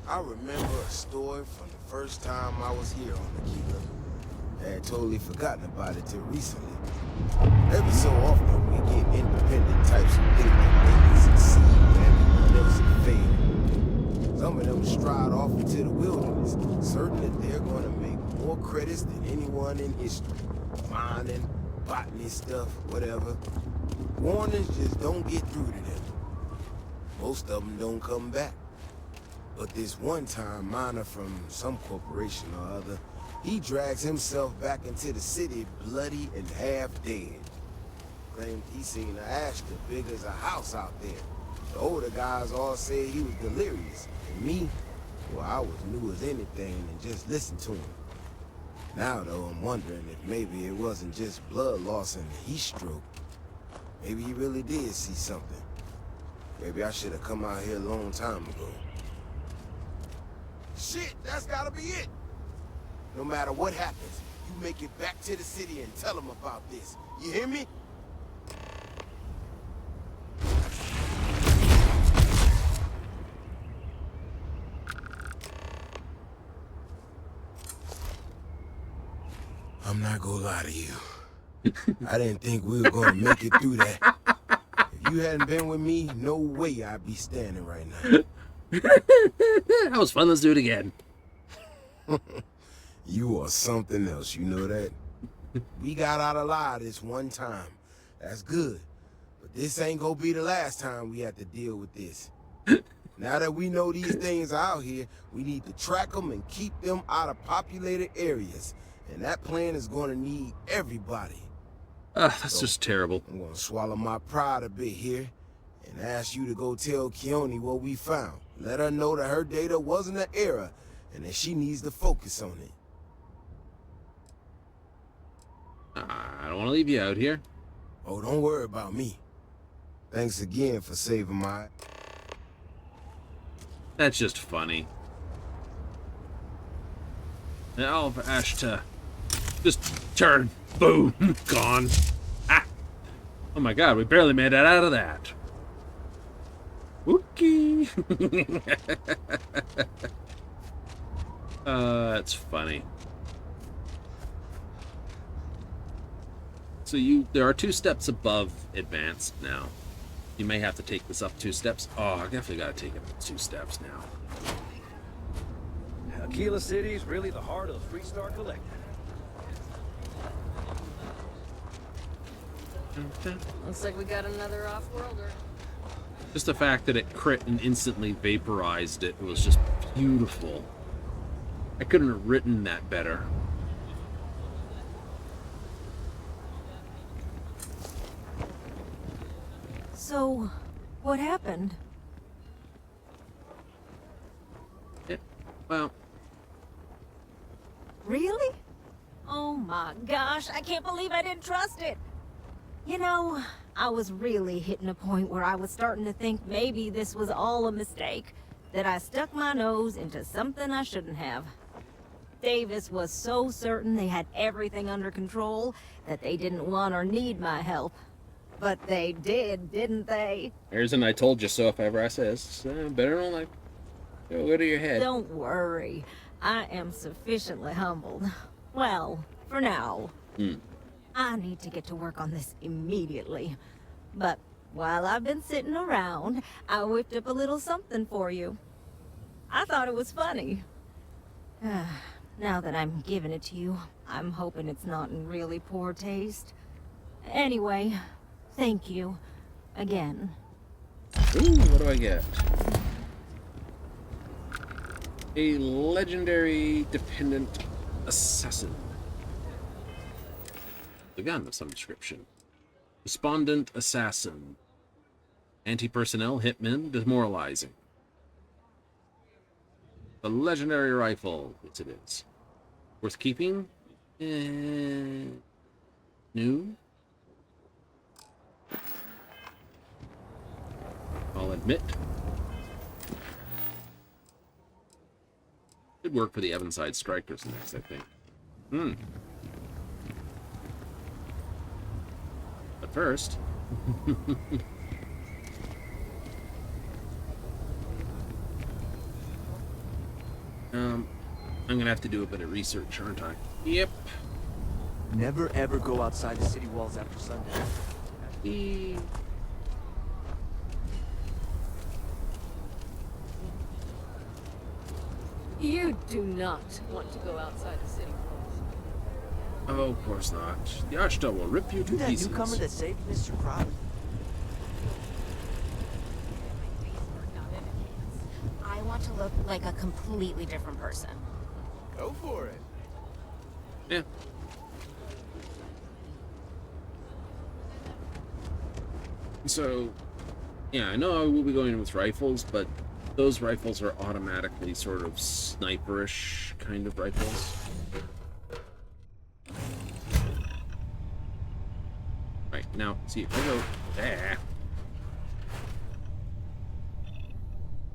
I remember a story from the first time I was here on Aquila. I had totally forgotten about it till recently. Every so often we get independent types who think that they can succeed when everyone else has failed. Some of them stride off into the wilderness, certain that they're going to make more credits than anyone in history. Mining, botany stuff, whatever. Warnings just don't get through to them. Most of them don't come back. But this one-time miner from some corporation or other, he drags himself back into the city bloody and half dead. Claimed he seen an Ashta big as a house out there. The older guys all said he was delirious. And me, well, I was new as anything and just listened to him. Now, though, I'm wondering if maybe it wasn't just blood loss and heat stroke. Maybe he really did see something. Maybe I should have come out here a long time ago. Shit, that's gotta be it. No matter what happens, you make it back to the city and tell them about this. You hear me? I'm not gonna lie to you. I didn't think we were gonna make it through that. If you hadn't been with me, no way I'd be standing right now. That was fun. Let's do it again. You are something else, you know that? We got out alive this one time. That's good. But this ain't gonna be the last time we have to deal with this. Now that we know these things are out here, we need to track them and keep them out of populated areas. And that plan is gonna need everybody. That's just terrible. I'm gonna swallow my pride a bit here and ask you to go tell Kioni what we found. Let her know that her data wasn't an error and that she needs to focus on it. I don't want to leave you out here. Oh, don't worry about me. Thanks again for saving my... That's just funny. Alpha Ashta. Just turn. Boom. Gone. Ah. Oh my god, we barely made it out of that. Wookie. That's funny. So there are 2 steps above advanced now. You may have to take this up 2 steps. Oh, I definitely got to take it up 2 steps now. Aquila City is really the heart of the Freestar Collective. Looks like we got another off-worlder. Just the fact that it crit and instantly vaporized it was just beautiful. I couldn't have written that better. So, what happened? Yeah, well... Really? Oh my gosh, I can't believe I didn't trust it! You know, I was really hitting a point where I was starting to think maybe this was all a mistake. That I stuck my nose into something I shouldn't have. Davis was so certain they had everything under control that they didn't want or need my help. But they did, didn't they? There's an I told you so if ever I says. Better don't like... Go to your head. Don't worry. I am sufficiently humbled. Well, for now. I need to get to work on this immediately. But while I've been sitting around, I whipped up a little something for you. I thought it was funny. Now that I'm giving it to you, I'm hoping it's not in really poor taste. Anyway, thank you. Again. Ooh, what do I get? A legendary dependent assassin. The gun of some description. Despondent assassin. Anti-personnel hitman demoralizing. The legendary rifle. Yes, it is. Worth keeping? New? I'll admit. Should work for the Evanside Strikers next, I think. But first... I'm gonna have to do a bit of research, aren't I? Yep. Never ever go outside the city walls after sundown. You do not want to go outside the city walls. Oh, of course not. The Ashta will rip you to That pieces. newcomer that saved Mr. Crowley. I want to look like a completely different person. Go for it. Yeah. So, yeah, I know I will be going with rifles, but those rifles are automatically sort of sniperish kind of rifles. Right, now, see if I go there.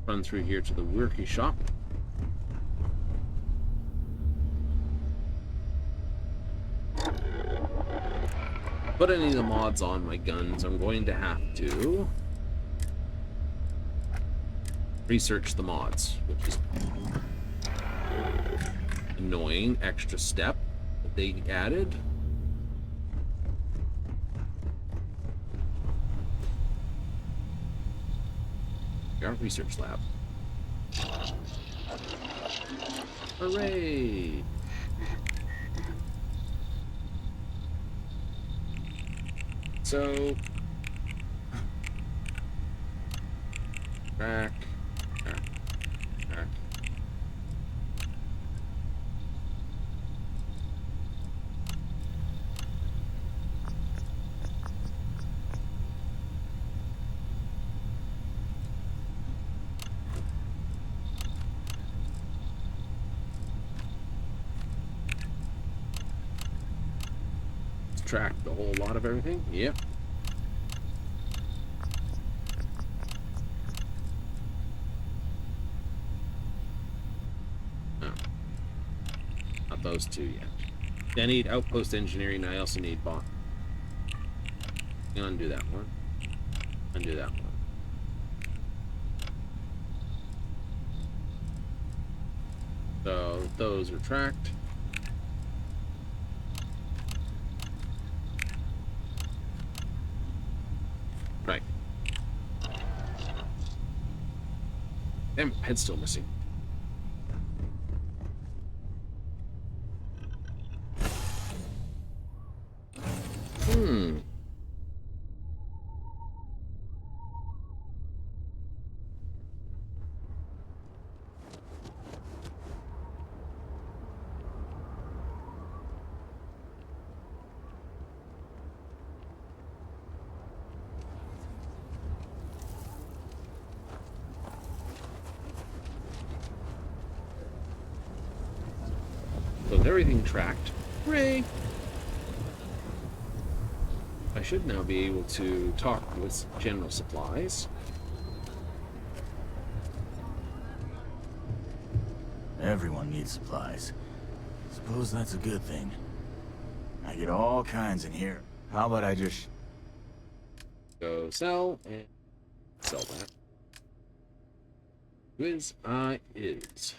Run through here to the worky shop. Put any of the mods on my guns, I'm going to have to research the mods, which is annoying extra step that they added. Our research lab. Hooray! So, back. Track the whole lot of everything. Yep. Oh. Not not those two yet. I need outpost engineering. I also need bot. Undo that one. Undo that one. So those are tracked. Right. Damn, head's still missing. So with everything tracked, hooray! I should now be able to talk with general supplies. Everyone needs supplies. Suppose that's a good thing. I get all kinds in here. How about I just... Go sell and sell that. Is is.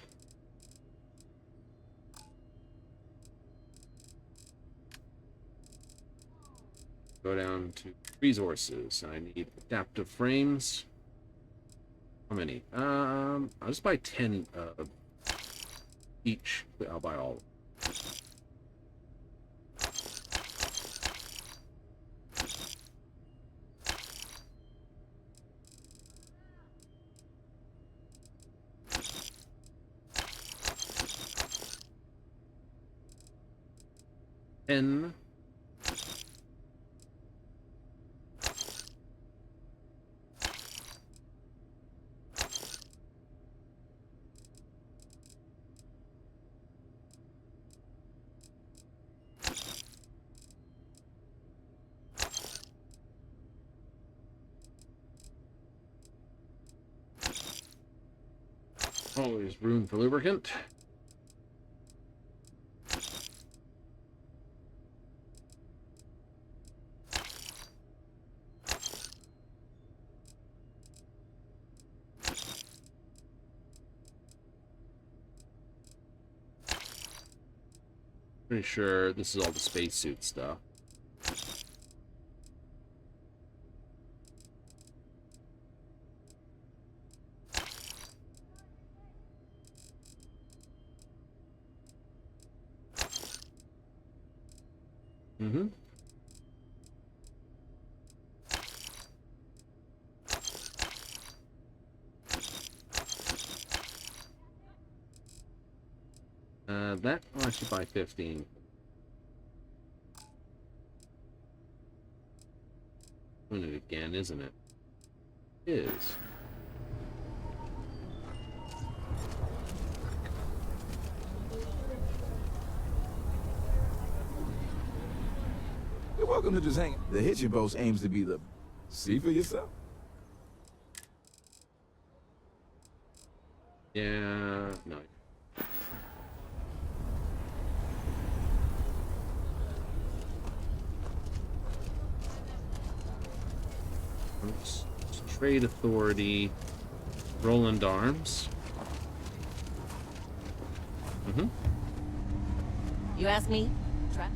Go down to resources. I need adaptive frames. How many? I'll just buy 10 each. I'll buy all. Ten. Always room for lubricant. Pretty sure this is all the spacesuit stuff. Mm-hmm. That I should buy 15. Doing it again, isn't it? It is. You're welcome to just hang. The hitching post aims to be the... See for yourself. Yeah, no. Oops. Trade Authority, Roland Arms. Mm-hmm. You ask me?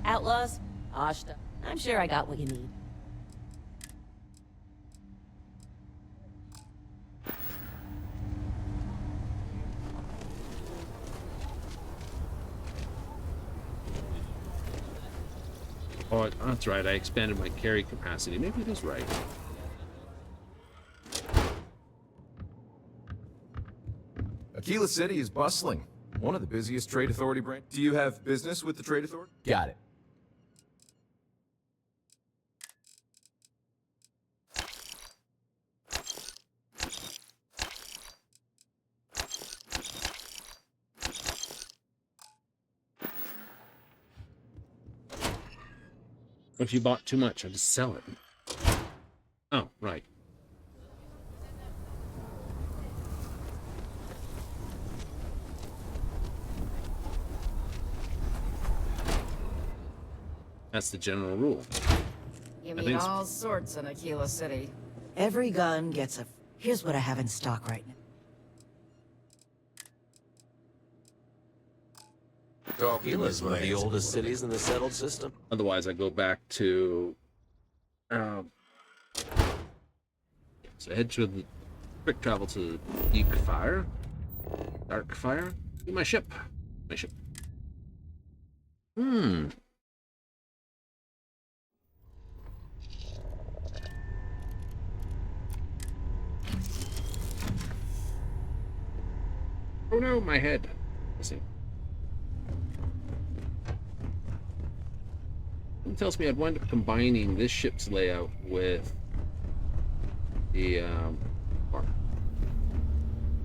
Outlaws? Ashta. I'm sure I got what you need. Oh, that's right. I expanded my carry capacity. Maybe it is right. Aquila City is bustling. One of the busiest trade authority branches. Do you have business with the trade authority? Got it. If you bought too much, I just sell it. Oh, right. That's the general rule. You I meet think all sorts in Aquila City. Every gun gets a... Here's what I have in stock right now. Aquila is one of the oldest cities in the settled system. Otherwise, I go back to. So head to the quick travel to Dark Fire. Be my ship. My ship. Hmm. Oh no, my head. Let's see. It tells me I'd wind up combining this ship's layout with the on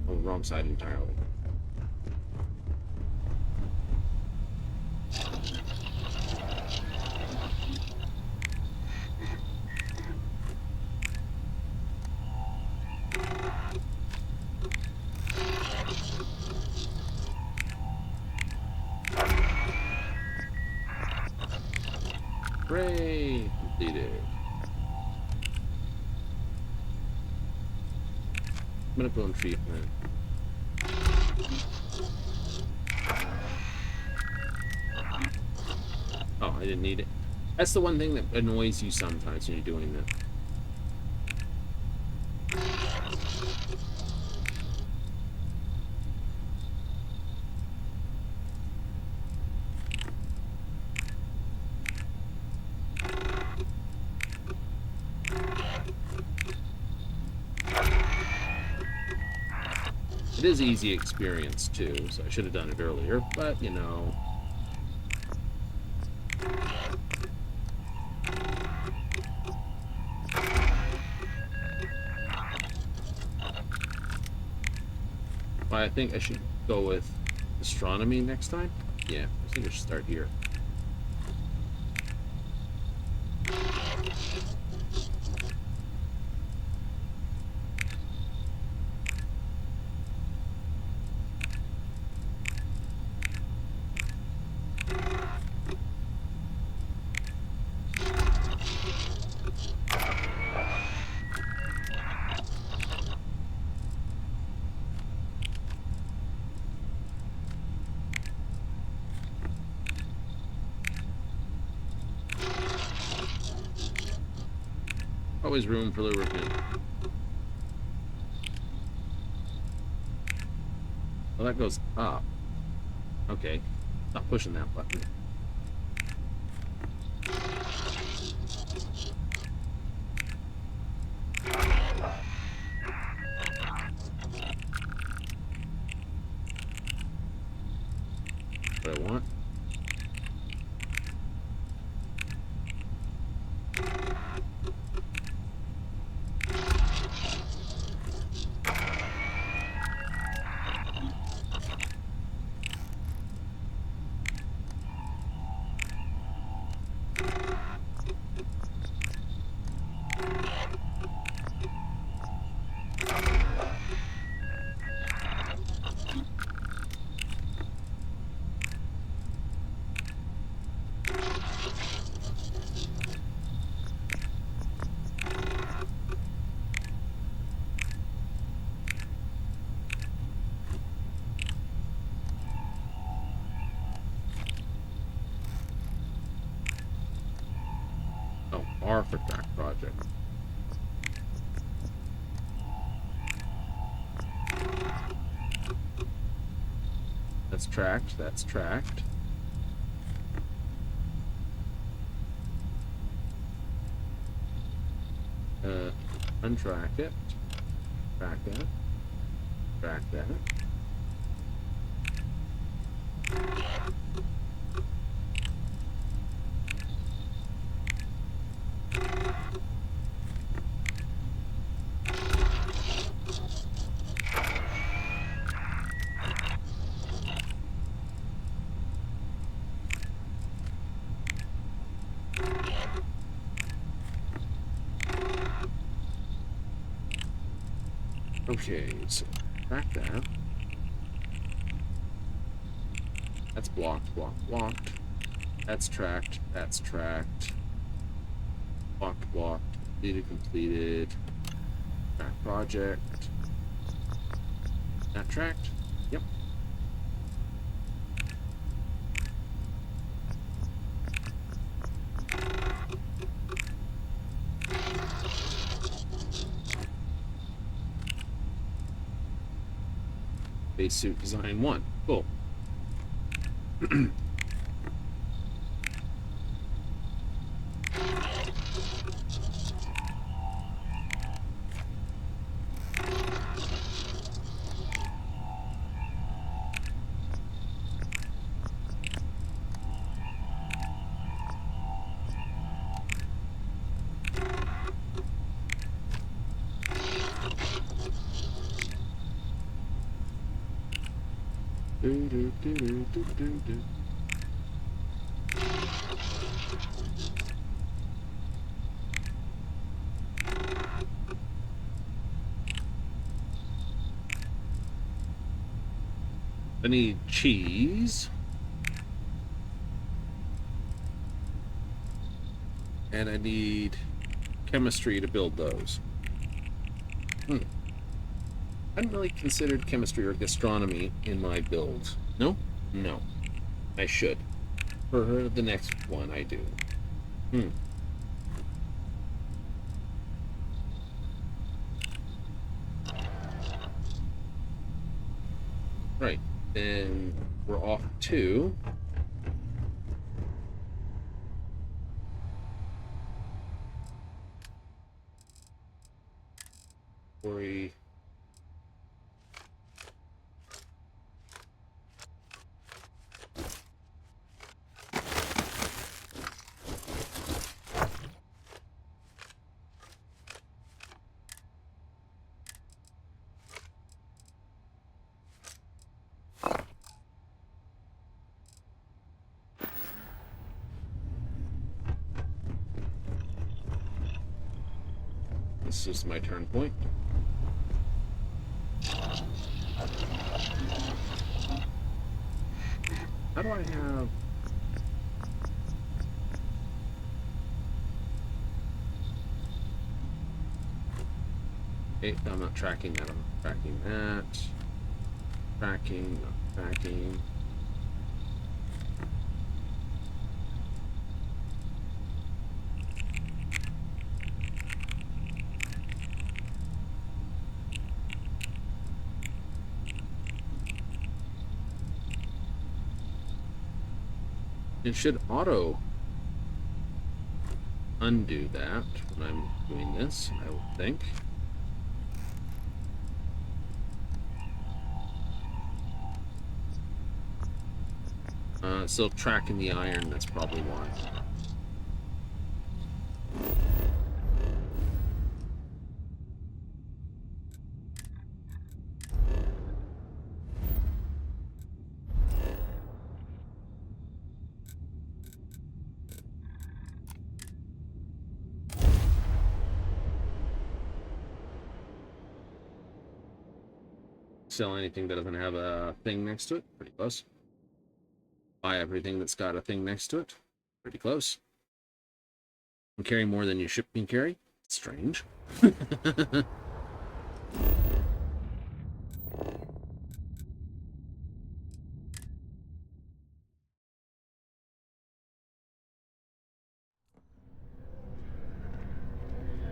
the wrong side entirely. Hooray! Completed. Medical and treatment. Oh, I didn't need it. That's the one thing that annoys you sometimes when you're doing that. It is easy experience too, so I should have done it earlier, but you know. Well, I think I should go with astronomy next time. Yeah, I think I should start here. Always room for lubricant. Well, that goes up. Okay. Stop pushing that button. What I want. R for track project. That's tracked, that's tracked. Untrack it. Track that. Track that. Okay, so track that. That's blocked, blocked, blocked. That's tracked. That's tracked. Blocked, blocked. Completed, completed. Track project. That tracked? Yep. Base suit design 1. Cool. I need cheese. And I need chemistry to build those. I hadn't really considered chemistry or gastronomy in my build. No? No. I should. For the next one, I do. Right. Then we're off to... Quarry... This is my turn point. How do I have... Okay, I'm not tracking that. I'm tracking that. Tracking, not tracking. It should auto undo that when I'm doing this, I would think. Still tracking the iron, that's probably why. Sell anything that doesn't have a thing next to it. Pretty close. Buy everything that's got a thing next to it. Pretty close. I'm carrying more than you ship me carry. Strange.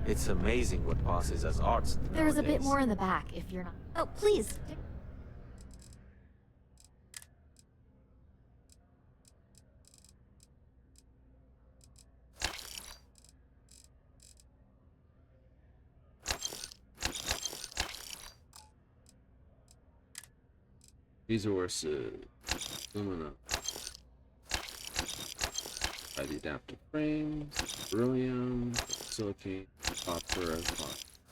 It's amazing what passes as arts There's a bit nowadays. more in the back if you're not. Oh, please. Resources. Aluminum. Buy the adaptive frames. Beryllium. Silicate. Copper.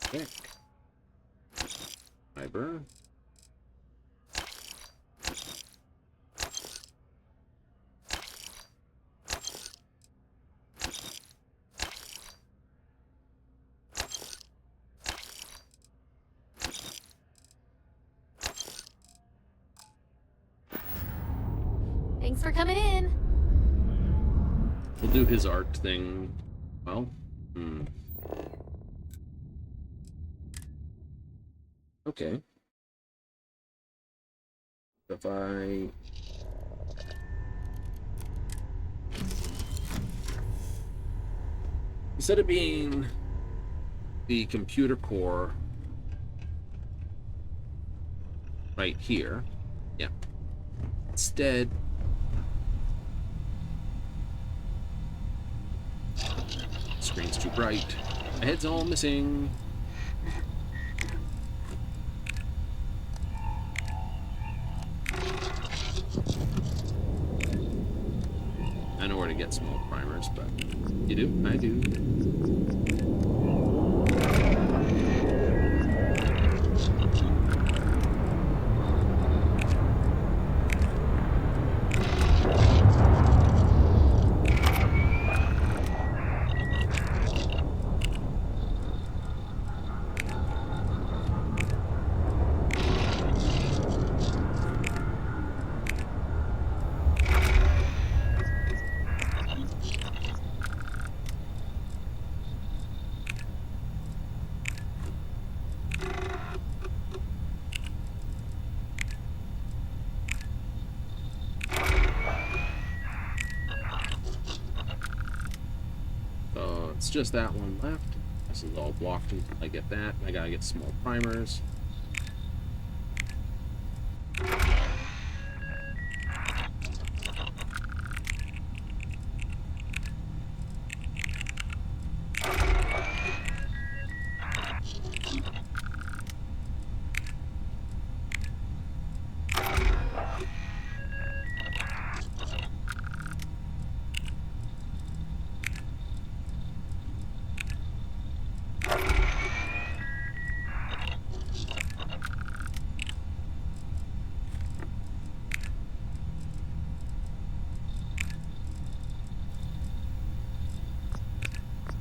Thick. Fiber. Thanks for coming in. We'll do his art thing. Well, okay. If I... Instead of being the computer core right here, yeah. Instead, screen's too bright. My head's all missing. I know where to get small primers, but you do? I do. It's just that one left. This is all blocked until I get that. I gotta get small primers.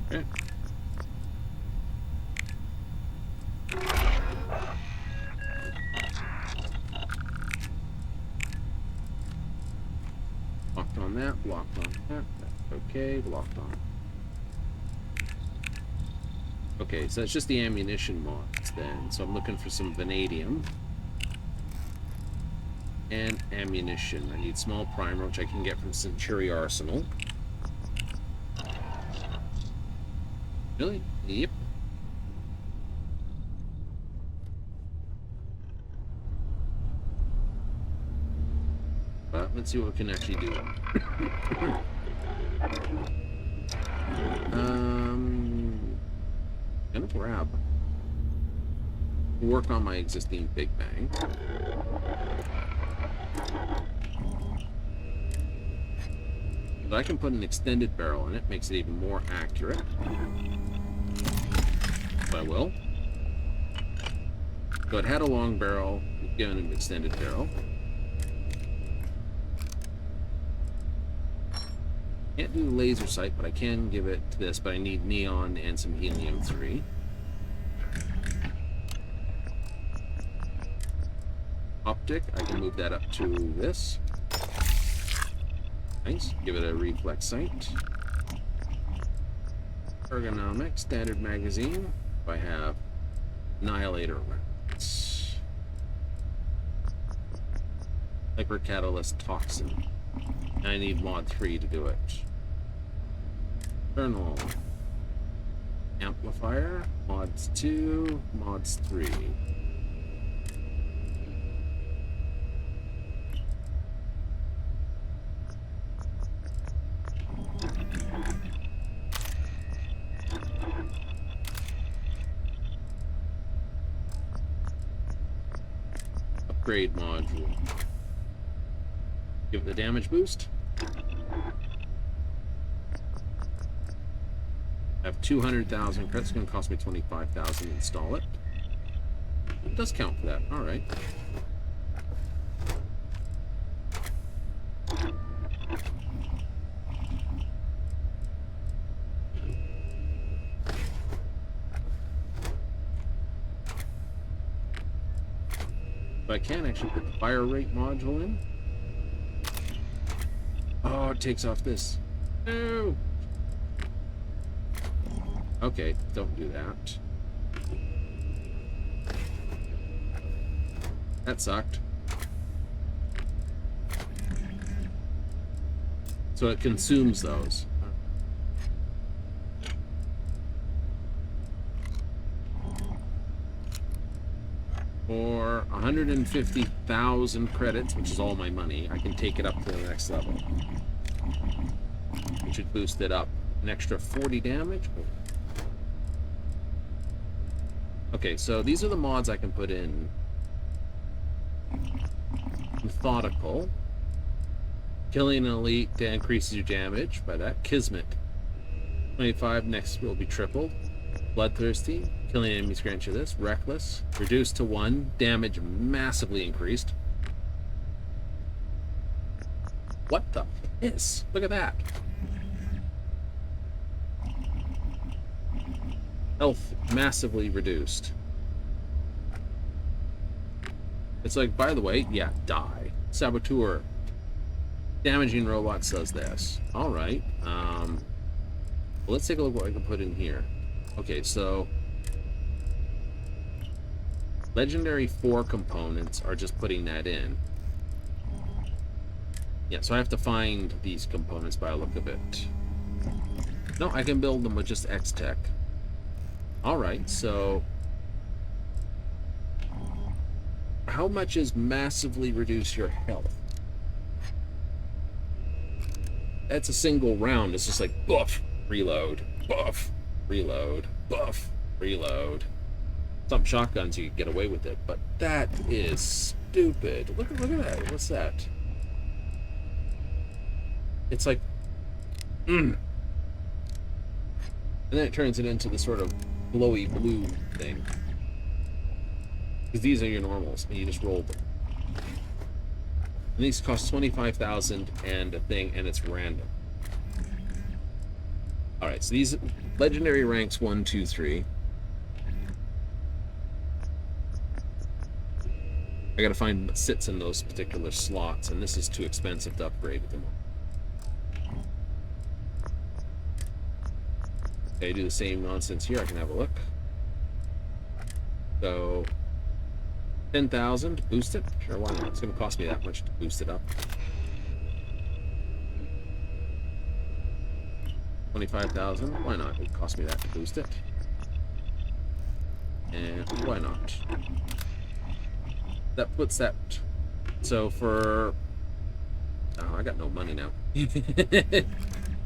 Okay. Locked on that, locked on that. That's okay, locked on. Okay, so that's just the ammunition mods then. So I'm looking for some vanadium and ammunition. I need small primer, which I can get from Century Arsenal. Really? Yep. But let's see what we can actually do. Gonna grab. Work on my existing Big Bang. But I can put an extended barrel in it, makes it even more accurate. I will. So it had a long barrel, we've given an extended barrel. Can't do laser sight, but I can give it to this, but I need neon and some helium-3. Optic, I can move that up to this. Nice, give it a reflex sight. Ergonomic, standard magazine. I have Annihilator rounds. Hypercatalyst toxin. I need mod 3 to do it. Kernel. Amplifier. Mods 2. Mods 3. Upgrade module. Give it the damage boost. I have 200,000 credits. It's going to cost me 25,000 to install it. It does count for that. All right. But I can actually put the fire rate module in. Oh, it takes off this. No. Okay, don't do that. That sucked. So it consumes those. For 150,000 credits, which is all my money, I can take it up to the next level. Which should boost it up. An extra 40 damage? Okay, so these are the mods I can put in. Methodical. Killing an elite increases your damage by that. Kismet. 25, next will be tripled. Bloodthirsty. Killing enemies grants you this. Reckless. Reduced to 1. Damage massively increased. What the piss? Look at that. Health massively reduced. It's like, by the way, yeah, die. Saboteur. Damaging robots does this. Alright. Well, let's take a look what I can put in here. Okay, so Legendary 4 components are just putting that in. Yeah, so I have to find these components by the look of it. No, I can build them with just X-Tech. Alright, so how much is massively reduce your health? That's a single round. It's just like buff, reload, buff, reload, buff, reload. Some shotguns you can get away with it, but that is stupid. Look at that. What's that? It's like, and then it turns it into the sort of glowy blue thing. Because these are your normals, and you just roll them. And these cost 25,000 and a thing, and it's random. Alright, so these legendary ranks 1, 2, 3. I gotta find what sits in those particular slots, and this is too expensive to upgrade at the moment. Okay, do the same nonsense here. I can have a look. So 10,000, boost it? Sure, why not? It's gonna cost me that much to boost it up. 25,000, why not? It cost me that to boost it. And why not? That puts that. So for, oh, I got no money now.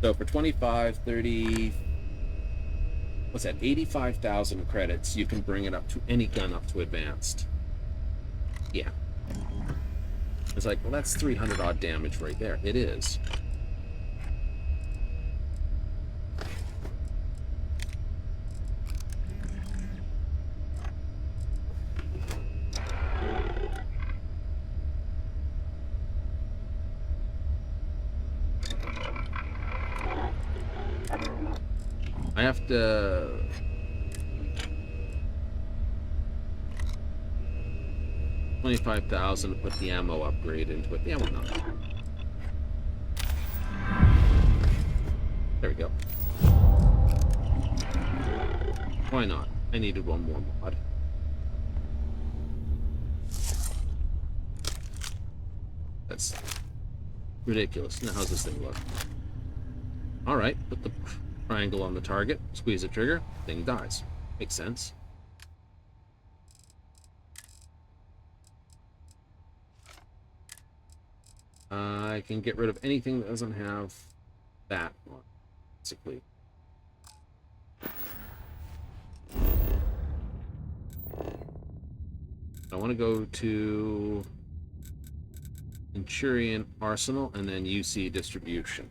So for 25, 30, what's that? 85,000 credits. You can bring it up to any gun up to advanced. Yeah. It's like, well, that's 300 odd damage right there. It is. I have to 25,000 to put the ammo upgrade into it. Yeah, why not? There we go. Why not? I needed one more mod. That's ridiculous. Now, how's this thing look? Alright, put the triangle on the target, squeeze the trigger, thing dies. Makes sense. I can get rid of anything that doesn't have that one, basically. I want to go to Centurion Arsenal and then UC Distribution.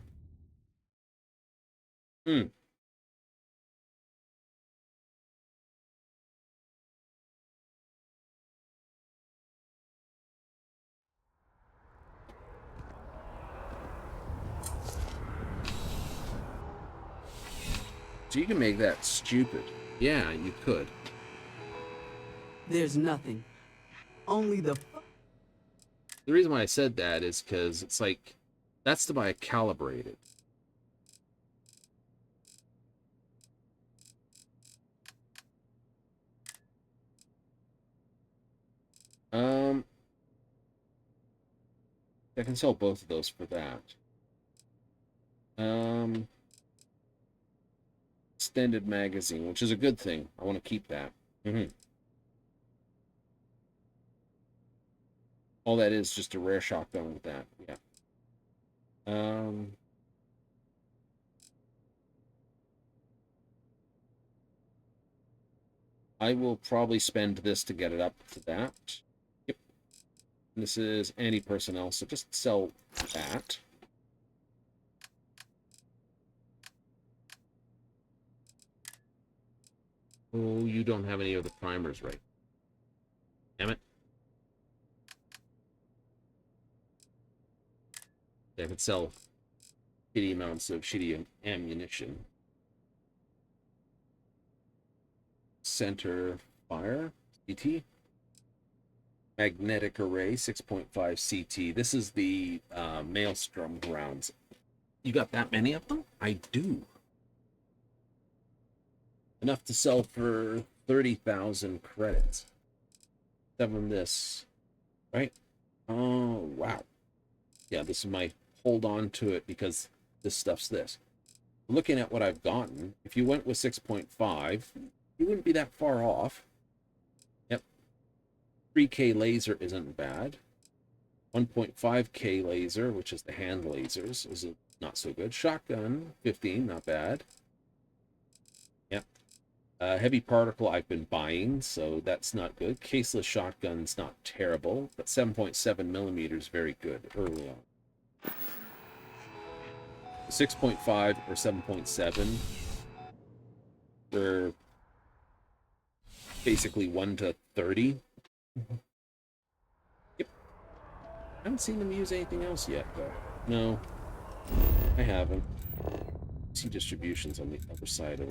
So you can make that stupid. Yeah, you could. There's nothing. Only the... The reason why I said that is because it's like, that's to buy a calibrated. I can sell both of those for that. Extended magazine, which is a good thing. I want to keep that. All that is just a rare shotgun with that. Yeah. I will probably spend this to get it up to that. Yep. This is anti-personnel, so just sell that. Oh, you don't have any of the primers, right? Damn it. I could sell shitty amounts of shitty ammunition. Center fire, CT. Magnetic array, 6.5 CT. This is the Maelstrom rounds. You got that many of them? I do. Enough to sell for 30,000 credits. 7 this, right? Oh, wow. Yeah, this is my hold on to it because this stuff's this. Looking at what I've gotten, if you went with 6.5, you wouldn't be that far off. Yep. 3K laser isn't bad. 1.5K laser, which is the hand lasers, is not so good. Shotgun, 15, not bad. Yep. Heavy particle I've been buying, so that's not good. Caseless shotgun's not terrible, but 7.7 millimeters very good early on. 6.5 or 7.7 for basically 1 to 30. Yep. I haven't seen them use anything else yet, though. No, I haven't. See distributions on the other side over.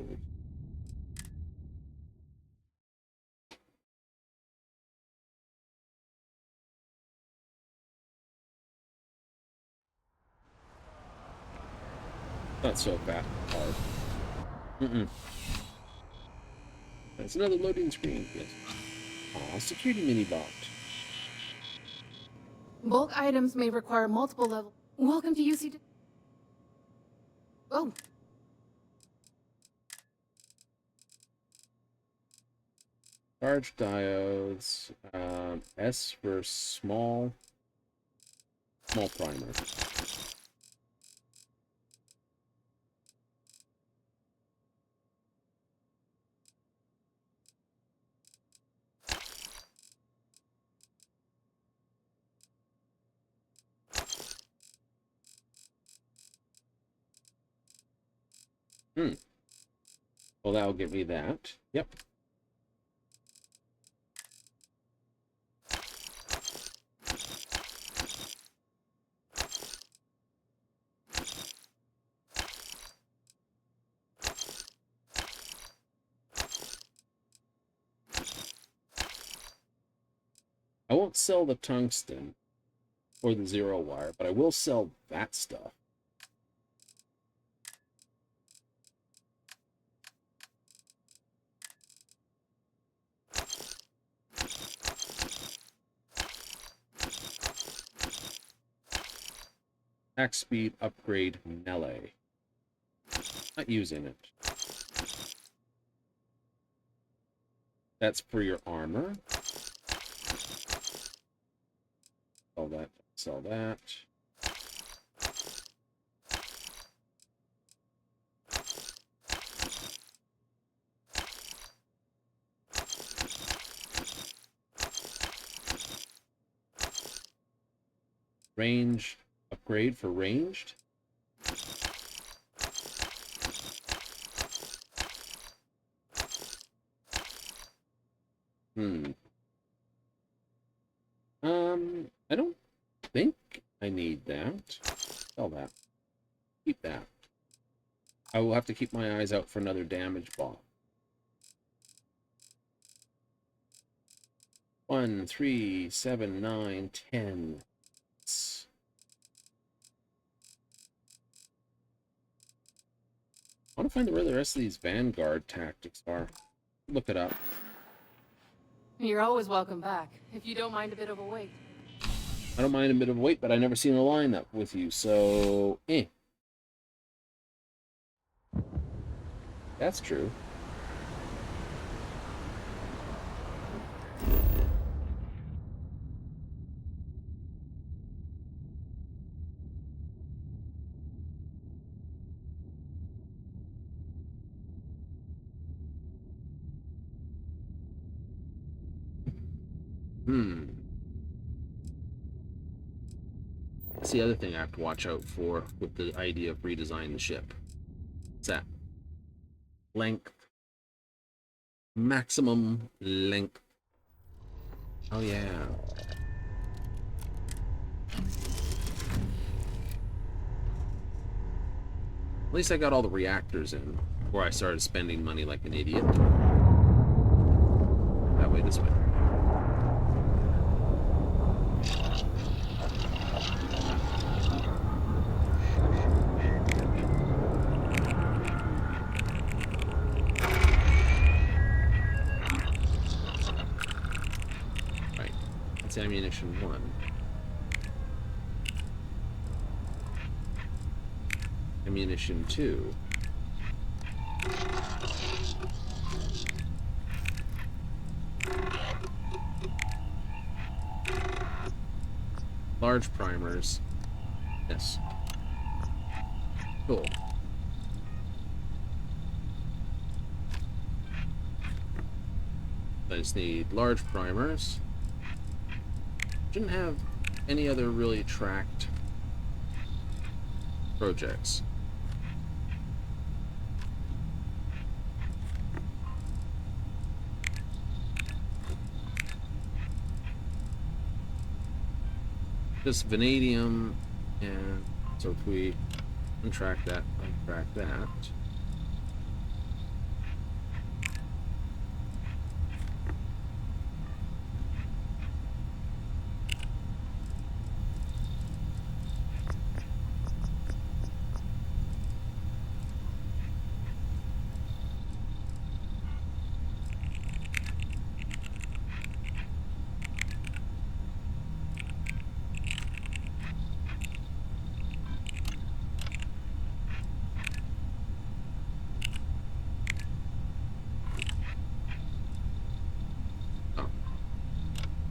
Not so bad. Hard. That's another loading screen. Yes. Aw, security mini bot. Bulk items may require multiple levels. Welcome to UC. Oh. Large diodes. S for small primer. Well, that'll get me that. Yep. I won't sell the tungsten or the zero wire, but I will sell that stuff. Attack speed upgrade melee. Not using it. That's for your armor. Sell that. Sell that. Range upgrade for ranged. I don't think I need that. Sell that. Keep that. I will have to keep my eyes out for another damage ball. 1, 3, 7, 9, 10. I want to find where the rest of these Vanguard tactics are. Look it up. You're always welcome back, if you don't mind a bit of a wait. I don't mind a bit of wait, but I never seen a lineup with you, so That's true. That's the other thing I have to watch out for with the idea of redesigning the ship. What's that? Length. Maximum length. Oh, yeah. At least I got all the reactors in before I started spending money like an idiot. That way, this way. Right. That's ammunition 1. Ammunition 2. Large primers. Yes. Cool. I just need large primers. Shouldn't have any other really tracked projects. Just vanadium, and so if we untrack that,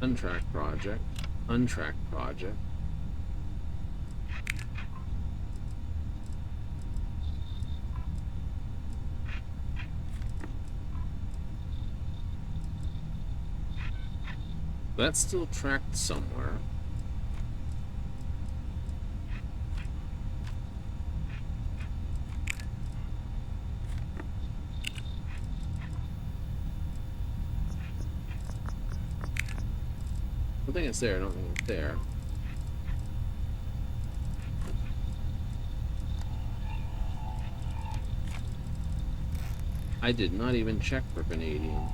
untracked project, untracked project. That's still tracked somewhere. I think it's there. I don't think it's there. I did not even check for vanadium.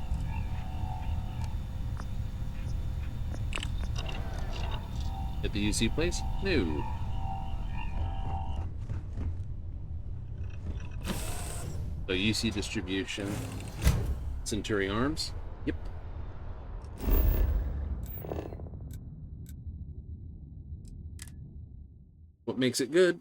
At the UC place? No. So UC distribution. Centauri Arms? Yep. What makes it good?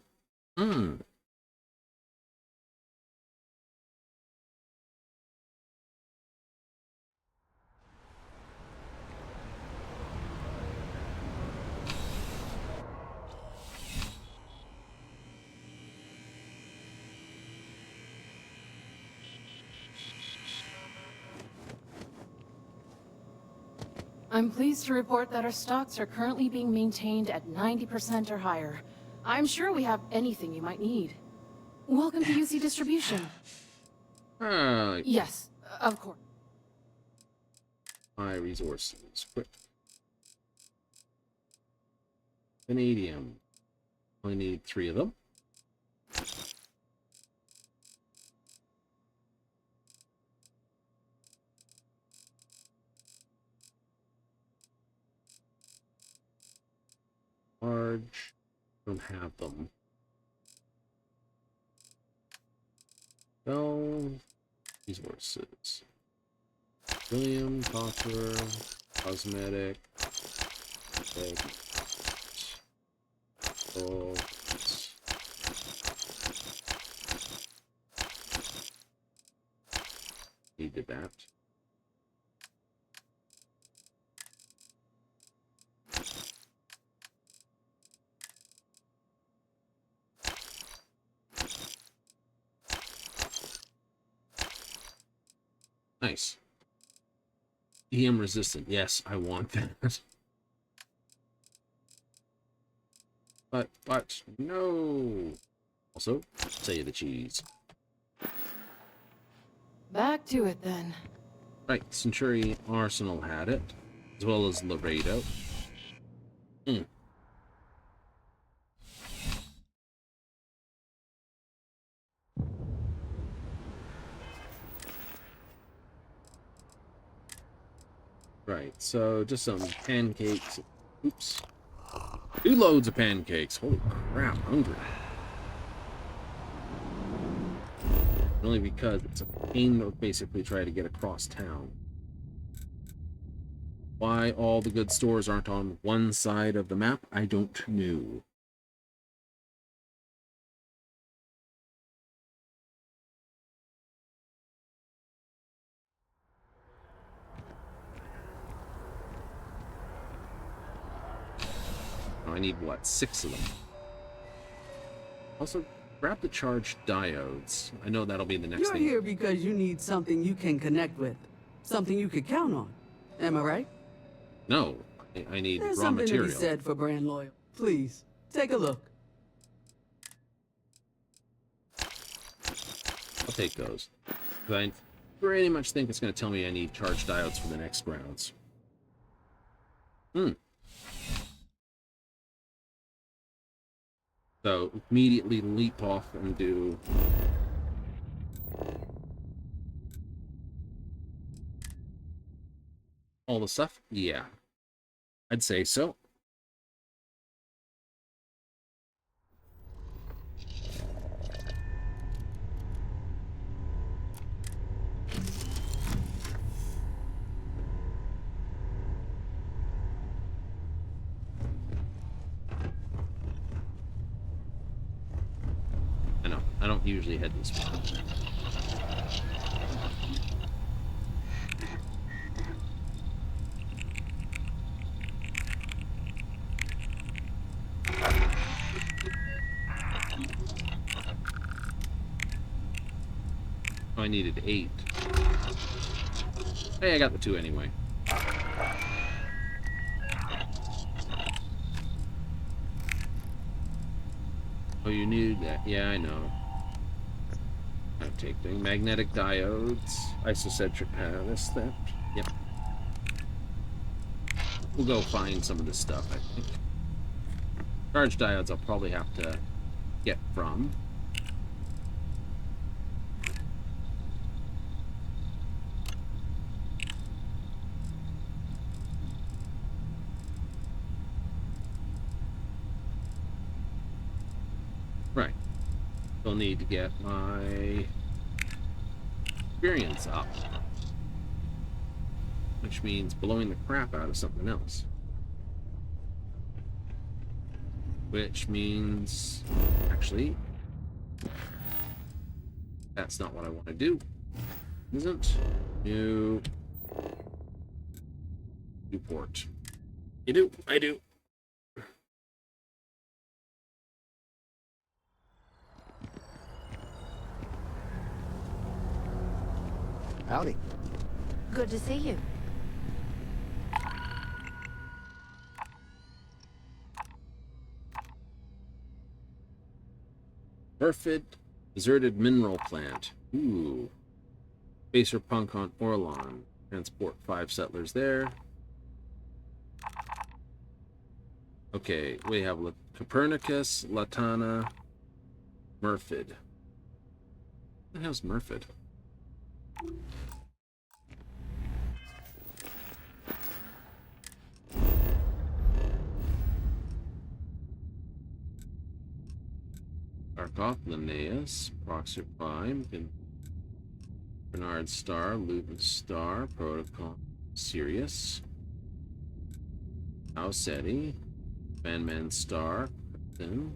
I'm pleased to report that our stocks are currently being maintained at 90% or higher. I'm sure we have anything you might need. Welcome to UC Distribution. Yes, of course. High resources. Quick. Vanadium. Only need 3 of them. Large. Don't have them. Well, resources. Beryllium, copper, cosmetic. Okay. Oh. Needed that. Nice. EM resistant. Yes, I want that. But, no. Also, say the cheese. Back to it then. Right, Century Arsenal had it, as well as Laredo. Right, so just some pancakes. Oops. 2 loads of pancakes. Holy crap, hungry. Only because it's a pain to basically try to get across town. Why all the good stores aren't on one side of the map, I don't know. I need, what, 6 of them? Also, grab the charged diodes. I know that'll be the next You're thing. here because you need something you can connect with. Something you could count on. Am I right? No, I need There's raw something material. to be said for brand loyal. Please, take a look. I'll take those. I pretty much think it's going to tell me I need charged diodes for the next rounds. So, immediately leap off and do... all the stuff? Yeah. I'd say so. I don't usually head this way. Oh, I needed 8. Hey, I got the 2 anyway. Oh, you needed that. Yeah, I know. I'll take the magnetic diodes, isocentric this, that. Yep. We'll go find some of this stuff, I think. Charge diodes I'll probably have to get from. Right. Still need to get my experience up. Which means blowing the crap out of something else. Which means... actually... that's not what I want to do. Isn't? New... new port. You do? I do. Howdy. Good to see you. Perfid deserted mineral plant. Ooh. Spacer punk on Orlon. Transport 5 settlers there. Okay, we have Copernicus, Latana, Murfid. What the hell's Murfid? Arkoff, Linnaeus, Proxer Prime, Bernard Star, Luton Star, Protocol, Sirius, Ausetti, Man Star, Then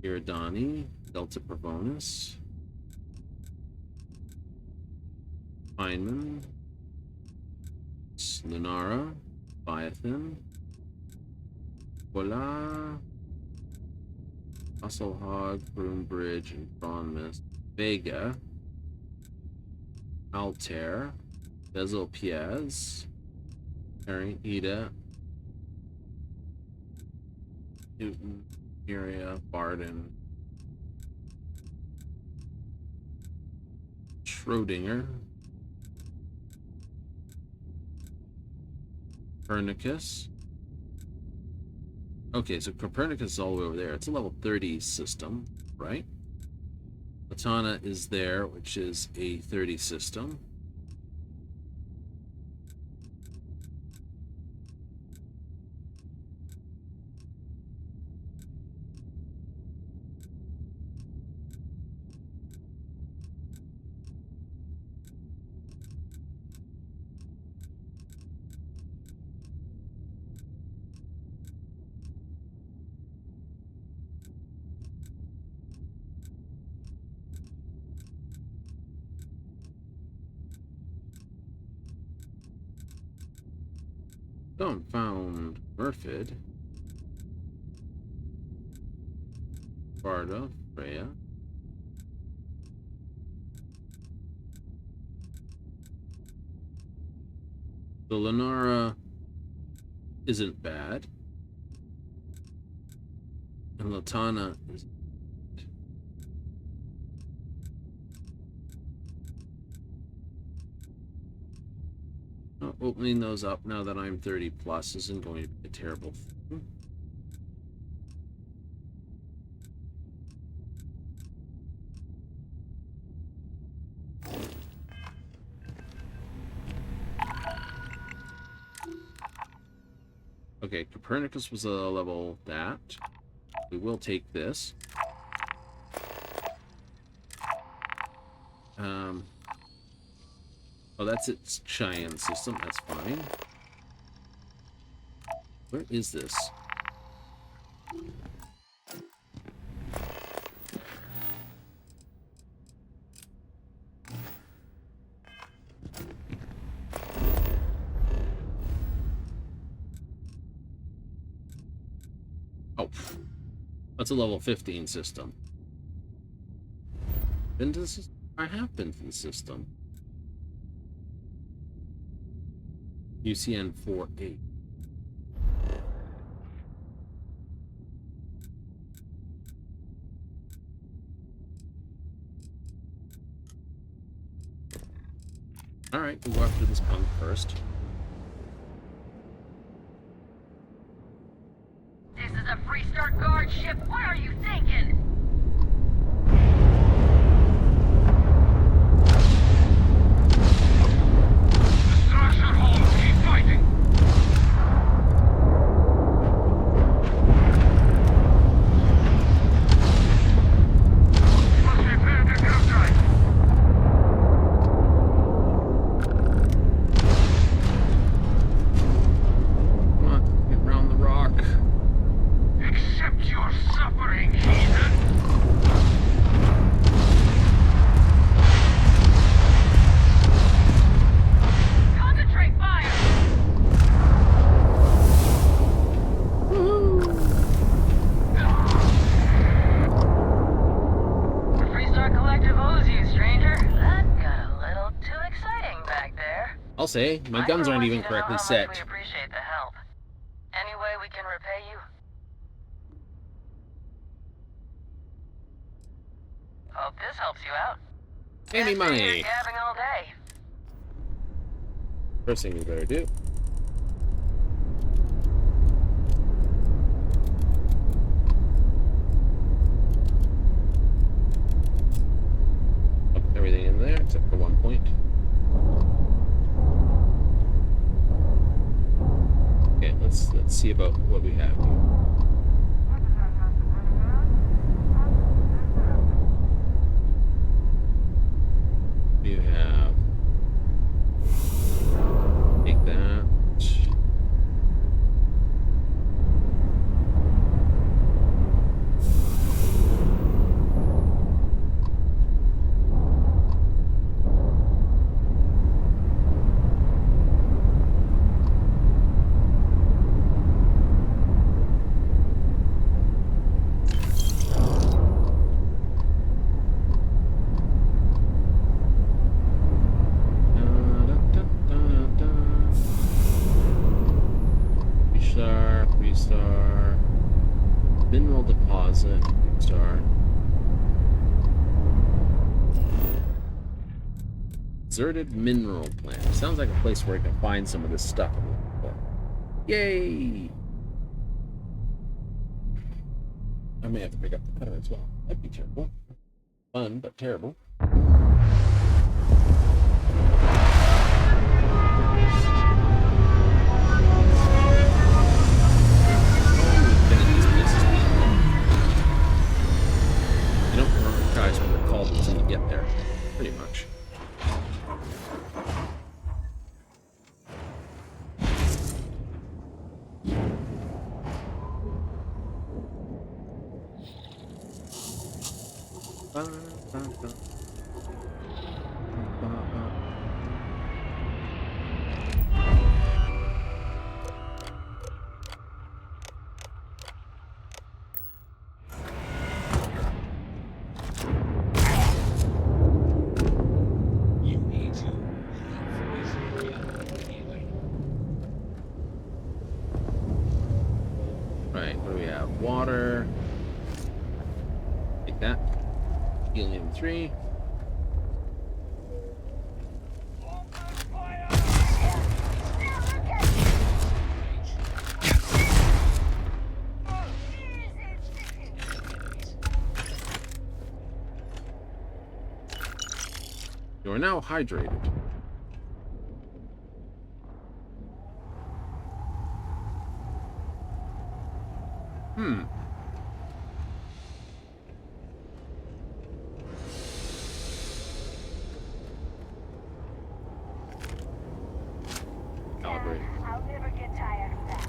Iridani, Delta Provonus, Feynman, Lunara, Leviathan, Voila, Musclehog, Broombridge, and Thronmist, Vega, Altair, Bezel Piaz, Harry, Ida, Newton, Miria, Barden, Schrodinger, Copernicus. Okay, so Copernicus is all the way over there. It's a level 30 system, right? Latana is there, which is a 30 system. Found Murfid, Sparta, Freya, the Lunara isn't bad, and Latana is. Opening those up now that I'm 30 plus isn't going to be a terrible thing. Okay, Copernicus was a level that. We will take this. Oh, that's its Cheyenne system. That's fine. Where is this? Oh, that's a level 15 system. Been to the system? I have been to the system. UCN 48. Alright, we'll go after this punk first. This is a Freestar guard ship. What are you thinking? I'll say, my guns aren't even correctly set. We appreciate the help. Any way we can repay you? Hope this helps you out. Pay me money. Gabbing all day. First thing we better do. Up everything in there except for 1 point. Okay, let's see about what we have here. You have take that. Freestar. Mineral deposit, Freestar. Deserted mineral plant. Sounds like a place where I can find some of this stuff. Yay! I may have to pick up the cutter as well. That'd be terrible. Fun, but terrible. You don't recognize what they're called until you get there, pretty much. Right, what do we have? Water. Take that. Helium-3. You are now hydrated. Calibrate. I'll never get tired of that.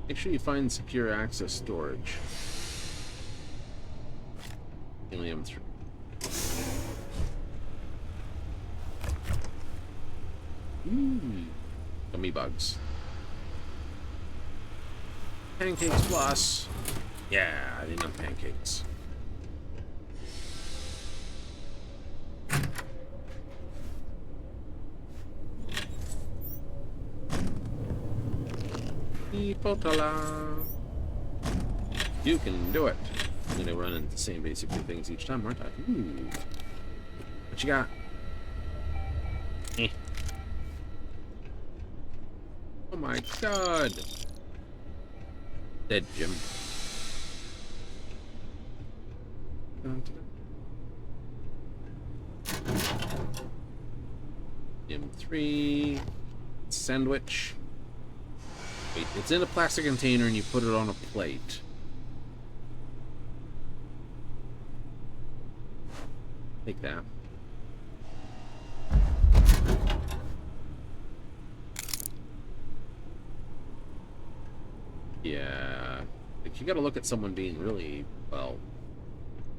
Make sure you find secure access storage. Helium-3. Gummy bugs. Pancakes plus. Yeah, I didn't have pancakes. Potala. You can do it. I'm gonna run into the same basic things each time, aren't I? Ooh. What you got? Eh. Oh my god. Dead Jim. M3 sandwich. Wait, it's in a plastic container and you put it on a plate. Take that. Yeah. Like, you gotta look at someone being really, well,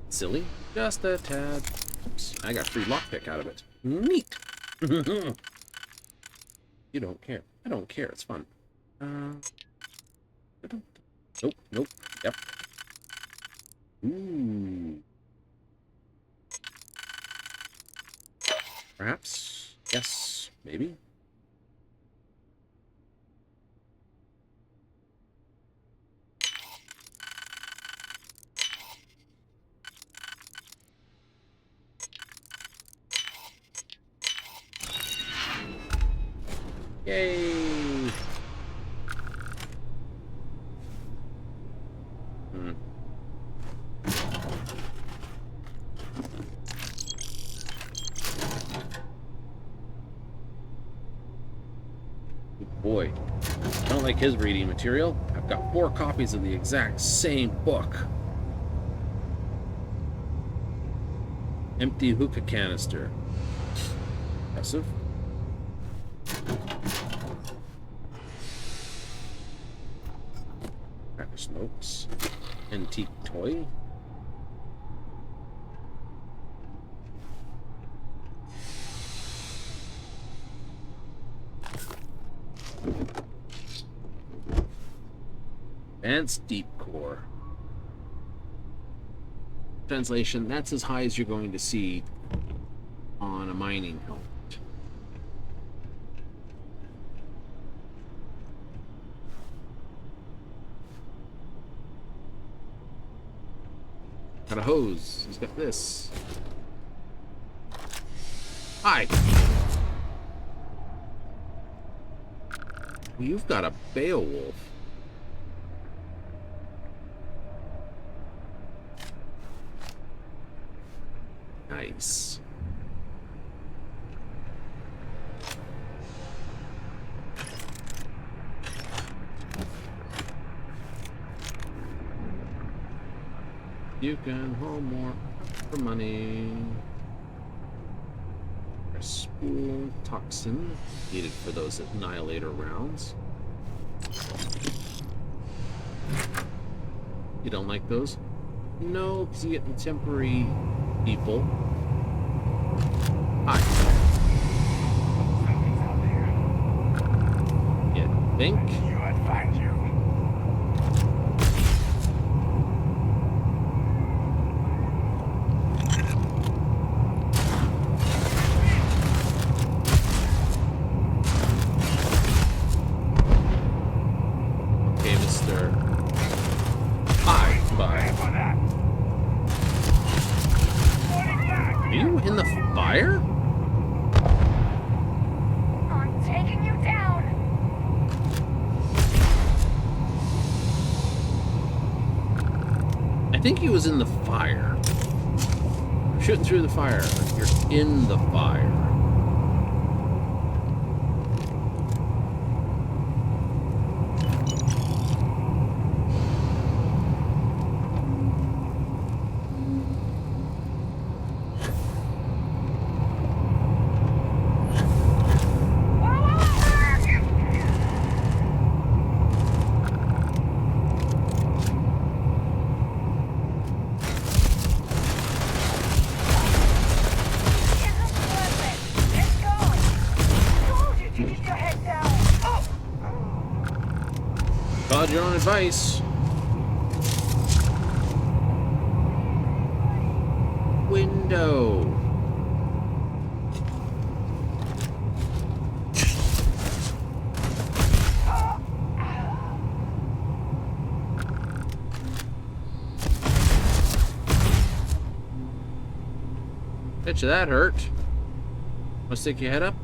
silly. Just a tad. Oops. I got free lockpick out of it. Neat. You don't care. I don't care. It's fun. Nope, nope, yep. Ooh. Perhaps, yes, maybe. Yay! Boy, I don't like his reading material. I've got 4 copies of the exact same book. Empty hookah canister. Impressive. Cracker smokes. Antique toy. Advanced deep core. Translation, that's as high as you're going to see on a mining helmet. Got a hose. He's got this. Hi. You've got a Beowulf. Nice. You can haul more for money. A spool toxin needed for those annihilator rounds. You don't like those? No, because you get the temporary people. Hi. You think? I'd find you. Okay, Mr. Hi, bye. Are you in the fire? I'm taking you down. I think he was in the fire. Shooting through the fire. You're in the fire. Followed your own advice. Window. Bet you that hurt. Want to stick your head up?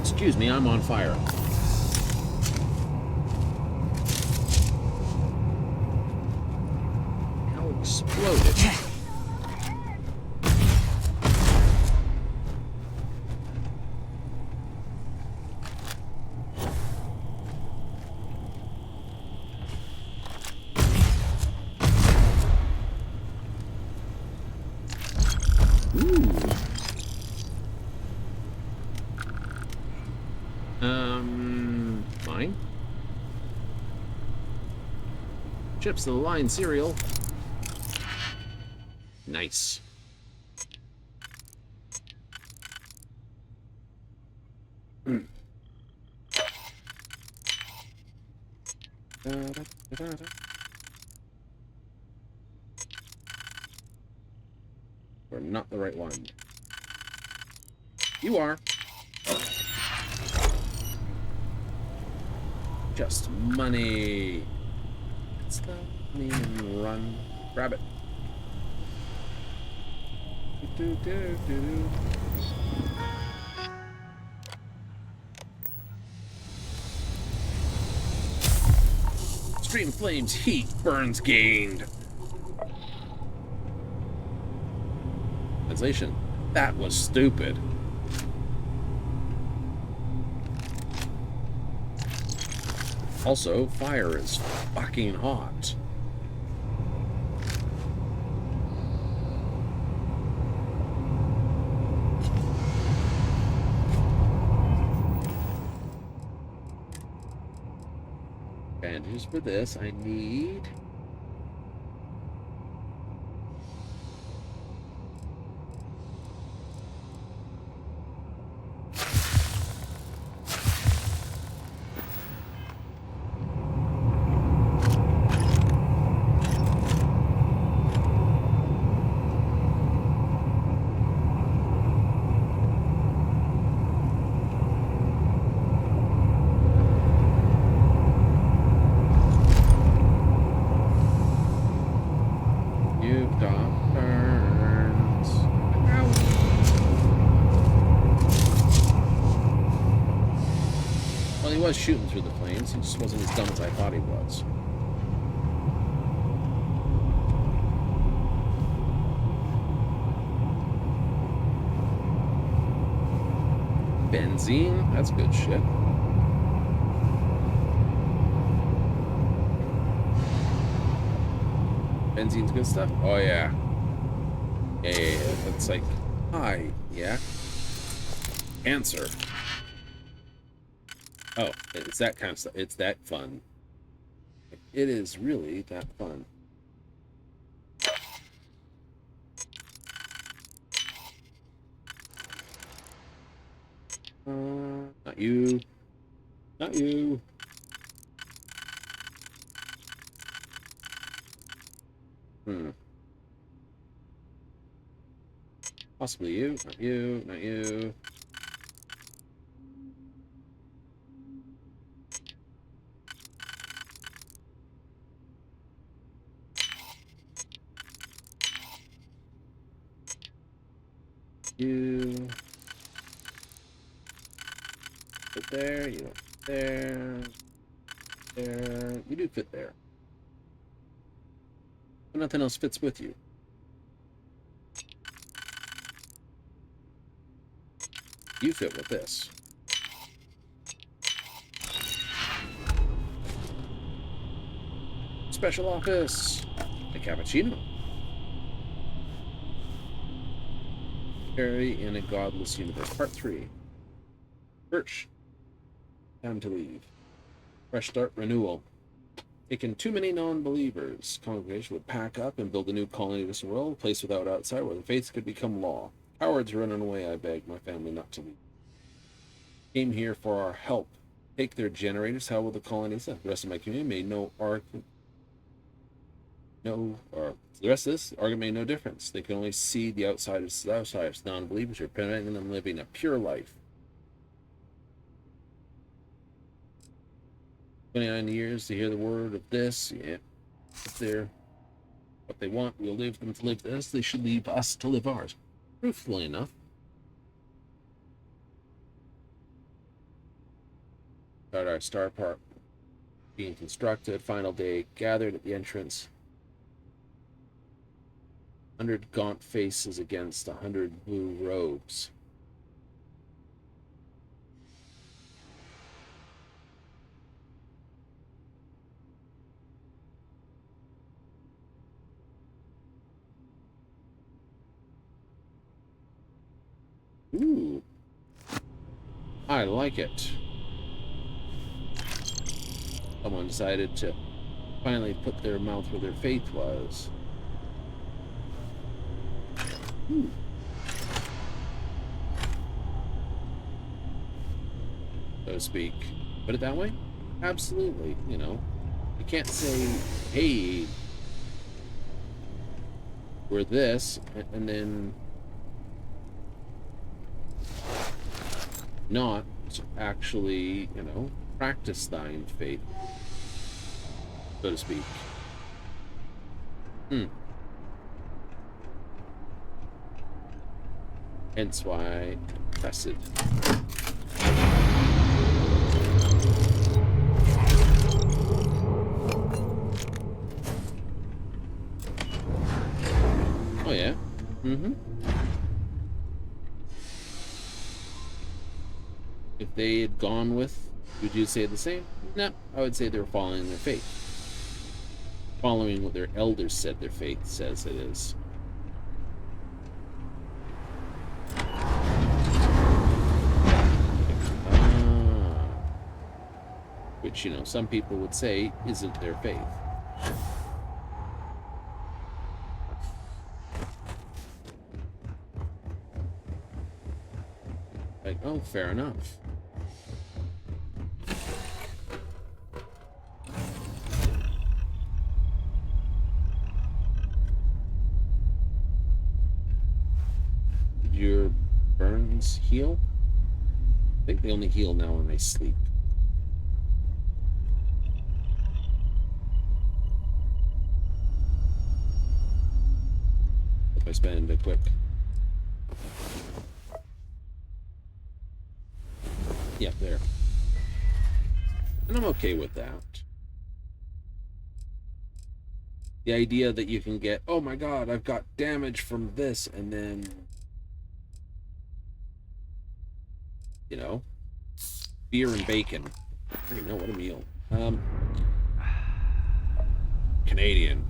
Excuse me, I'm on fire. How exploded? Fine. Chips to the line cereal. Nice. We're not the right one. You are. Just money. It's the money and run. Grab it. Do, do, do, do. Stream flames, heat, burns gained. Translation. That was stupid. Also, fire is fucking hot. Bandages for this. I need you. Stop turns. Well, he was shooting through the flames. He just wasn't as dumb as I thought he was. Benzene? That's good shit. Benzene's good stuff? Oh, yeah. Yeah. It's like, hi, yeah. Answer. Oh, it's that kind of stuff. It's that fun. It is really that fun. Not you. Not you. Possibly you. Not you. Not you. You. Fit there. You don't fit there. There. You do fit there. But nothing else fits with you. You fit with this. Special office. A cappuccino. Harry in a godless universe. Part 3. Birch. Time to leave. Fresh start renewal. Taken too many non-believers. Congregation would pack up and build a new colony of this world, a place without outside where the faiths could become law. Cowards running away, I begged my family not to leave. Came here for our help. Take their generators, how will the colonies live? The rest of my community made no argument. The rest of this argument made no difference. They can only see the outsiders. Non-believers are preventing them living a pure life. 29 years to hear the word of this. Yeah. If they're what they want, we'll leave them to live this. They should leave us to live ours. Truthfully enough. Start our star park being constructed. Final day gathered at the entrance. 100 gaunt faces against 100 blue robes. Ooh. I like it. Someone decided to finally put their mouth where their faith was. Ooh. So to speak. Put it that way? Absolutely, you know. You can't say, hey, we're this, and then not actually, you know, practice thine faith, so to speak. Hence why I tested. Oh yeah. If they had gone with, would you say the same? No, I would say they're following their faith. Following what their elders said their faith says it is. Which, you know, some people would say isn't their faith. Like, oh, fair enough. Did your burns heal? I think they only heal now when they sleep. If I spend a quick... Yeah, there. And I'm okay with that. The idea that you can get, oh my god, I've got damage from this, and then... You know? Beer and bacon. I don't even know what a meal. Canadian.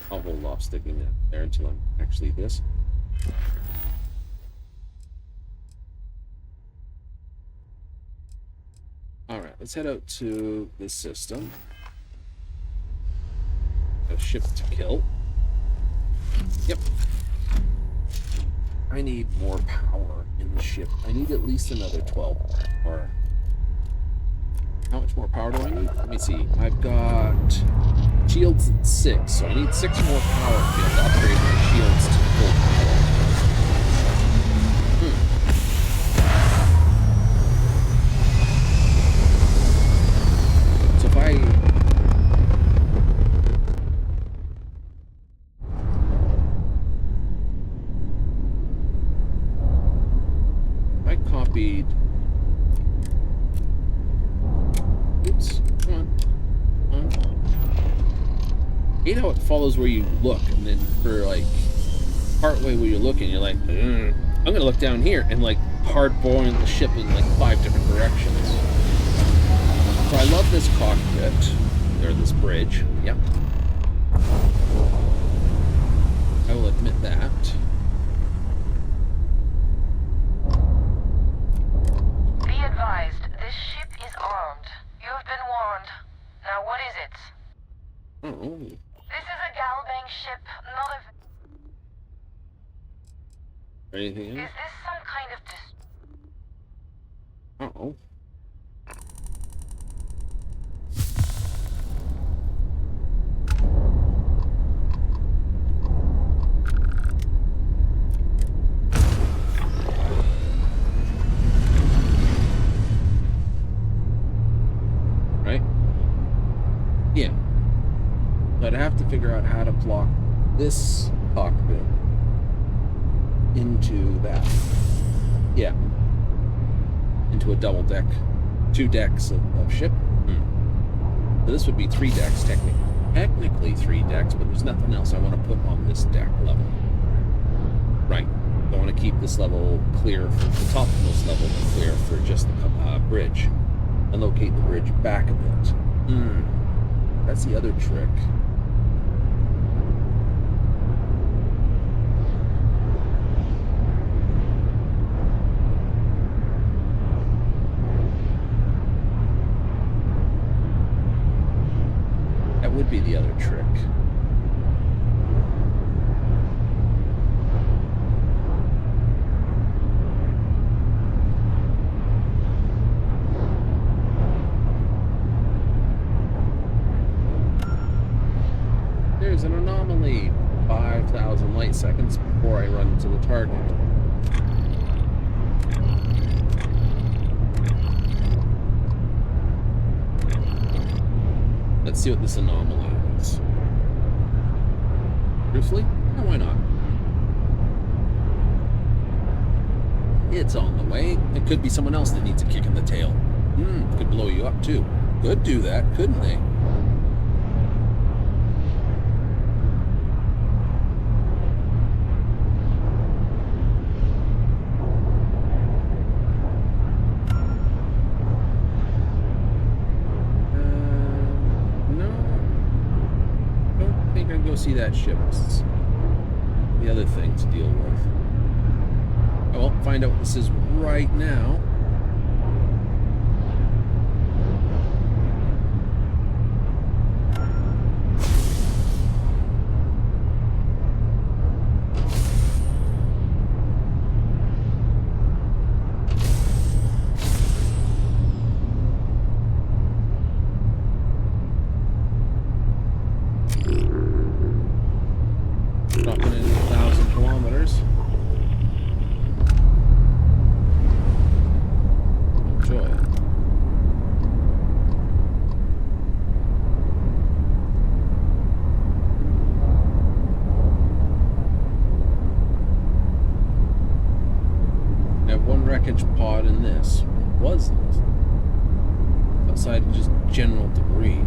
I'll hold off sticking that there until I'm actually this. Alright, let's head out to this system. A ship to kill. Yep. I need more power in the ship. I need at least another 12 more. How much more power do I need? Let me see. I've got shields at 6, so I need 6 more power to be able to upgrade my shields to full power. So if I copied... Oops, come on. I hate how it follows where you look, and then for like partway where you're looking, you're like, I'm gonna look down here, and like hard-boiling the ship in like 5 different directions. So I love this cockpit, or this bridge. Yep. I will admit that. Be advised, this ship is armed. You've been warned. Now what is it? Oh. This is a Galbang ship, not a... Anything else? Is this some kind of Uh-oh. Right? Yeah. But I have to figure out how to block this cockpit into that. Yeah. Into a double deck. 2 decks of ship. So this would be 3 decks, technically 3 decks, but there's nothing else I want to put on this deck level. Right. I want to keep this level clear, for the topmost level clear for just the bridge. And locate the bridge back a bit. That's the other trick. That would be the other trick. There's an anomaly. 5,000 light seconds before I run into the target. Let's see what this anomaly is. Truthfully? No, why not? It's on the way. It could be someone else that needs a kick in the tail. Could blow you up too. Could do that, couldn't they? See that ship. It's the other thing to deal with. I won't find out what this is right now. Dropping in 1,000 kilometers. wreckage pod in this? What was this? Outside of just general debris.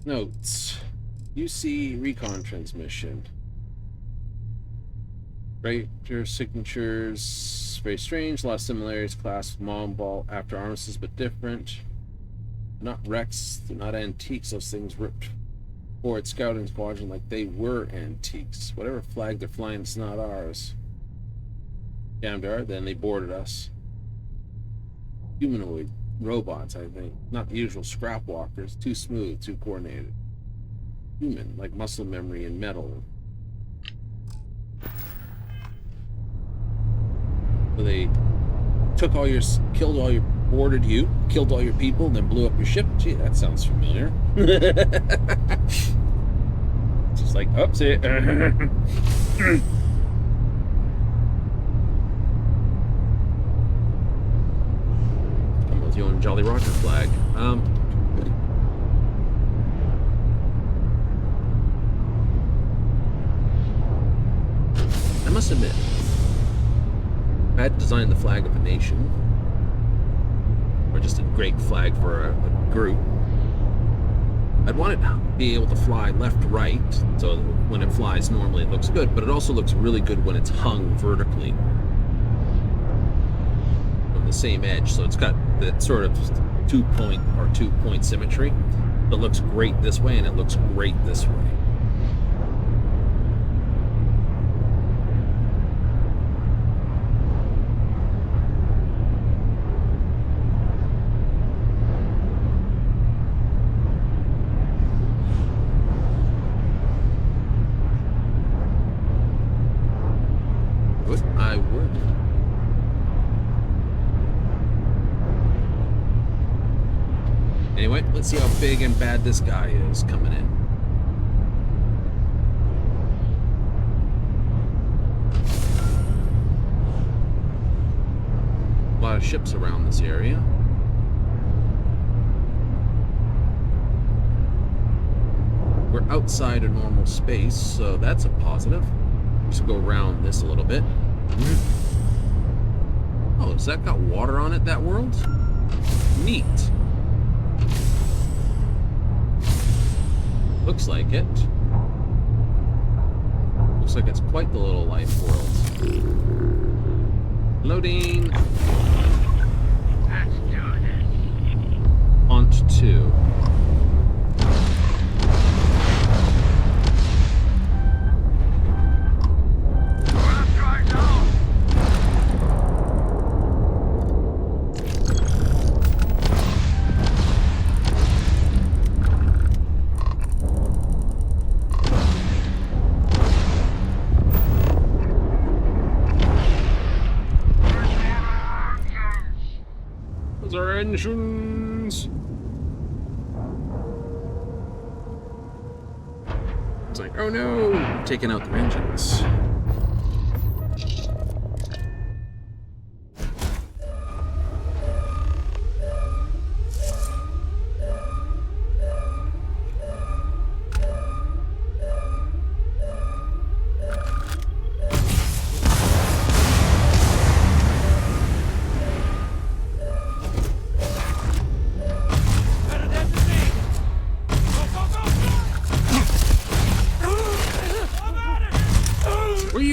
Notes. UC recon transmission. Right, your signatures. Very strange. A lot of similarities. Class with Mom Ball after armistice, but different. Not wrecks. They're not antiques. Those things ripped forward scouting squadron like they were antiques. Whatever flag they're flying, it's not ours. Damned are. Then they boarded us. Humanoid robots, I think. Not the usual scrap walkers. Too smooth, too coordinated. Human, like muscle memory and metal. So they took all your, killed all your, boarded you, killed all your people, then blew up your ship. Gee, that sounds familiar. Just like, oops, it. You on Jolly Roger flag. I must admit, if I had designed the flag of a nation, or just a great flag for a group, I'd want it to be able to fly left, right, so when it flies normally it looks good, but it also looks really good when it's hung vertically from the same edge, so it's got that sort of two-point symmetry. It looks great this way and it looks great this way. I would. Anyway, let's see how big and bad this guy is coming in. A lot of ships around this area. We're outside of normal space, so that's a positive. Just go around this a little bit. Oh, has that got water on it, that world? Neat. Looks like it. Looks like it's quite the little life world. Loading. Let's do this. Font 2. Engines. It's like, oh no, taking out the engines.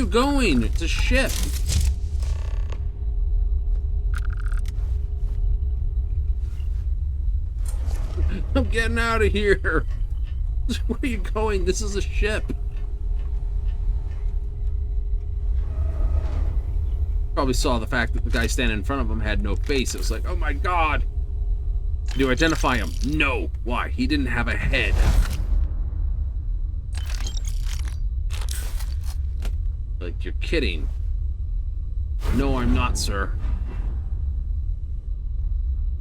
Going? It's a ship. I'm getting out of here. Where are you going? This is a ship. Probably saw the fact that the guy standing in front of him had no face. It was like, oh my god. Do you identify him? No. Why? He didn't have a head. Like, you're kidding. No, I'm not, sir.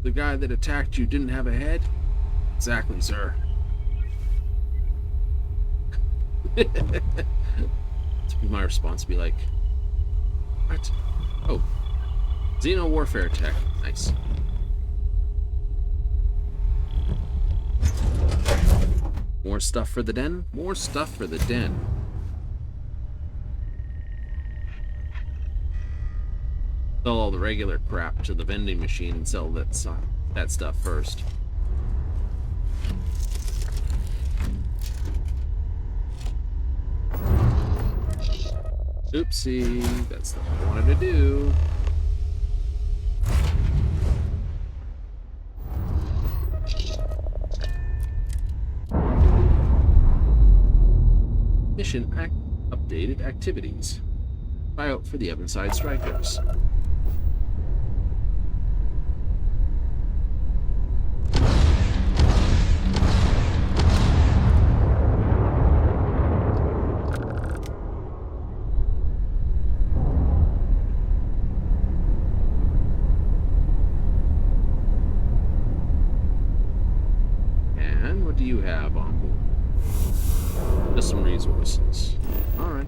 The guy that attacked you didn't have a head? Exactly, sir. That's be my response. Be like, what? Oh, Xeno warfare tech. Nice. More stuff for the den? More stuff for the den. Sell all the regular crap to the vending machine and sell that stuff first. Oopsie, that's what I wanted to do. Mission updated activities. Try out for the Evanside Strikers. And what do you have on board? Just some resources. All right.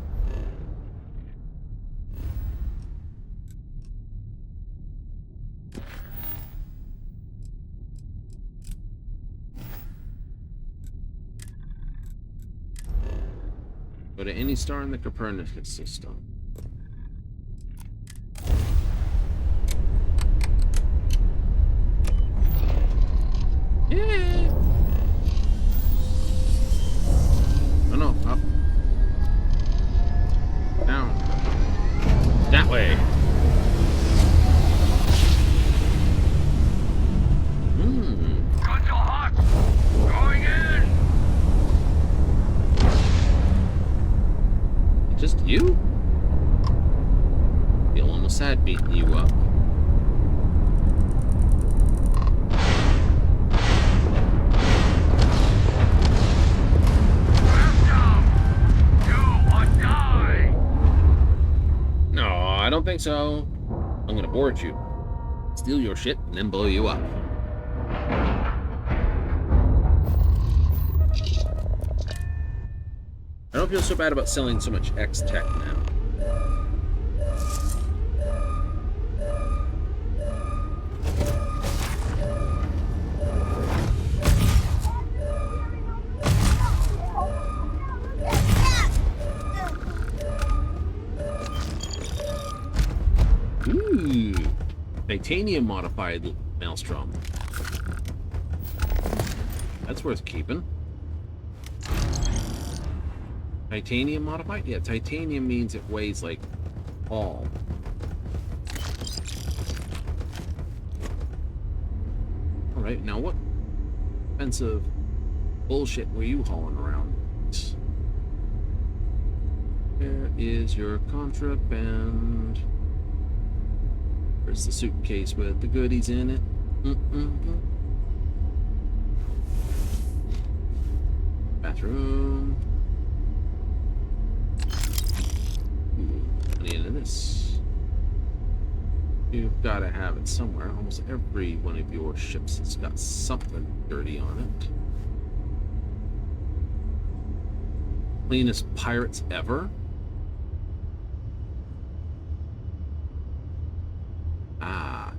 Go to any star in the Copernicus system. Yeah. Oh no, up. Down. That way. Guns are hot! Going in! Just you? Feel almost sad beating you up. No, I don't think so. I'm gonna board you, steal your shit, and then blow you up. I don't feel so bad about selling so much X-Tech now. Ooh, titanium modified Maelstrom. That's worth keeping. Titanium modified? Yeah, titanium means it weighs like all. Alright, now what expensive bullshit were you hauling around? Where is your contraband? Where's the suitcase with the goodies in it? Bathroom. Plenty into this. You've got to have it somewhere. Almost every one of your ships has got something dirty on it. Cleanest pirates ever. Ah.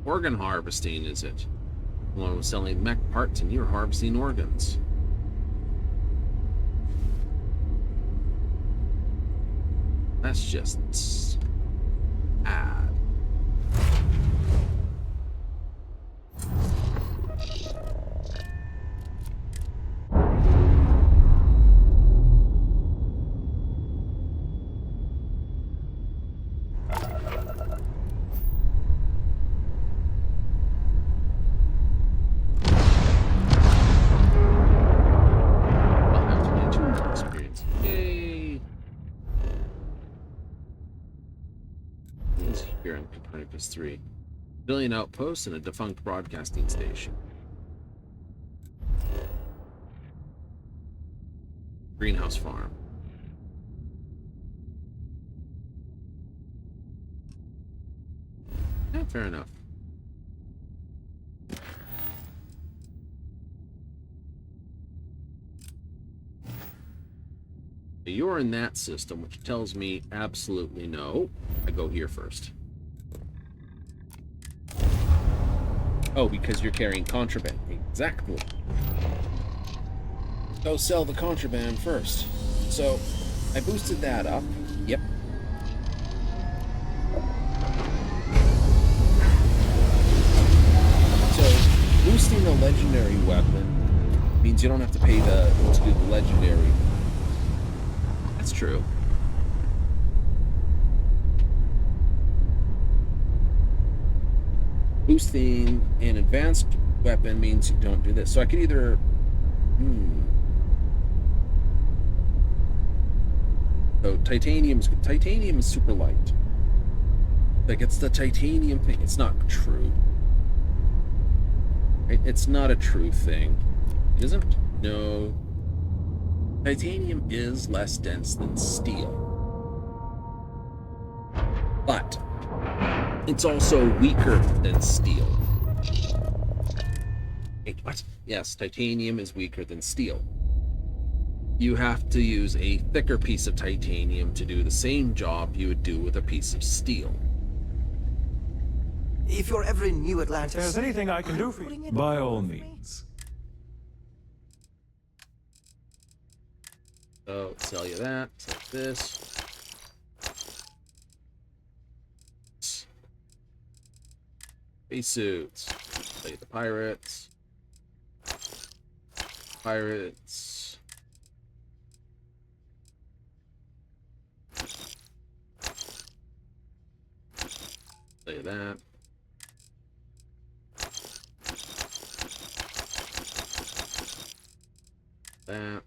Organ harvesting, is it? One was selling mech parts and you're harvesting organs. That's just odd. on Copernicus 3. Civilian outpost and a defunct broadcasting station. Greenhouse farm. Yeah, fair enough. You're in that system, which tells me absolutely no. I go here first. Oh, because you're carrying contraband. Exactly. Go sell the contraband first. So, I boosted that up. Yep. So, boosting the legendary weapon means you don't have to pay to do the legendary. That's true. Boosting an advanced weapon means you don't do this. So I could either... So titanium is super light. Like, it's the titanium thing. It's not true. Right? It's not a true thing. It isn't? No. Titanium is less dense than steel. But it's also weaker than steel. Wait, what? Yes, titanium is weaker than steel. You have to use a thicker piece of titanium to do the same job you would do with a piece of steel. If you're ever in New Atlantis... If there's anything I can do for you, by all means. So, sell you that, sell this. Spacesuits. Sell you the pirates. Pirates. Sell you that. That.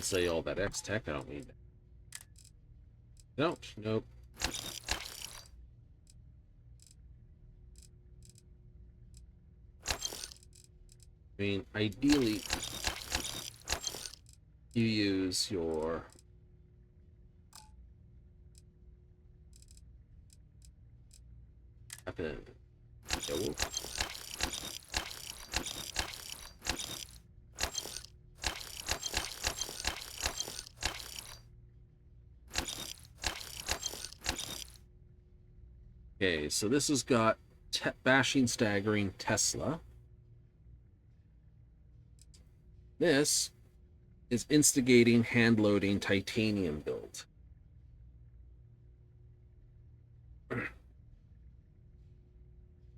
Say all that X-Tech, I don't need that. Don't, nope. I mean, ideally, you use your... weapon. Yo. Okay, so this has got bashing, staggering, Tesla. This is instigating, hand-loading, titanium build. But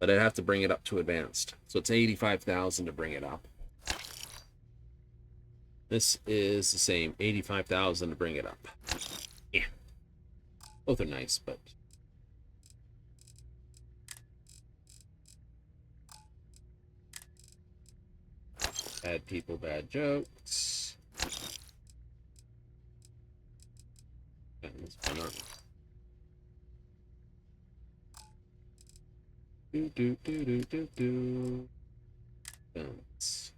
I'd have to bring it up to advanced. So it's 85,000 to bring it up. This is the same, 85,000 to bring it up. Yeah. Both are nice, but... Bad people, bad jokes. Do. Guns.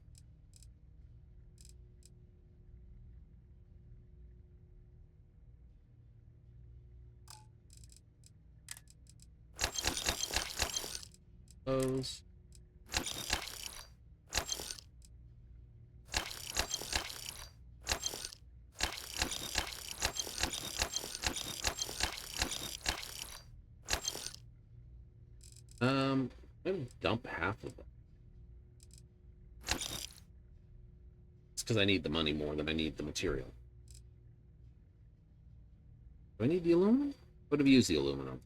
Those. I'm gonna dump half of them. It's because I need the money more than I need the material. Do I need the aluminum? What have you used the aluminum?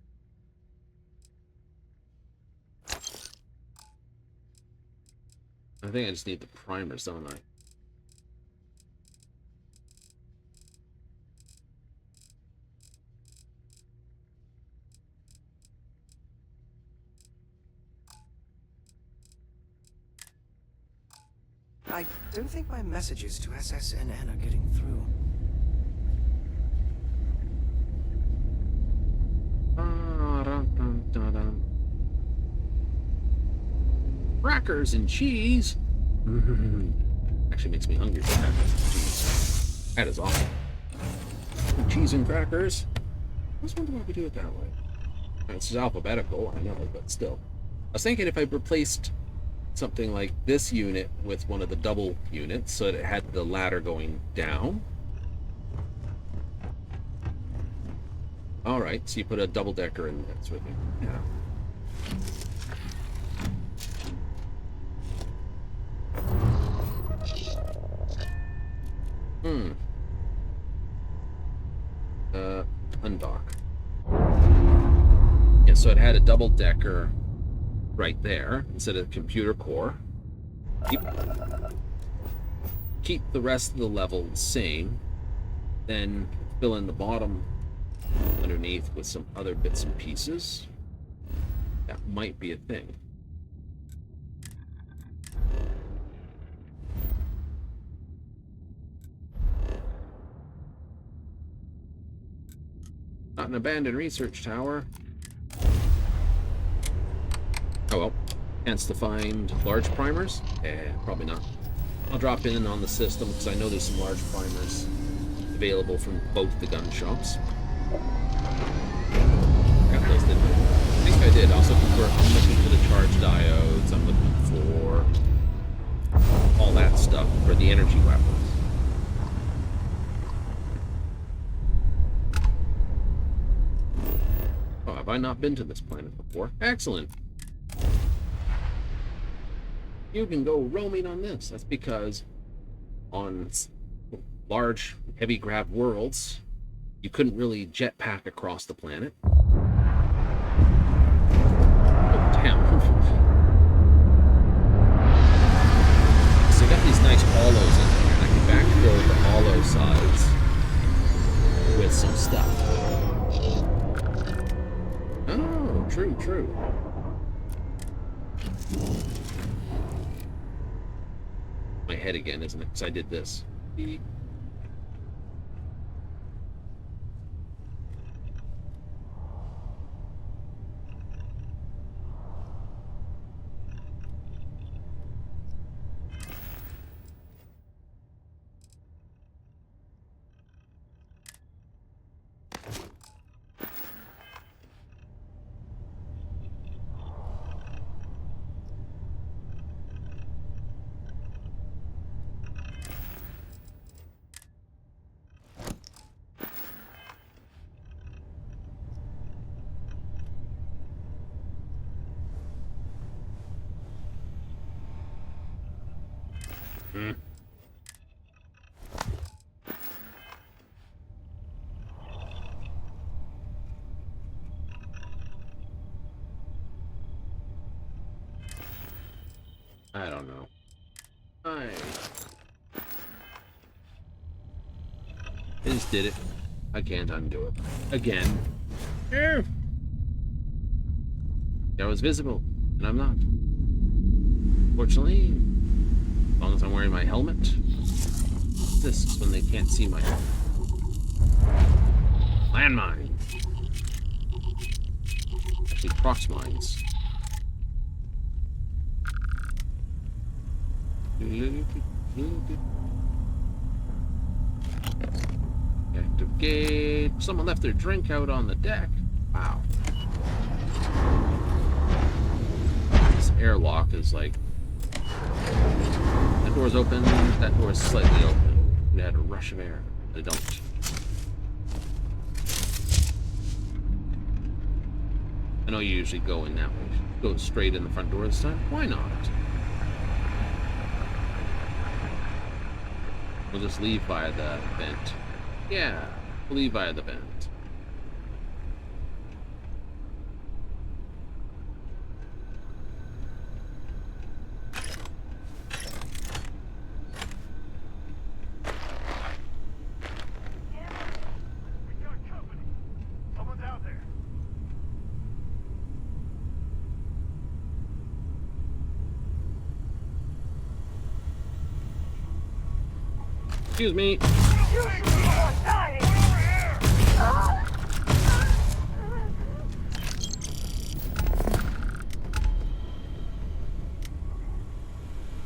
I think I just need the primers, don't I? I don't think my messages to SSNN are getting through. Crackers and cheese. Actually makes me hungry for crackers and cheese. That is awesome. Cheese and crackers. I was wondering why we do it that way. This is alphabetical, I know, but still. I was thinking if I replaced something like this unit with one of the double units so that it had the ladder going down. Alright, so you put a double-decker in there. That's what you, yeah. Undock. Yeah, so it had a double-decker right there instead of computer core. Keep the rest of the level the same. Then fill in the bottom underneath with some other bits and pieces. That might be a thing. Not an abandoned research tower. Oh well. Chance to find large primers? Probably not. I'll drop in on the system because I know there's some large primers available from both the gun shops. Got those, didn't I? I think I did. Also, I'm looking for the charge diodes. I'm looking for all that stuff for the energy weapons. Oh, have I not been to this planet before? Excellent. You can go roaming on this. That's because on large, heavy grav worlds, you couldn't really jetpack across the planet. Oh, damn. So you got these nice hollows in there, and I can backfill the hollow sides with some stuff. Oh, true, true. My head again, isn't it? Because I did this. I don't know. I just did it. I can't undo it. Again. I was visible, and I'm not. Fortunately, as long as I'm wearing my helmet, this is when they can't see my helmet. Landmine. Actually, prox mines. Active gate. Someone left their drink out on the deck. Wow. This airlock is like... That door's open, that door's slightly open. We had a rush of air. I don't. I know you usually go in that way. Go straight in the front door this time. Why not? We'll just leave via the vent. Yeah, we'll leave via the vent. Excuse me.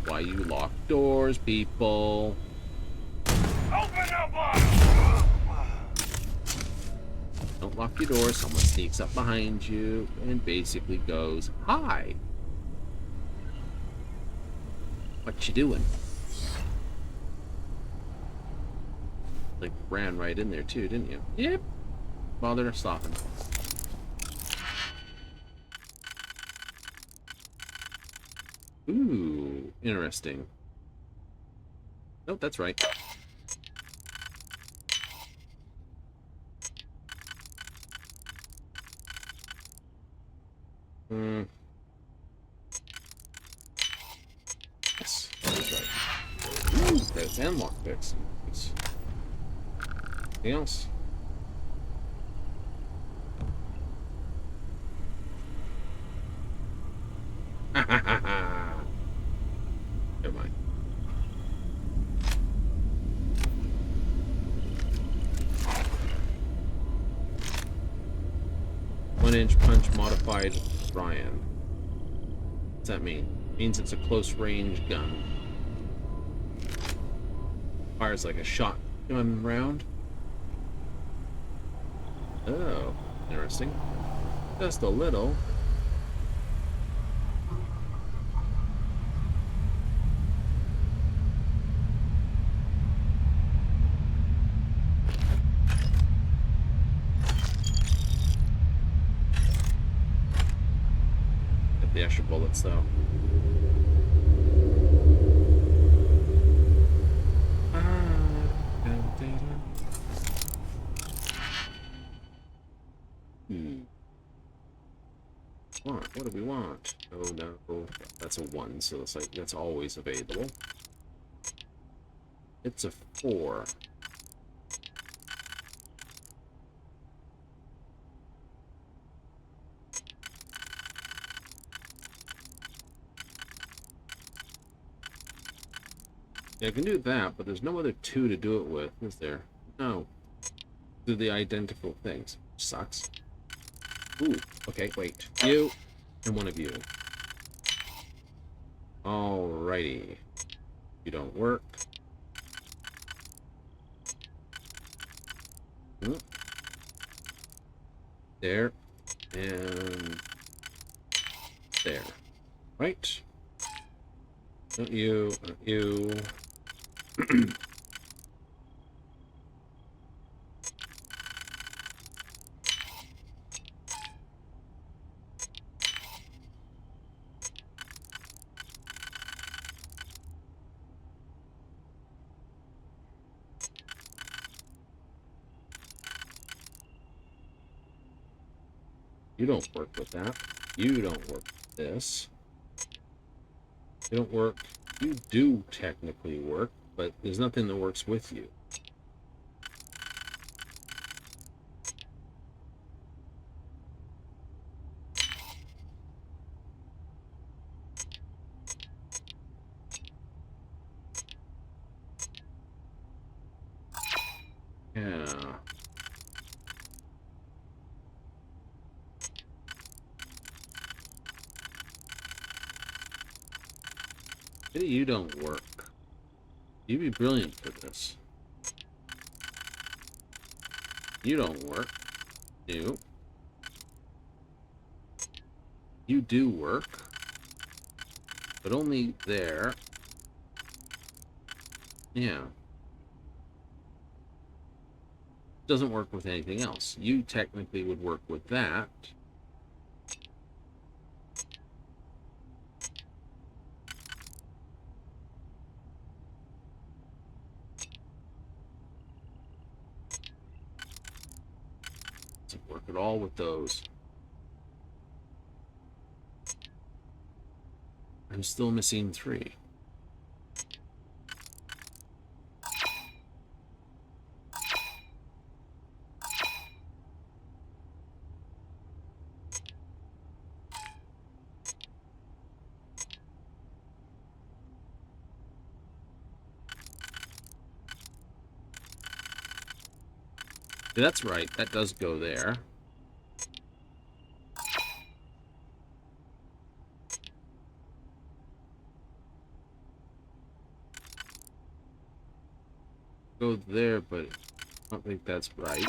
Why you lock doors, people? Open up! Don't lock your door. Someone sneaks up behind you and basically goes, "Hi. What you doing?" Like, ran right in there too, didn't you? Yep. Bother stopping. Ooh, interesting. Nope, that's right. Yes, that's right. Ooh, credits and lockpicks. Anything else? Never mind. One-inch punch modified Ryan. What's that mean? Means it's a close-range gun. Fires like a shotgun round. Oh, interesting. Just a little. Get the extra bullets, though. What do we want? Oh no, that's a 1, so it's like that's always available. It's a 4. Yeah, I can do that, but there's no other 2 to do it with, is there? No. Do the identical things. Sucks. Ooh, okay, wait. You and one of you. Alrighty. You don't work. There. And there. Right? Not you, not you. You don't work with that. You don't work with this. You don't work. You do technically work, but there's nothing that works with you. Yeah. Maybe you don't work. You'd be brilliant for this. You don't work. No. You do work. But only there. Yeah. Doesn't work with anything else. You technically would work with that. Doesn't work at all with those. I'm still missing 3. That's right, that does go there. Go there, but I don't think that's right.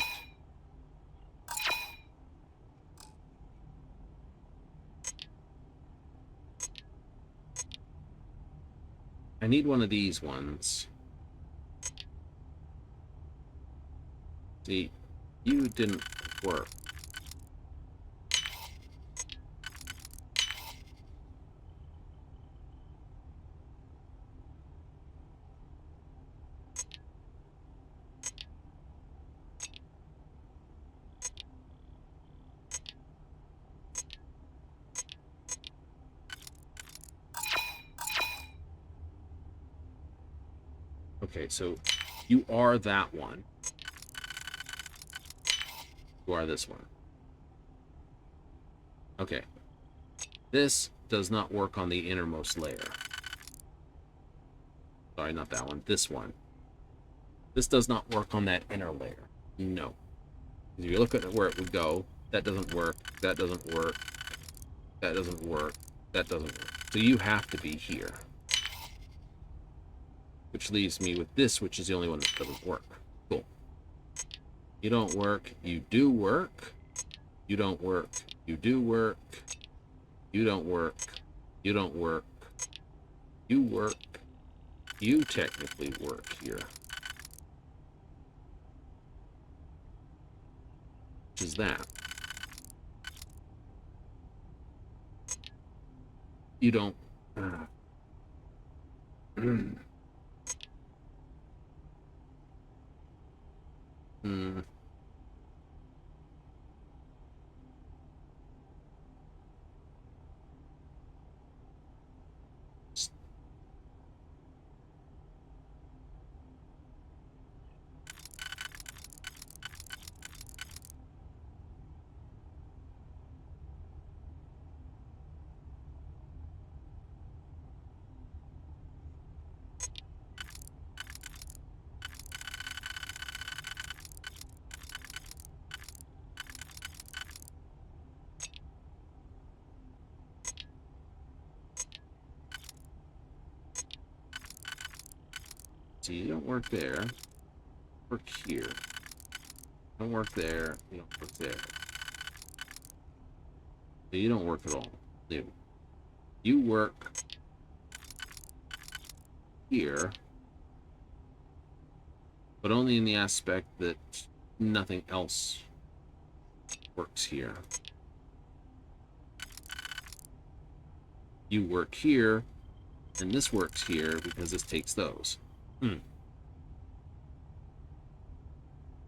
I need one of these ones. See, you didn't work. Okay, so you are that one. You are this one. Okay. This does not work on the innermost layer. Sorry, not that one. This one. This does not work on that inner layer. No. If you look at where it would go, that doesn't work. That doesn't work. That doesn't work. That doesn't work. So you have to be here. Which leaves me with this, which is the only one that doesn't work. Cool. You don't work. You do work. You don't work. You do work. You don't work. You don't work. You work. You technically work here. Which is that. You don't. See, you don't work there. Work here. Don't work there. You don't work there. So you don't work at all. You work here, but only in the aspect that nothing else works here. You work here, and this works here because this takes those.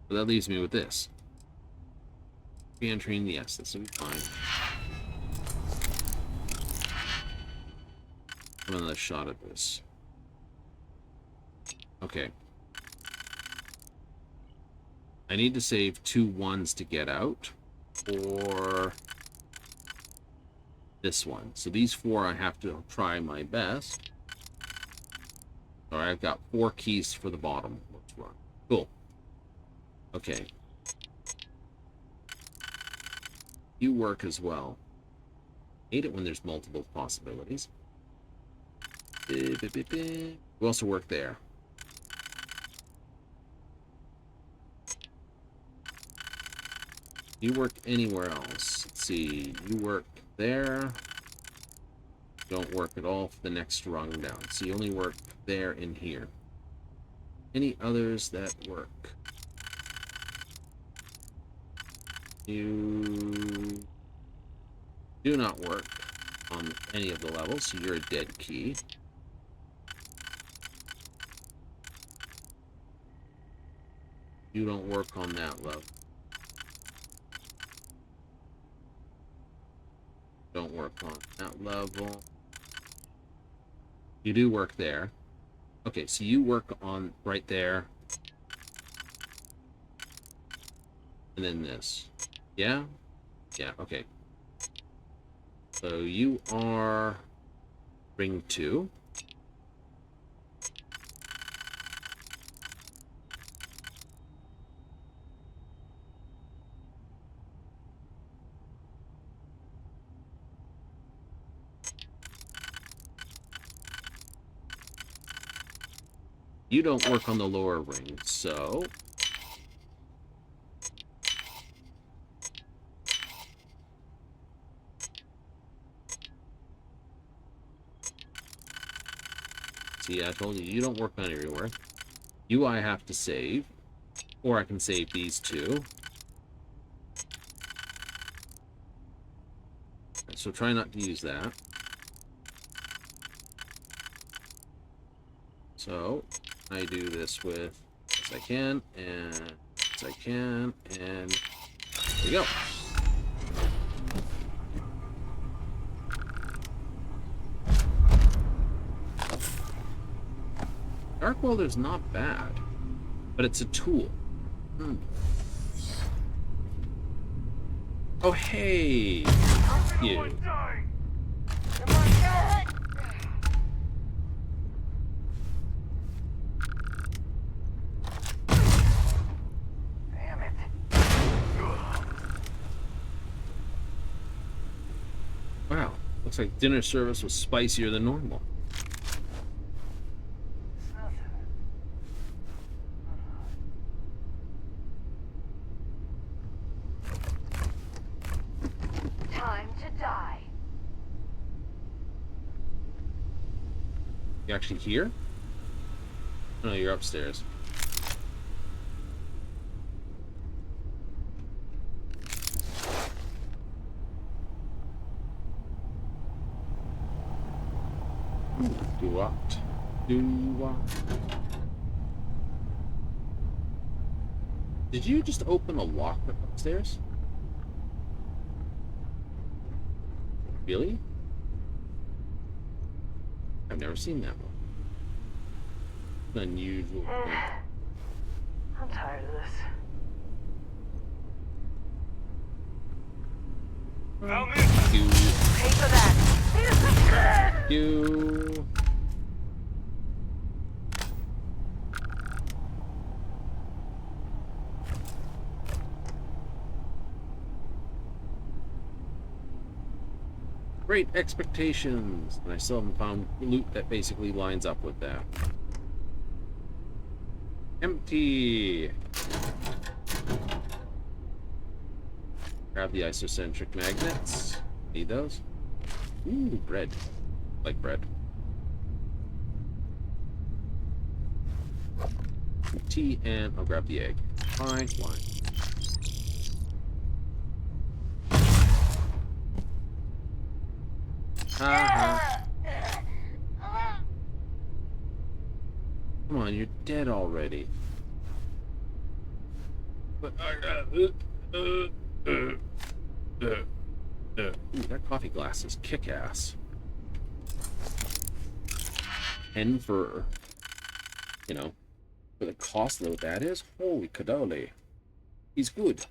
So that leaves me with this. Re-entering, yes, this will be fine. Another shot at this. Okay. I need to save 2 1s to get out, or this one. So these 4 I have to try my best. Alright, I've got 4 keys for the bottom. Let's run. Cool. Okay. You work as well. Hate it when there's multiple possibilities. You also work there. You work anywhere else. Let's see. You work there. Don't work at all for the next rung down. So you only work there and here. Any others that work? You do not work on any of the levels, so you're a dead key. You don't work on that level. Don't work on that level. You do work there. Okay, so you work on right there. And then this. Yeah? Yeah, okay. So you are ring 2. You don't work on the lower ring, so... See, I told you, you don't work on everywhere. You I have to save. Or I can save these two. So try not to use that. So I do this with as I can, and as I can, and there we go. Dark Welder's not bad, but it's a tool. Oh, hey! You. Wow, looks like dinner service was spicier than normal. Time to die. You actually here? Oh, no, you're upstairs. Do what? Do what? Did you just open a locker upstairs? Really? I've never seen that one. Unusual. I'm tired of this. You. Pay for that. You. Great expectations, and I still haven't found loot that basically lines up with that. Empty. Grab the isocentric magnets. Need those? Ooh, bread. Like bread. Tea, and I'll grab the egg. Fine, fine. Come on, you're dead already. But ooh, that coffee glass is kick-ass. And for, you know, for the cost of what that is, holy cadole. He's good.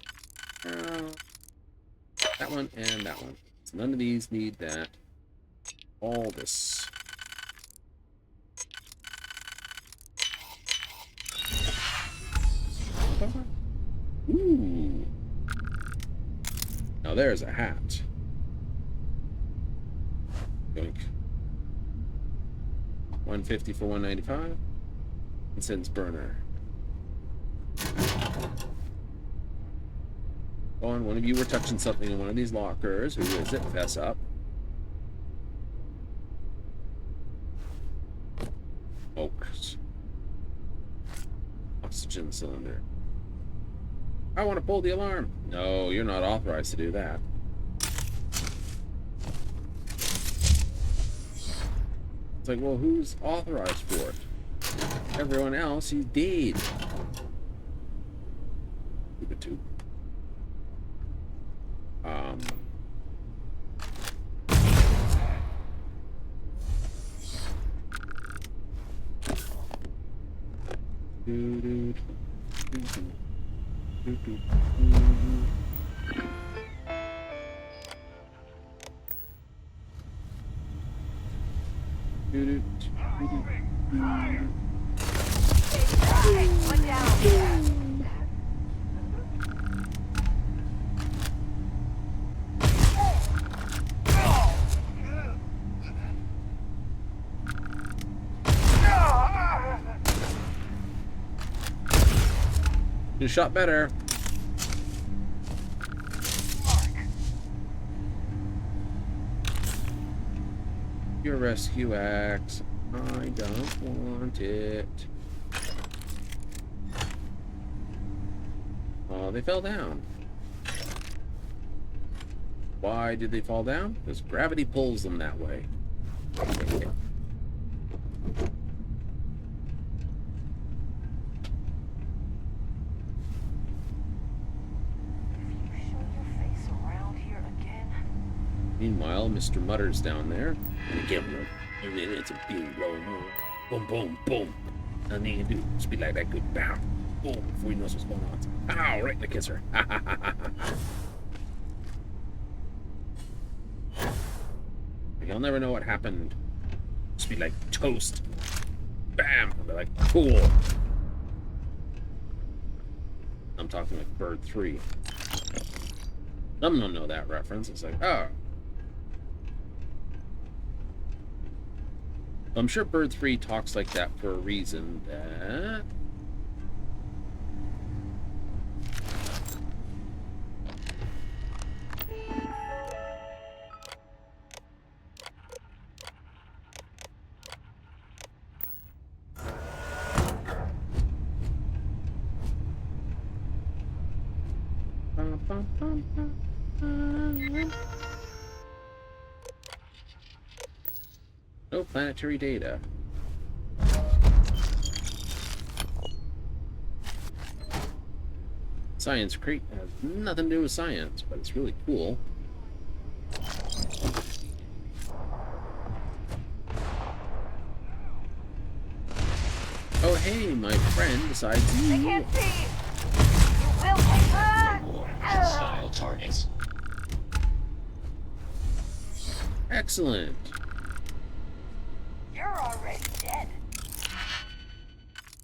That one and that one. So none of these need that. All this. Ooh. Now there's a hat. Yoink. 150 for 195. Incense burner. Go on, one of you were touching something in one of these lockers. Who is it? Fess up. Smokes. Oxygen cylinder. I want to pull the alarm. No, you're not authorized to do that. It's like, well, who's authorized for it? Everyone else, he's dead. Stupid too. You shot better. Your rescue axe. I don't want it. Oh, they fell down. Why did they fall down? Because gravity pulls them that way. Meanwhile, Mr. Mutter's down there. And again, and then it's a big blow. Boom, boom, boom. And then you do speed like that, good bam. Boom, before he knows what's going on. Ow, right in the kisser. You'll never know what happened. Just be like toast. Bam! And they're like, cool. I'm talking like Bird 3. Some don't know that reference. It's like, oh. I'm sure Bird 3 talks like that for a reason. That... No planetary data. Science crate has nothing to do with science, but it's really cool. Oh hey, my friend decides you... I can't see! You will take her! No more hostile targets. Excellent. You're already dead.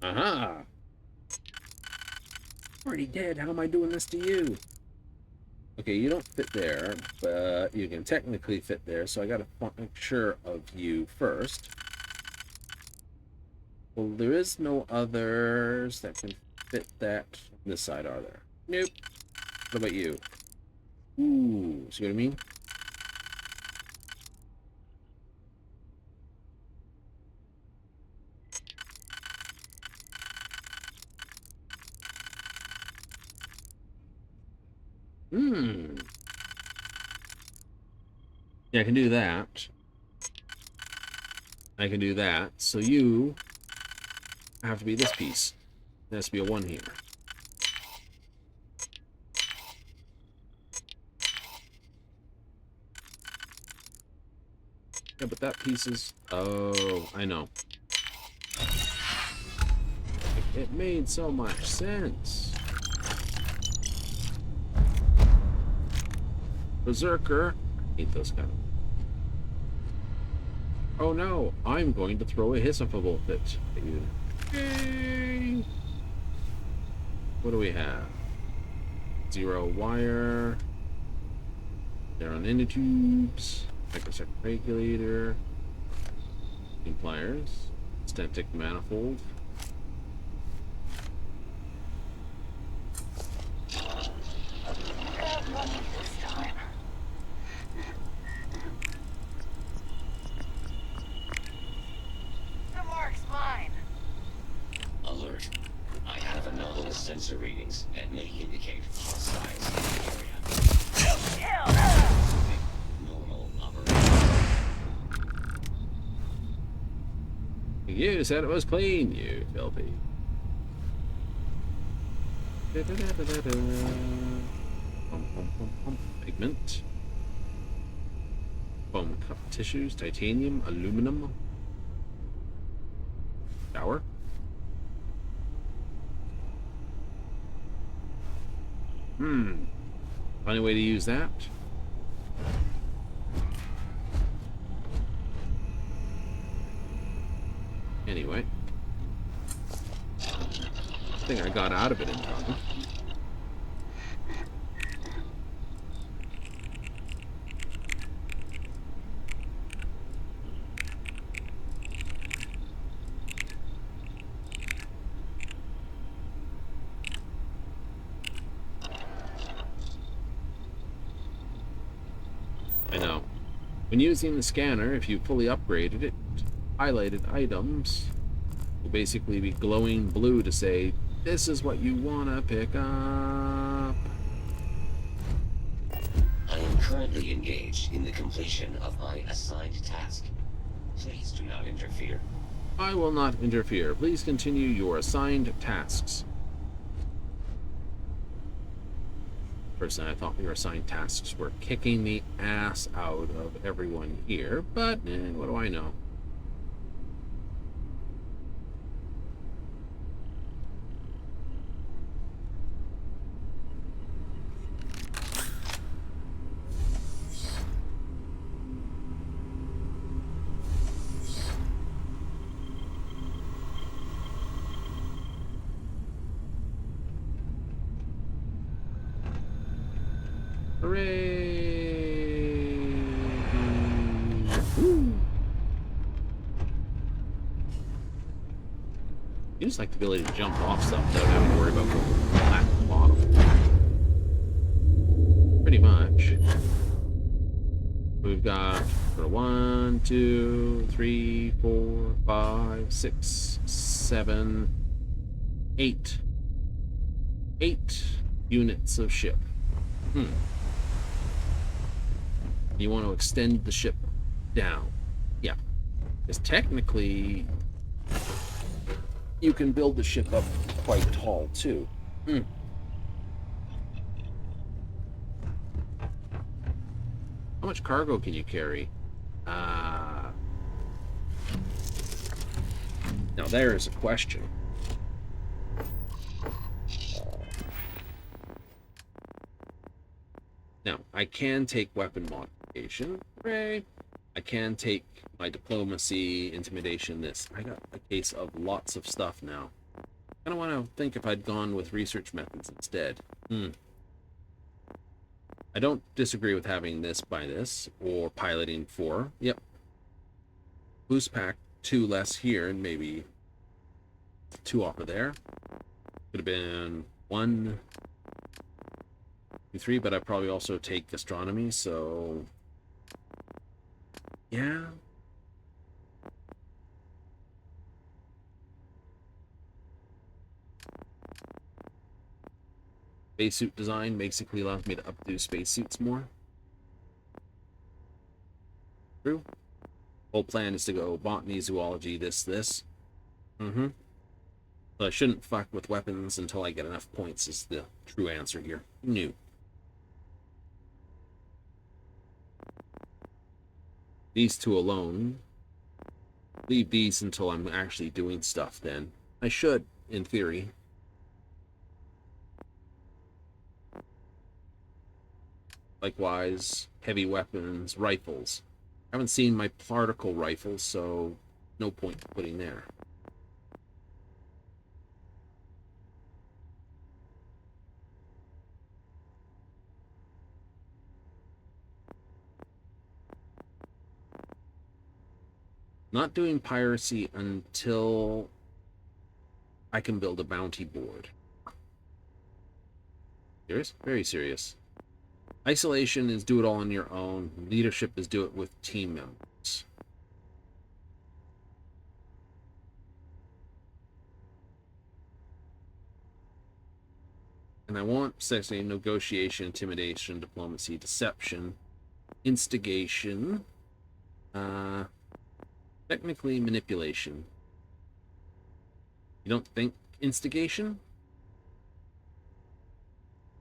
Aha! Already dead, how am I doing this to you? Okay, you don't fit there, but you can technically fit there, so I gotta make sure of you first. Well, there is no others that can fit that on this side, are there? Nope. What about you? Ooh, see what I mean? Yeah, I can do that. I can do that. So you have to be this piece. There has to be a 1 here. Yeah, but that piece is... Oh, I know. It made so much sense. Berserker. I hate those kind of... Oh no, I'm going to throw a hissable fit at you. Yay! What do we have? 0 wire. Terran nanotubes. Microsect regulator. Pliers. Stentic manifold. Alert. I have anomalous sensor readings that may indicate hostiles in the area. Normal operation. You said it was clean, you filthy. Pigment. Foam cup tissues, titanium, aluminum. Shower. Funny way to use that. Anyway. I think I got out of it in time. When using the scanner, if you fully upgraded it, highlighted items will basically be glowing blue to say, this is what you want to pick up. I am currently engaged in the completion of my assigned task. Please do not interfere. I will not interfere. Please continue your assigned tasks. Personally, I thought your assigned tasks were kicking the ass out of everyone here, but what do I know? Hooray! Woo! You just like the ability to jump off stuff without having to worry about going flat at the bottom. Pretty much. We've got 1, 2, 3, 4, 5, 6, 7, 8. 8 units of ship. You want to extend the ship down. Yeah. Because technically, you can build the ship up quite tall, too. How much cargo can you carry? Now, there's a question. Now, I can take weapon modification. Hooray! I can take my diplomacy, intimidation, this. I got a case of lots of stuff now. I kind of want to think if I'd gone with research methods instead. I don't disagree with having this by this, or piloting 4. Yep. Boost pack 2 less here, and maybe 2 off of there. Could have been 1, 2, 3, but I probably also take astronomy, so yeah. Spacesuit design basically allows me to updo spacesuits more. True. Whole plan is to go botany, zoology, this. So I shouldn't fuck with weapons until I get enough points is the true answer here. New. These 2 alone. Leave these until I'm actually doing stuff then. I should, in theory. Likewise, heavy weapons, rifles. I haven't seen my particle rifles, so no point putting there. Not doing piracy until I can build a bounty board. Serious? Very serious. Isolation is do it all on your own. Leadership is do it with team members. And I want sexually negotiation, intimidation, diplomacy, deception, instigation, technically manipulation. You don't think instigation?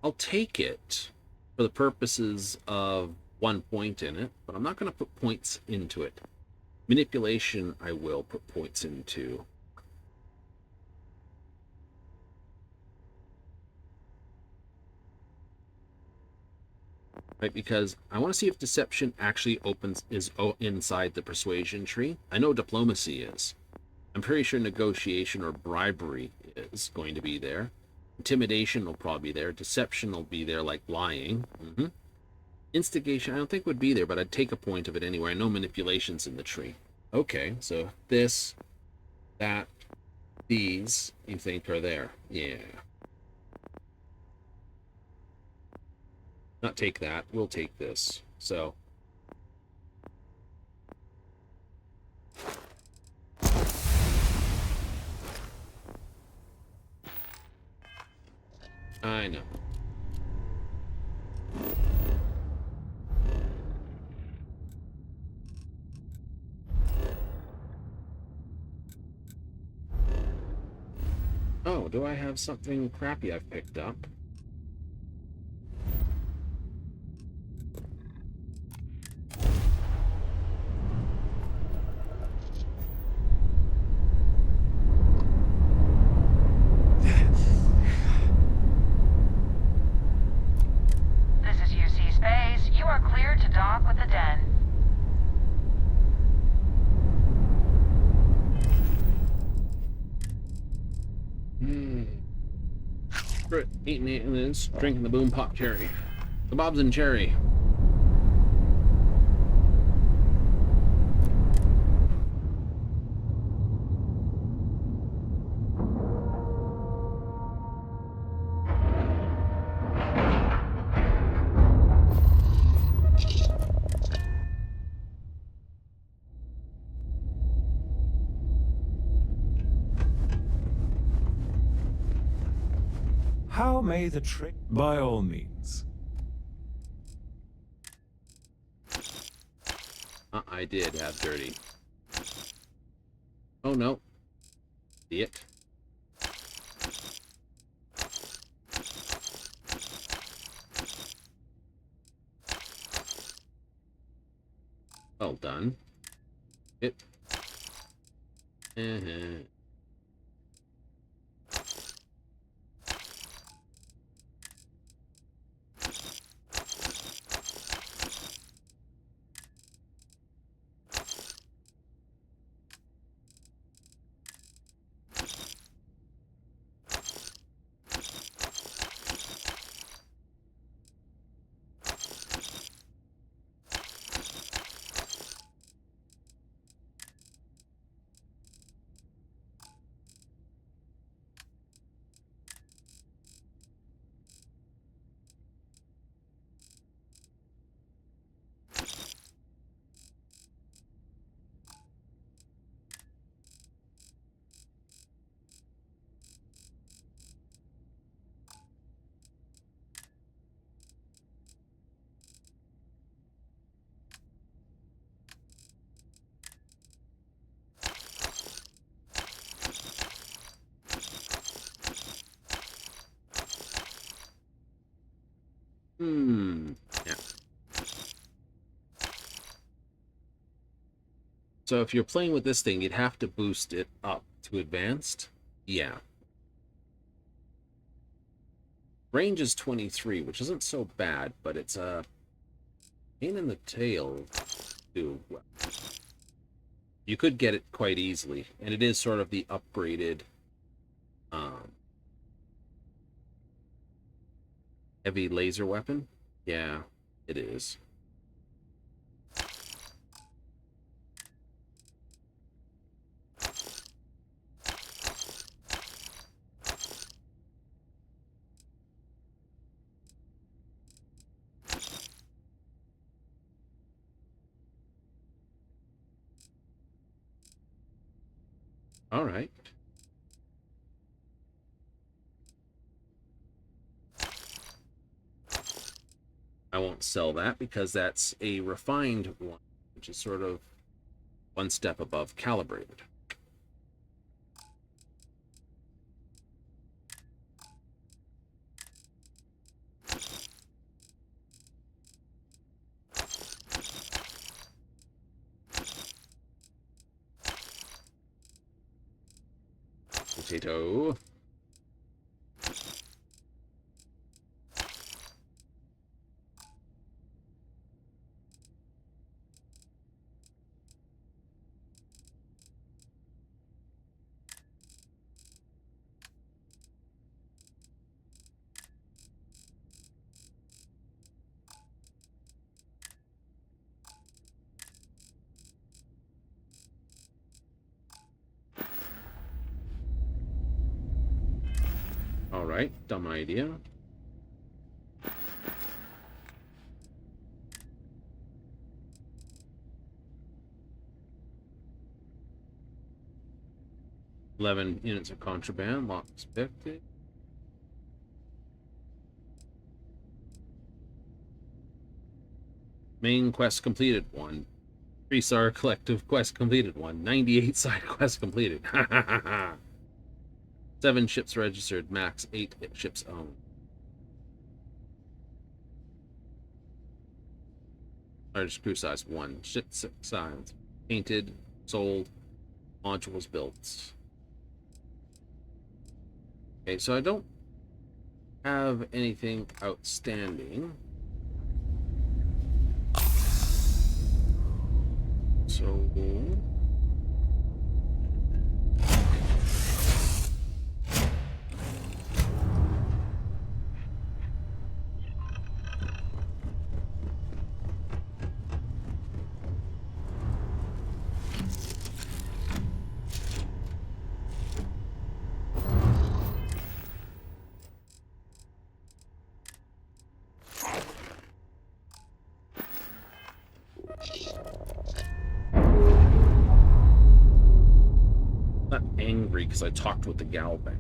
I'll take it for the purposes of 1 point in it, but I'm not going to put points into it. Manipulation, I will put points into. Right, because I want to see if deception actually is inside the persuasion tree. I know diplomacy is. I'm pretty sure negotiation or bribery is going to be there. Intimidation will probably be there. Deception will be there, like lying. Instigation, I don't think would be there, but I'd take a point of it anyway. I know manipulation's in the tree. Okay, so this, that, these, you think are there. Yeah. Not take that, we'll take this. So, I know. Oh, do I have something crappy I've picked up? This is UC Space. You are cleared to dock with the den. Eating this, drinking the boom pop cherry. The Bob's and cherry. How may the trick? By all means. I did have dirty. Oh no. See it? Well done. It. Yeah. So if you're playing with this thing, you'd have to boost it up to advanced. Yeah. Range is 23, which isn't so bad, but it's a pain in the tail to... You could get it quite easily, and it is sort of the upgraded heavy laser weapon. Yeah, it is. All right. I won't sell that because that's a refined one, which is sort of one step above calibrated. Potato. All right, dumb idea. $11 units of contraband, lock expected. Main quest completed 1. Freestar collective quest completed 1. 98 side quests completed. 7 ships registered. Max 8 ships owned. Largest crew size 1. Ship size. Painted. Sold. Modules built. Okay, so I don't have anything outstanding. So not angry because I talked with the gal bank.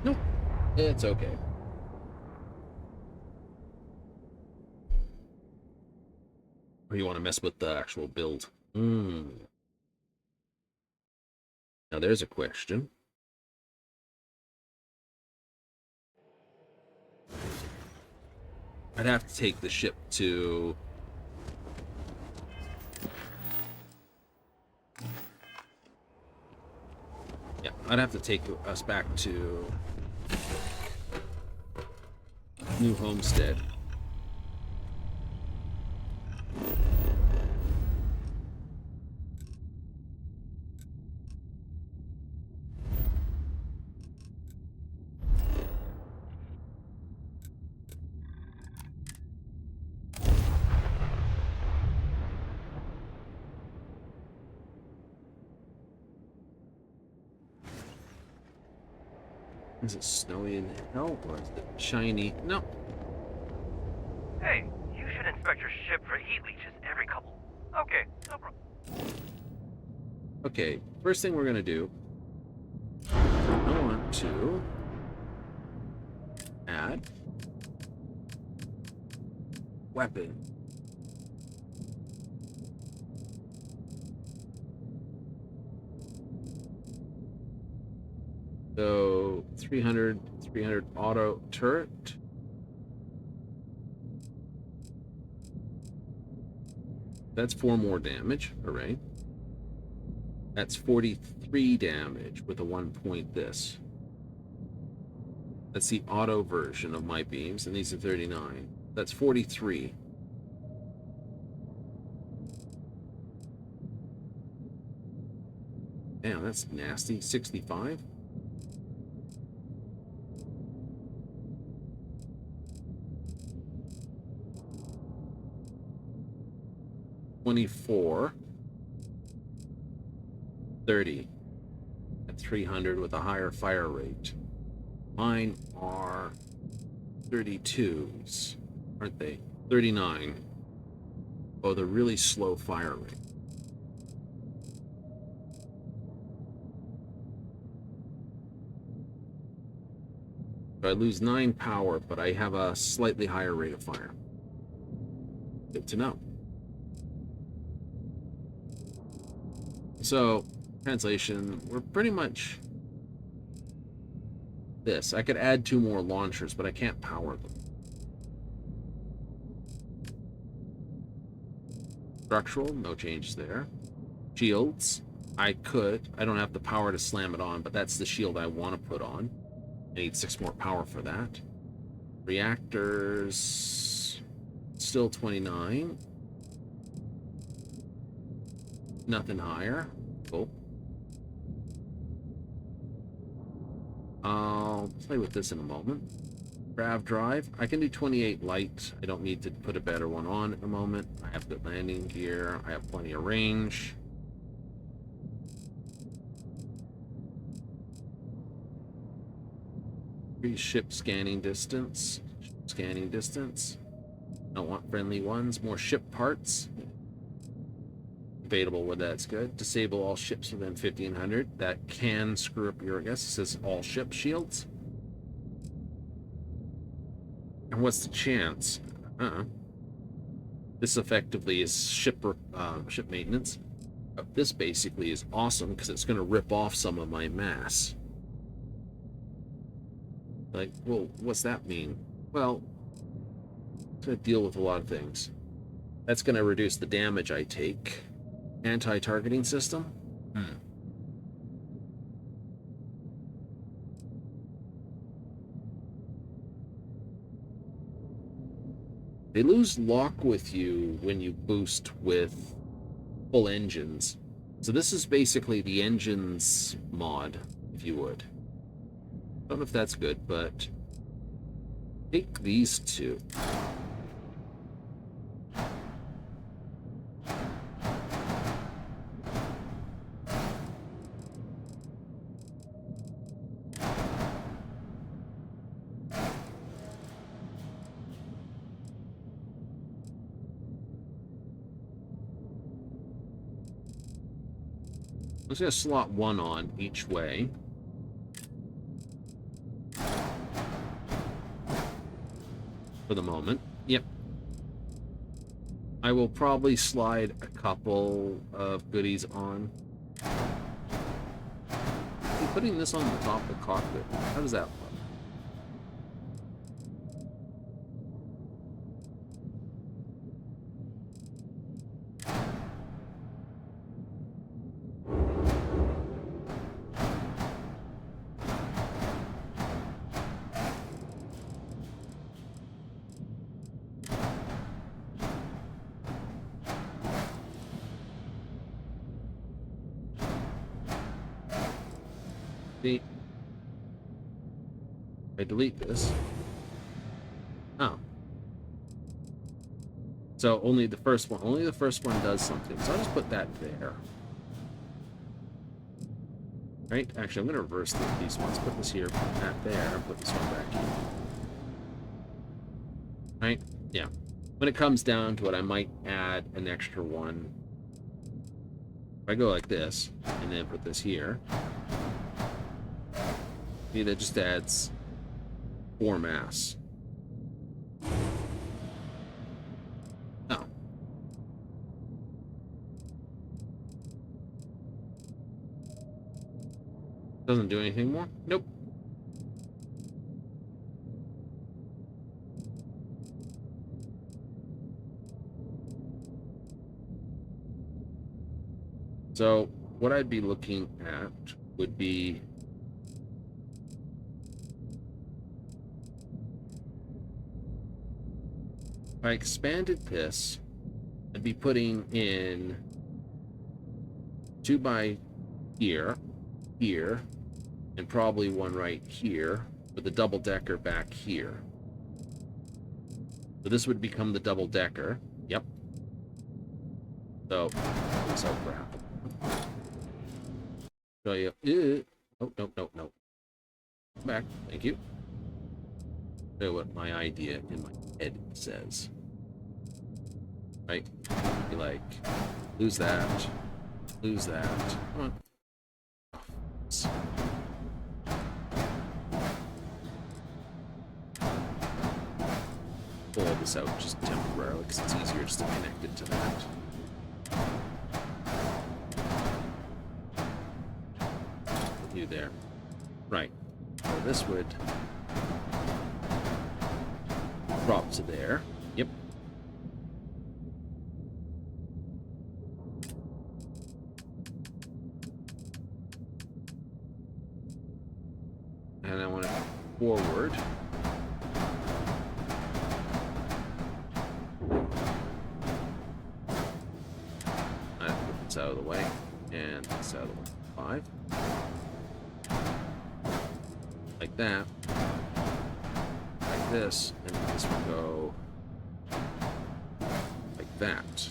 Nope, it's okay. Or you want to mess with the actual build? Now there's a question. I'd have to take the ship to... Yeah, I'd have to take us back to New Homestead. Is it snowy in hell or is it shiny? No. Hey, you should inspect your ship for heat leeches every couple. Okay, no problem. Okay, first thing we're gonna do, I want to add weapon. So 300 auto turret. That's 4 more damage. Hooray. That's 43 damage with a 1 point this. That's the auto version of my beams, and these are 39. That's 43. Damn, that's nasty. 65. $24. 30 at 300 with a higher fire rate. Mine are 32s, aren't they? 39. Oh, they're really slow fire rate. So I lose 9 power, but I have a slightly higher rate of fire. Good to know. So, translation, we're pretty much this. I could add 2 more launchers, but I can't power them. Structural, no change there. Shields, I could. I don't have the power to slam it on, but that's the shield I want to put on. I need 6 more power for that. Reactors, still 29. Nothing higher. Cool. I'll play with this in a moment. Grav drive. I can do 28 light. I don't need to put a better one on at the moment. I have good landing gear. I have plenty of range. Ship scanning distance. Scanning distance. I don't want friendly ones. More ship parts. Debatable whether that's good. Disable all ships within 1500. That can screw up your, I guess it says all ship shields. And what's the chance? This effectively is ship maintenance. This basically is awesome because it's going to rip off some of my mass. Like, well, what's that mean? Well, it's going to deal with a lot of things. That's going to reduce the damage I take. Anti-targeting system? They lose lock with you when you boost with full engines. So this is basically the engines mod, if you would. Don't know if that's good, but take these two. I'm just going to slot one on each way. For the moment. Yep. I will probably slide a couple of goodies on. I'm putting this on the top of the cockpit. How does that look? I delete this. Oh. So only the first one does something. So I'll just put that there. Right? Actually, I'm going to reverse these ones. Put this here, put that there, and put this one back here. Right? Yeah. When it comes down to it, I might add an extra one. If I go like this, and then put this here, see, that just adds 4 mass. Oh. Doesn't do anything more? Nope. So what I'd be looking at would be if I expanded this, I'd be putting in 2 by here, here, and probably one right here, with the double-decker back here. So this would become the double-decker. Yep. So, crap. Show you. Oh, no. Back. Thank you. Show you what my idea in my head says. Right? Be like, lose that. Lose that. Come on. Pull this out just temporarily because it's easier just to connect it to that. Put you there. Right. So this would drop to there. Yep. And I want to forward. I put this out of the way, and this out of the way. 5. Like that. Like this, and this would go like that.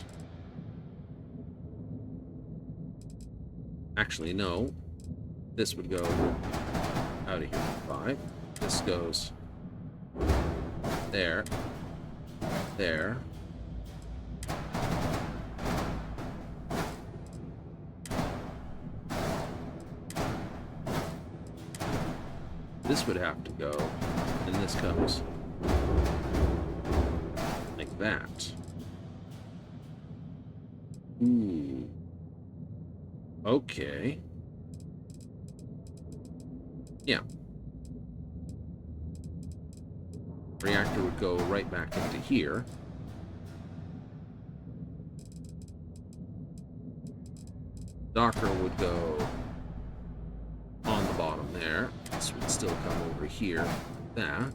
Actually, no. This would go out of here. 5. This goes there. there. This would have to go, and this comes like that. Ooh. Okay. Yeah. Reactor would go right back into here. Docker would go on the bottom there. This would still come over here. That.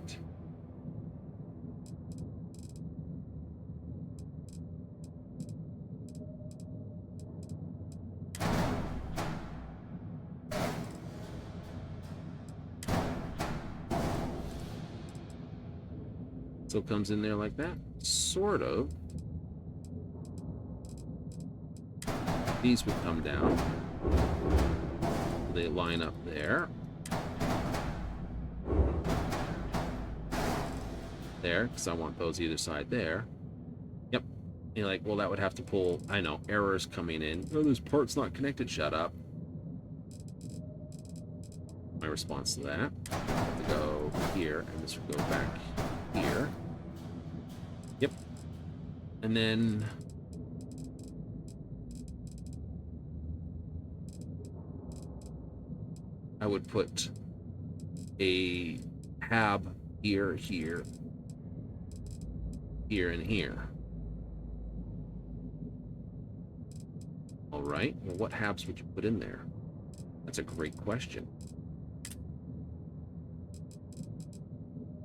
Still comes in there like that. Sort of. These would come down. They line up there. There, because I want those either side there. Yep. You're like, well, that would have to pull, I know, errors coming in. Oh, this part's not connected. Shut up. My response to that. I have to go here, and this would go back here. Yep. And then I would put a hab here, here, here, and here. All right. Well, what habs would you put in there? That's a great question.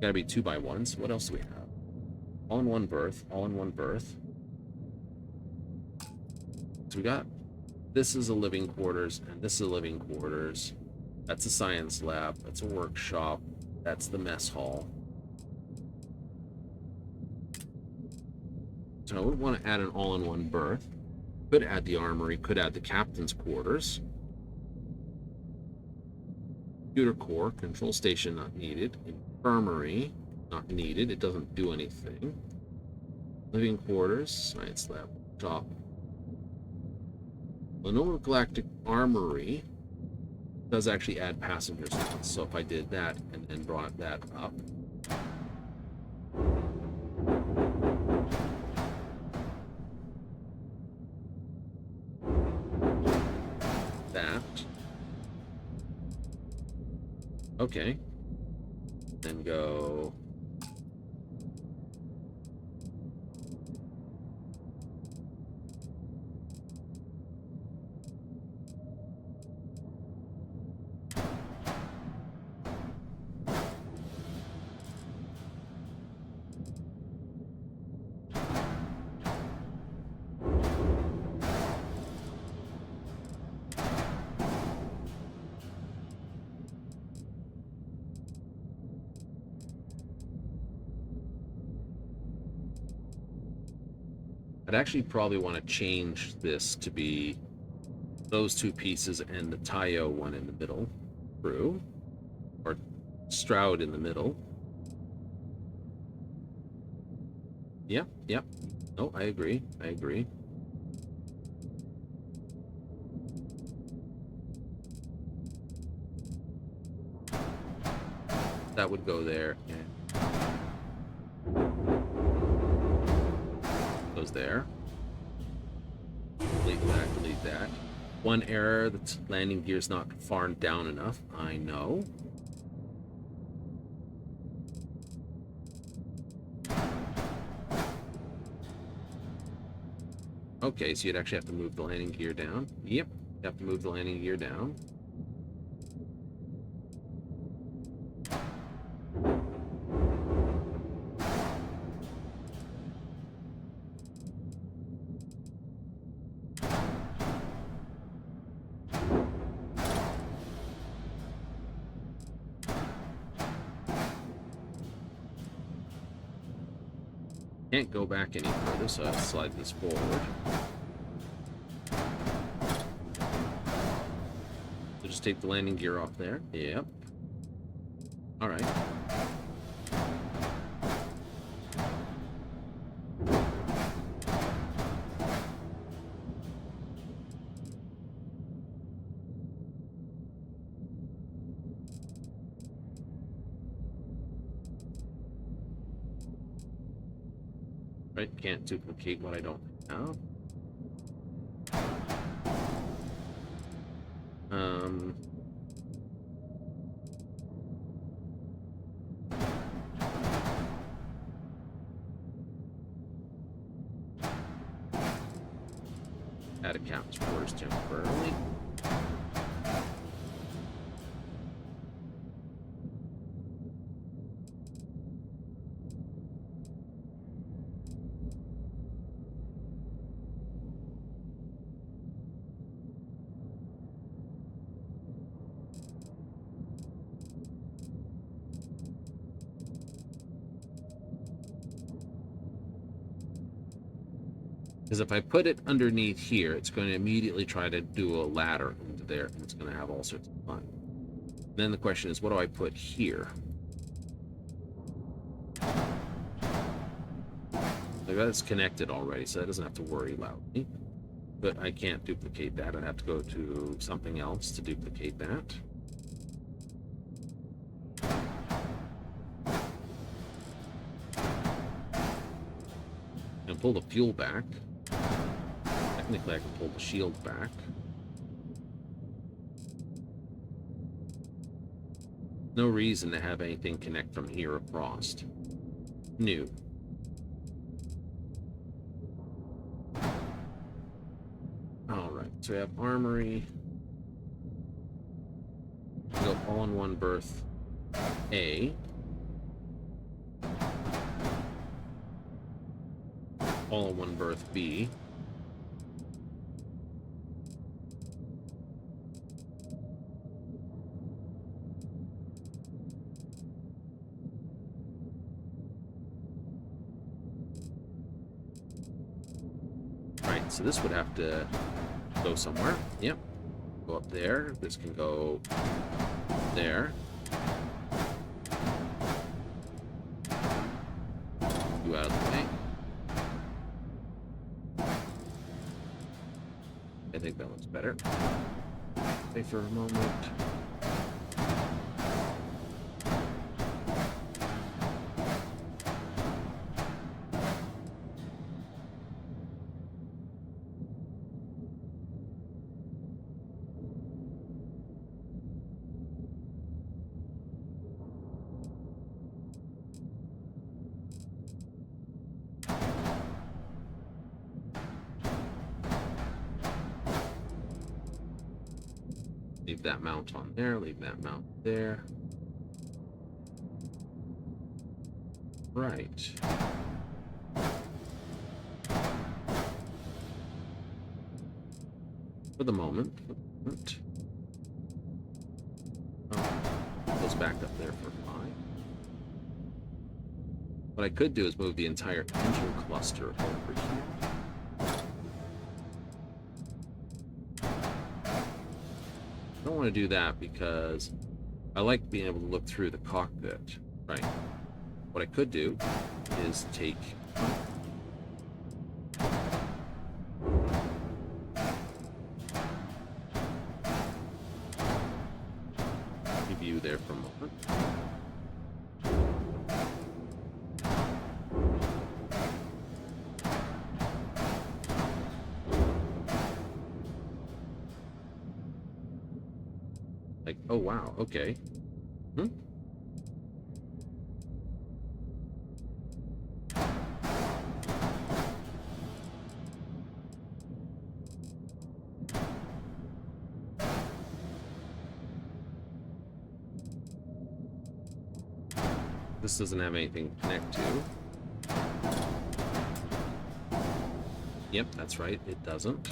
Gotta be 2x1s. What else do we have? All-in-one berth. All-in-one berth. So we got... This is a living quarters, and this is a living quarters. That's a science lab. That's a workshop. That's the mess hall. So I would want to add an all-in-one berth. Could add the armory. Could add the captain's quarters. Computer core. Control station not needed. Infirmary not needed. It doesn't do anything. Living quarters. Science lab. Shop. Lenore Galactic Armory does actually add passengers. So if I did that and then brought that up. That. Okay. Then go. I'd actually probably want to change this to be those two pieces and the Tayo one in the middle. True. Or Stroud in the middle. Yep, yep. No, I agree. I agree. That would go there. Yeah. Goes there. Delete that, delete that. One error, the landing gear's not far down enough. I know. Okay, so you'd actually have to move the landing gear down. Yep, you have to move the landing gear down. Can't go back any further, so I have to slide this forward. So just take the landing gear off there. Yep. All right. Right? Can't duplicate what I don't have. Add a captain's quarters temporarily. Because if I put it underneath here, it's going to immediately try to do a ladder into there, and it's going to have all sorts of fun. Then the question is, what do I put here? Like, that's connected already, so that doesn't have to worry about me. But I can't duplicate that. I'd have to go to something else to duplicate that. And pull the fuel back. Technically, I can pull the shield back. No reason to have anything connect from here across. New. Alright, so we have armory. Go all in one berth A. All in one berth B. Right, so this would have to go somewhere. Yep. Go up there. This can go there. You out of the way. I think that looks better. Wait for a moment. Leave that mount on there, leave that mount there. Right. For the moment. Oh, goes back up there for 5. What I could do is move the entire engine cluster over here. I don't want to do that because I like being able to look through the cockpit, right? What I could do is take review there for a moment. Like, oh wow, okay. This doesn't have anything to connect to. Yep, that's right, it doesn't.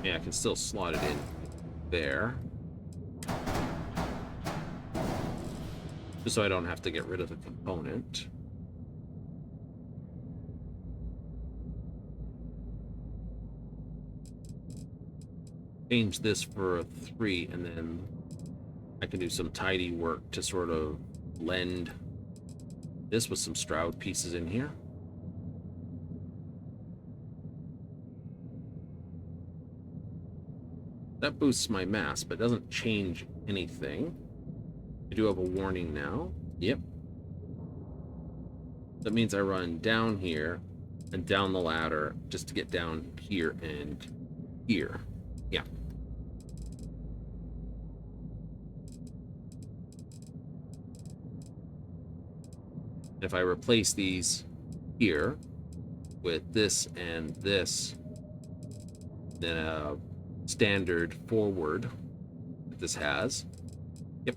Yeah, I can still slot it in there. Just so I don't have to get rid of the component. Change this for a 3, and then I can do some tidy work to sort of blend this with some Stroud pieces in here. That boosts my mass, but doesn't change anything. I do have a warning now. Yep. That means I run down here and down the ladder just to get down here and here. Yeah. If I replace these here with this and this, then a standard forward that this has. Yep.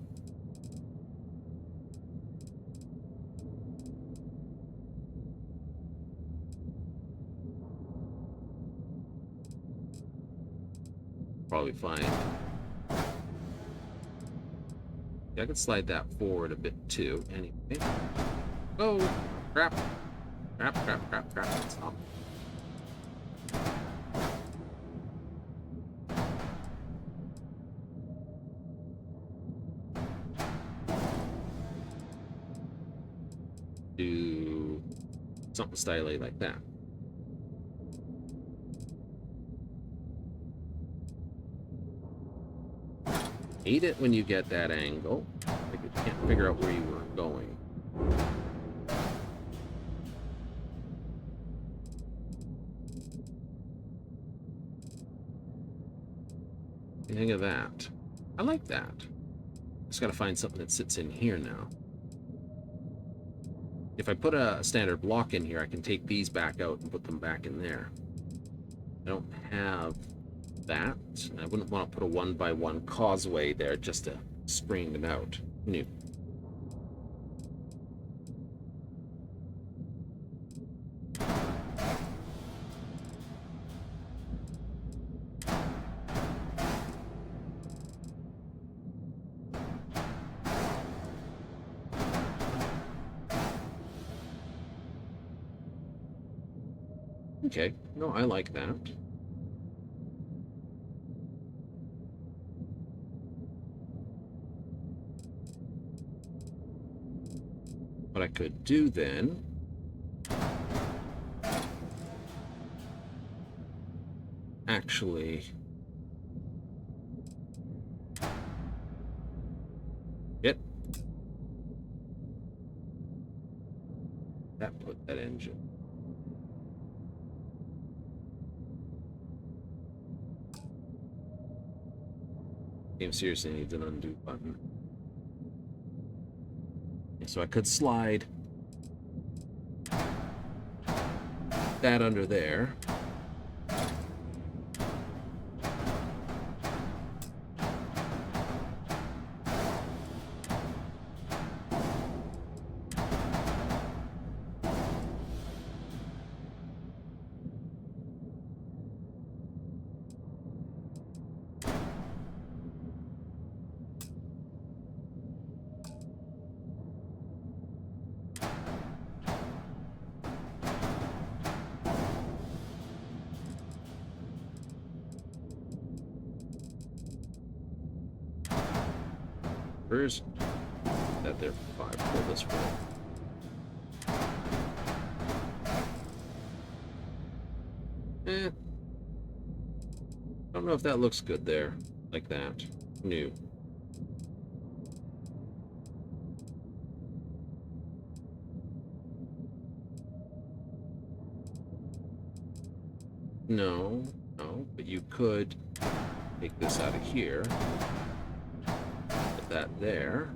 Probably fine. Yeah, I could slide that forward a bit too. Anyway. Oh, crap. Crap. Stop. Do something stylish like that. Hate it when you get that angle. Like you can't figure out where you were going. What do you think of that? I like that. Just gotta find something that sits in here now. If I put a standard block in here, I can take these back out and put them back in there. I don't have that. I wouldn't want to put a 1x1 causeway there just to spring them out. Who knew? Okay, no, I like that. What I could do then actually that put that engine. Game seriously needs an undo button. So I could slide that under there. Where's that there? 5. Pull this way. Don't know if that looks good there, like that. New. No, but you could take this out of here. Put that there.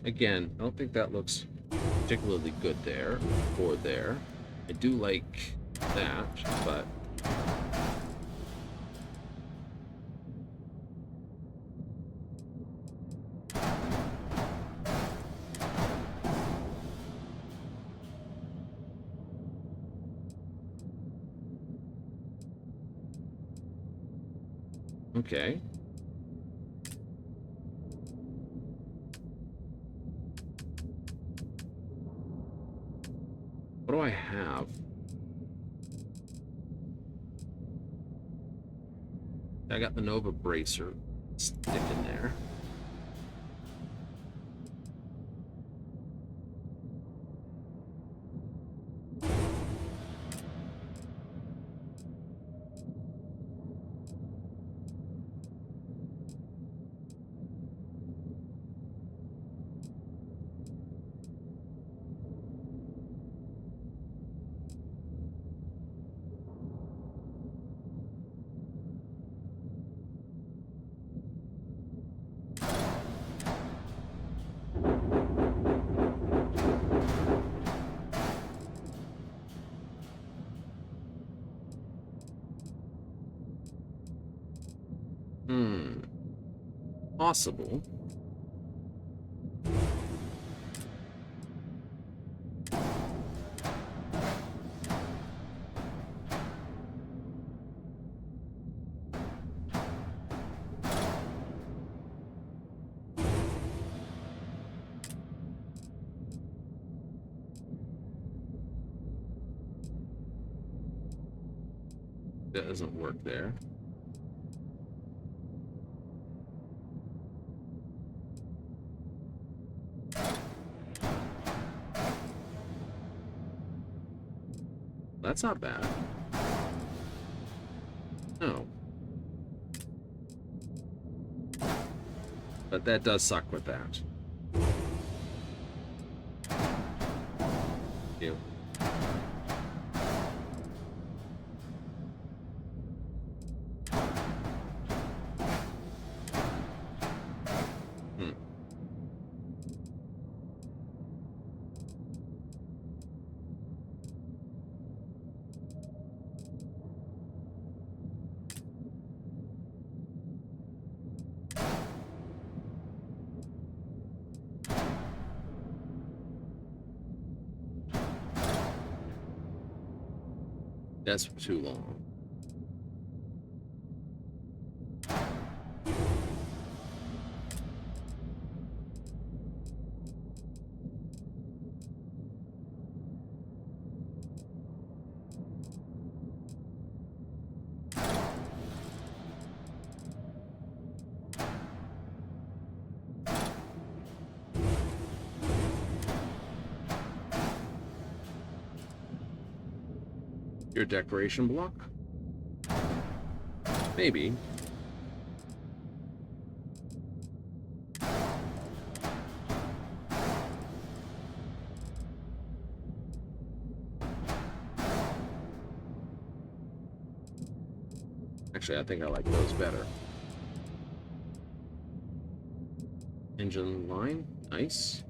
Again, I don't think that looks particularly good there or there. I do like that, but Okay. What do I have? I got the Nova Bracer. Stick in there. Possible. That doesn't work there. That's not bad. No. But that does suck with that. Ew. That's too long. Your decoration block? Maybe. Actually, I think I like those better. Engine line, nice.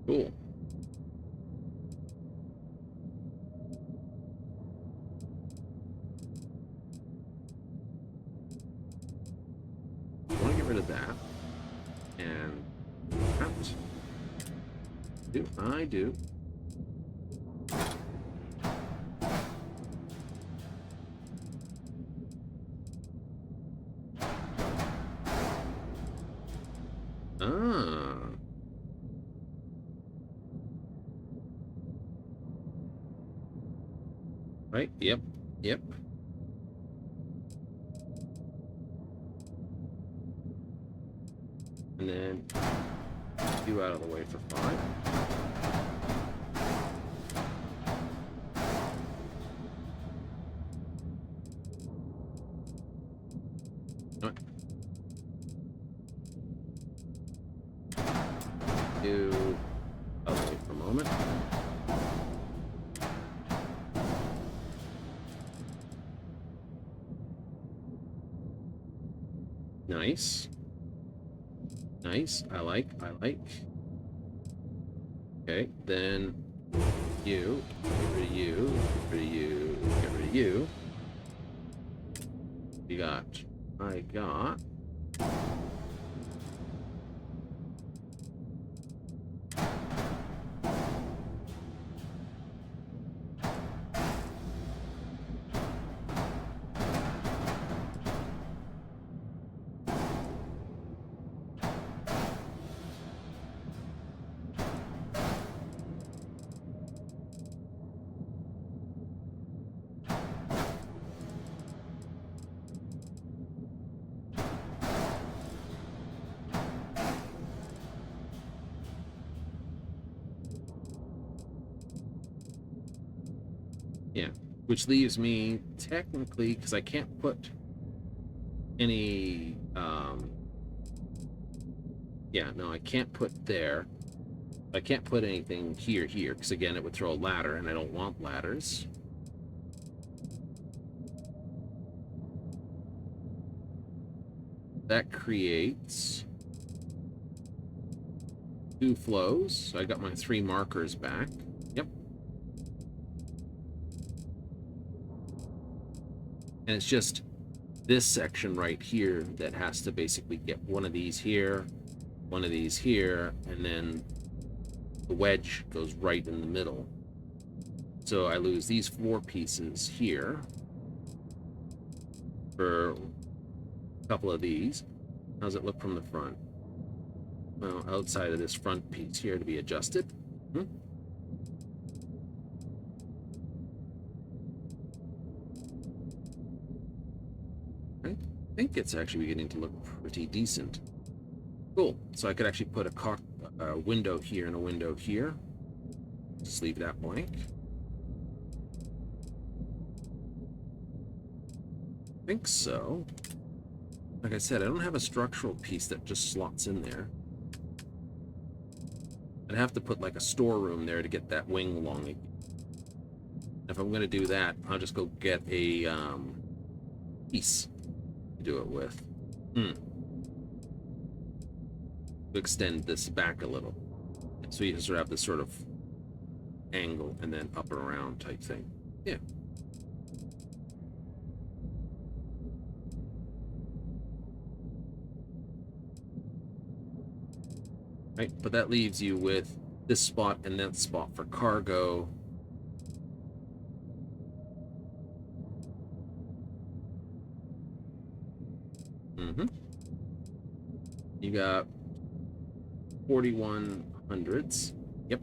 Cool. I want to get rid of that. And that. Do I do? Right? Yep. Yep. And then you out of the way for 5. All right. You out of the way for a moment. Nice. Nice. I like. Okay, then you, get rid of you, get rid of you, get rid of you. I got. Yeah, which leaves me technically, because I can't put any, yeah, no, I can't put there. I can't put anything here, because again, it would throw a ladder, and I don't want ladders. That creates 2 flows. So I got my 3 markers back. Yep. And it's just this section right here that has to basically get one of these here, one of these here, and then the wedge goes right in the middle. So I lose these 4 pieces here for a couple of these. How's it look from the front? Well, outside of this front piece here to be adjusted. I think it's actually beginning to look pretty decent. Cool. So I could actually put a window here and a window here. Just leave that blank. I think so. Like I said, I don't have a structural piece that just slots in there. I'd have to put like a storeroom there to get that wing along again. If I'm going to do that, I'll just go get a piece to do it with. To extend this back a little. So you just sort of have this sort of angle and then up and around type thing. Yeah. Right, but that leaves you with this spot and that spot for cargo. You got 4100s. Yep.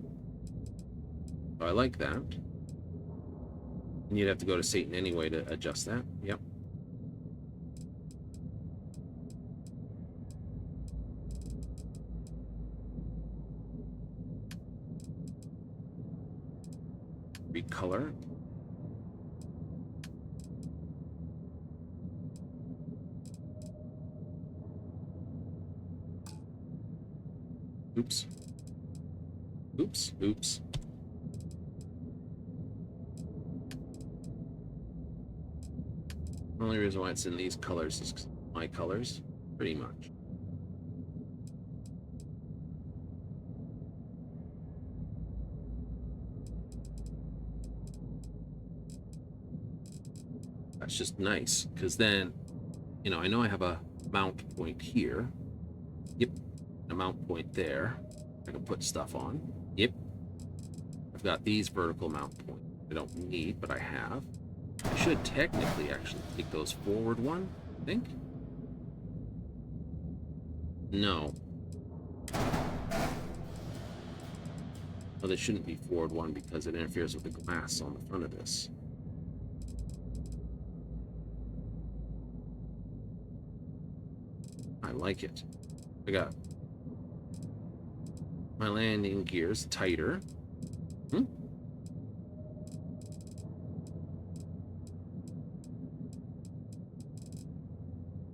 So I like that. And you'd have to go to Satan anyway to adjust that. Yep. Recolor. Oops. Oops. Oops. The only reason why it's in these colors is 'cause my colors, pretty much. That's just nice, because then, you know I have a mount point here. Yep. A mount point there. I can put stuff on. Yep. I've got these vertical mount points I don't need, but I have. I should technically actually take those forward one, I think. No. Well, they shouldn't be forward one because it interferes with the glass on the front of this. I like it. I got my landing gears tighter.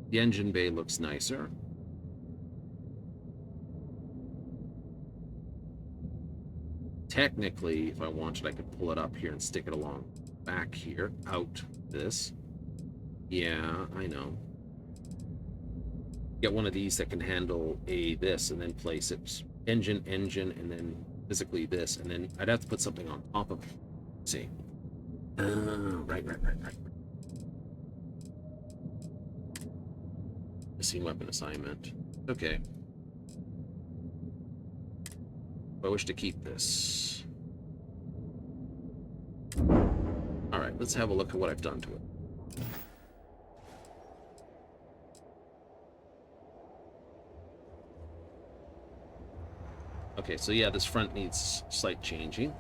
The engine bay looks nicer. Technically, if I wanted, I could pull it up here and stick it along back here, out this. Yeah, I know. Get one of these that can handle this and then place it. Engine, and then physically this, and then I'd have to put something on top of it. Let's see. Right. Missing weapon assignment. Okay. I wish to keep this. Alright, let's have a look at what I've done to it. Okay, so yeah, this front needs slight changing.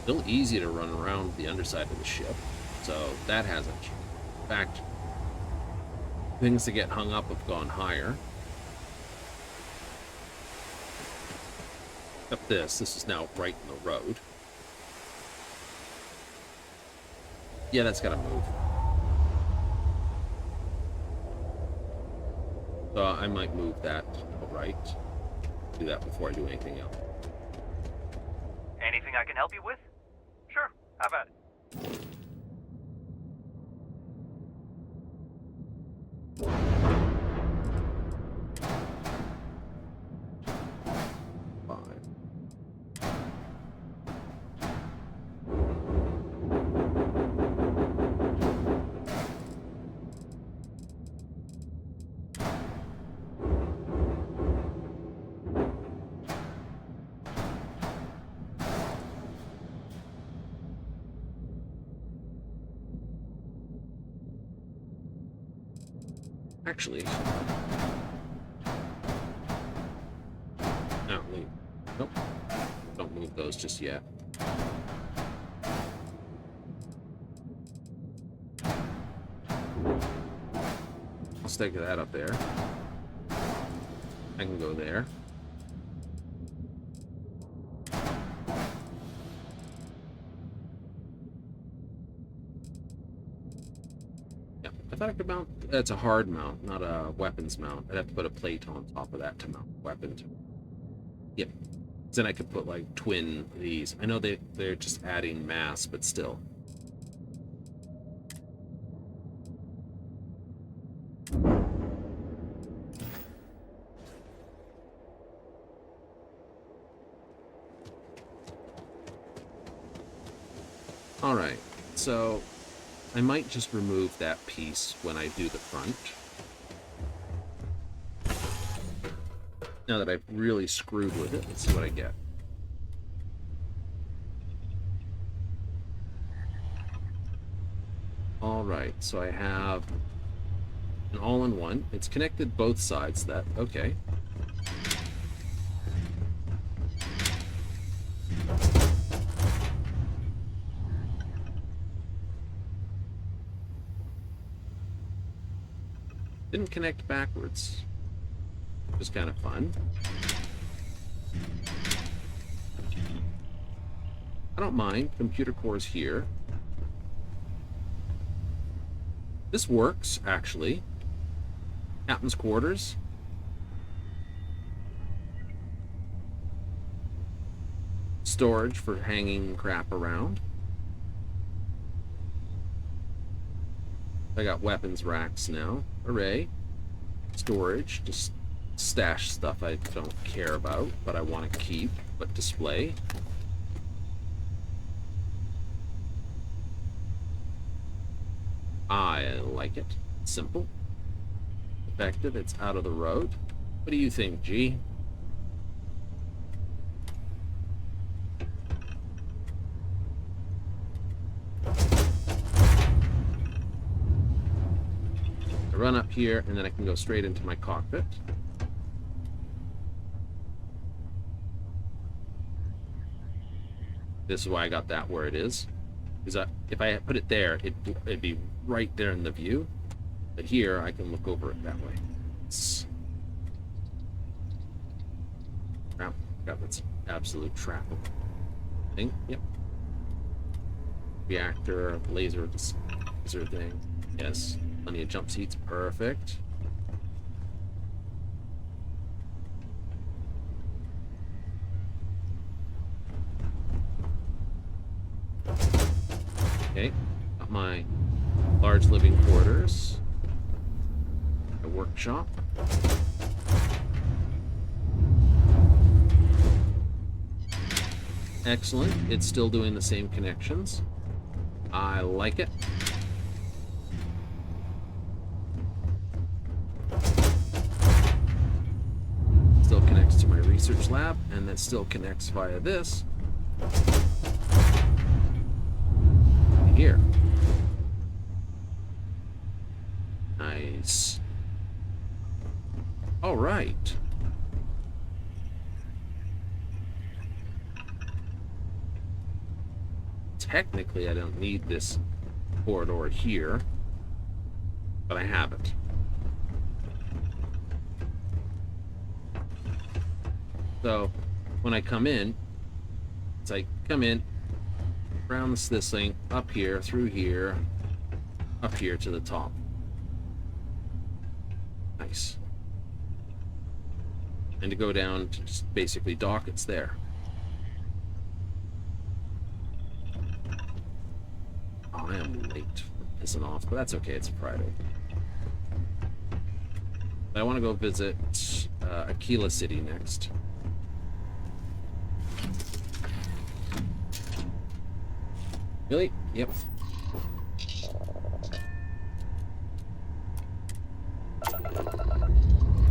Still easy to run around the underside of the ship, so that hasn't changed. In fact, things that get hung up have gone higher. Except this is now right in the road. Yeah, that's gotta move. So I might move that right. Do that before I do anything else. Anything I can help you with? Sure, how about it? Actually, no, wait. Nope. Don't move those just yet. I'll stick that up there. I can go there. I thought I could mount. That's a hard mount, not a weapons mount. I'd have to put a plate on top of that to mount a weapon. Yep. Then I could put like twin these. I know they're just adding mass, but still. All right, so I might just remove that piece when I do the front. Now that I've really screwed with it, let's see what I get. All right, so I have an all-in-one. It's connected both sides. Okay. Didn't connect backwards. It was kind of fun. I don't mind. Computer cores here. This works, actually. Captain's quarters. Storage for hanging crap around. I got weapons racks now. Hooray. Storage. Just stash stuff I don't care about, but I want to keep, but display. I like it. Simple. Effective. It's out of the road. What do you think, G? Run up here, and then I can go straight into my cockpit. This is why I got that where it is. Because if I put it there, it'd be right there in the view. But here, I can look over it that way. Crap. That's absolute trap. Thing. Yep. Reactor, laser thing. Yes. Plenty of jump seats, perfect. Okay, got my large living quarters. workshop. Excellent. It's still doing the same connections. I like it. Still connects to my research lab, and that still connects via this. Here. Nice. All right. Technically, I don't need this corridor here, but I have it. So, when I come in, it's like, come in, around this thing, up here, through here, up here to the top. Nice. And to go down to just basically dock, it's there. Oh, I am late for pissing off, but that's okay, it's a Friday. I want to go visit Aquila City next. Really? Yep.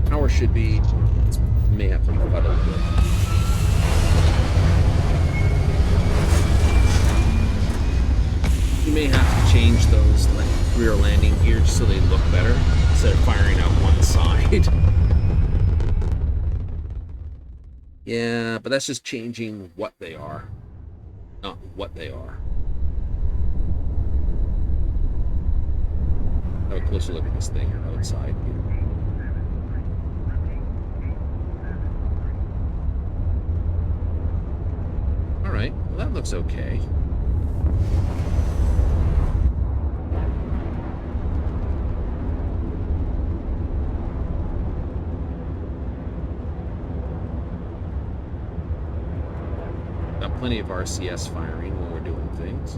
Power should be... may have to be cut a little bit. You may have to change those like rear landing gears so they look better instead of firing out one side. Yeah, but that's just changing what they are, not what they are. Have a closer look at this thing outside. All right, well that looks okay. Got plenty of RCS firing when we're doing things.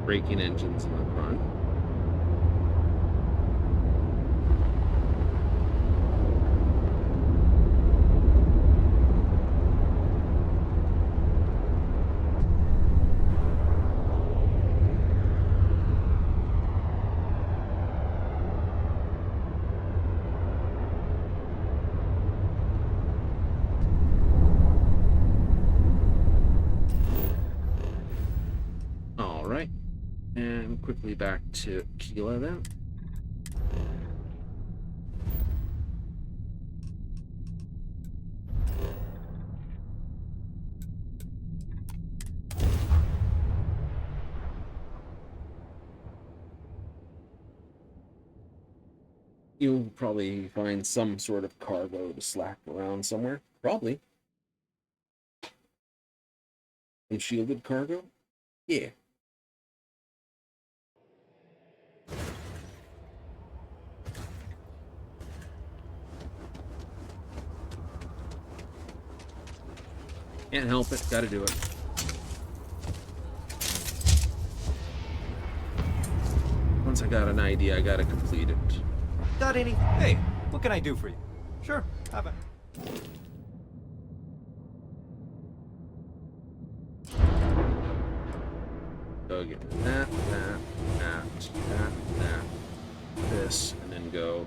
Braking engines in the front. All right. And quickly back to Aquila then. You'll probably find some sort of cargo to slack around somewhere. Probably. Some shielded cargo? Yeah. Can't help it, gotta do it. Once I got an idea, I gotta complete it. Got any? Hey, what can I do for you? Sure, have it. So get that, this, and then go.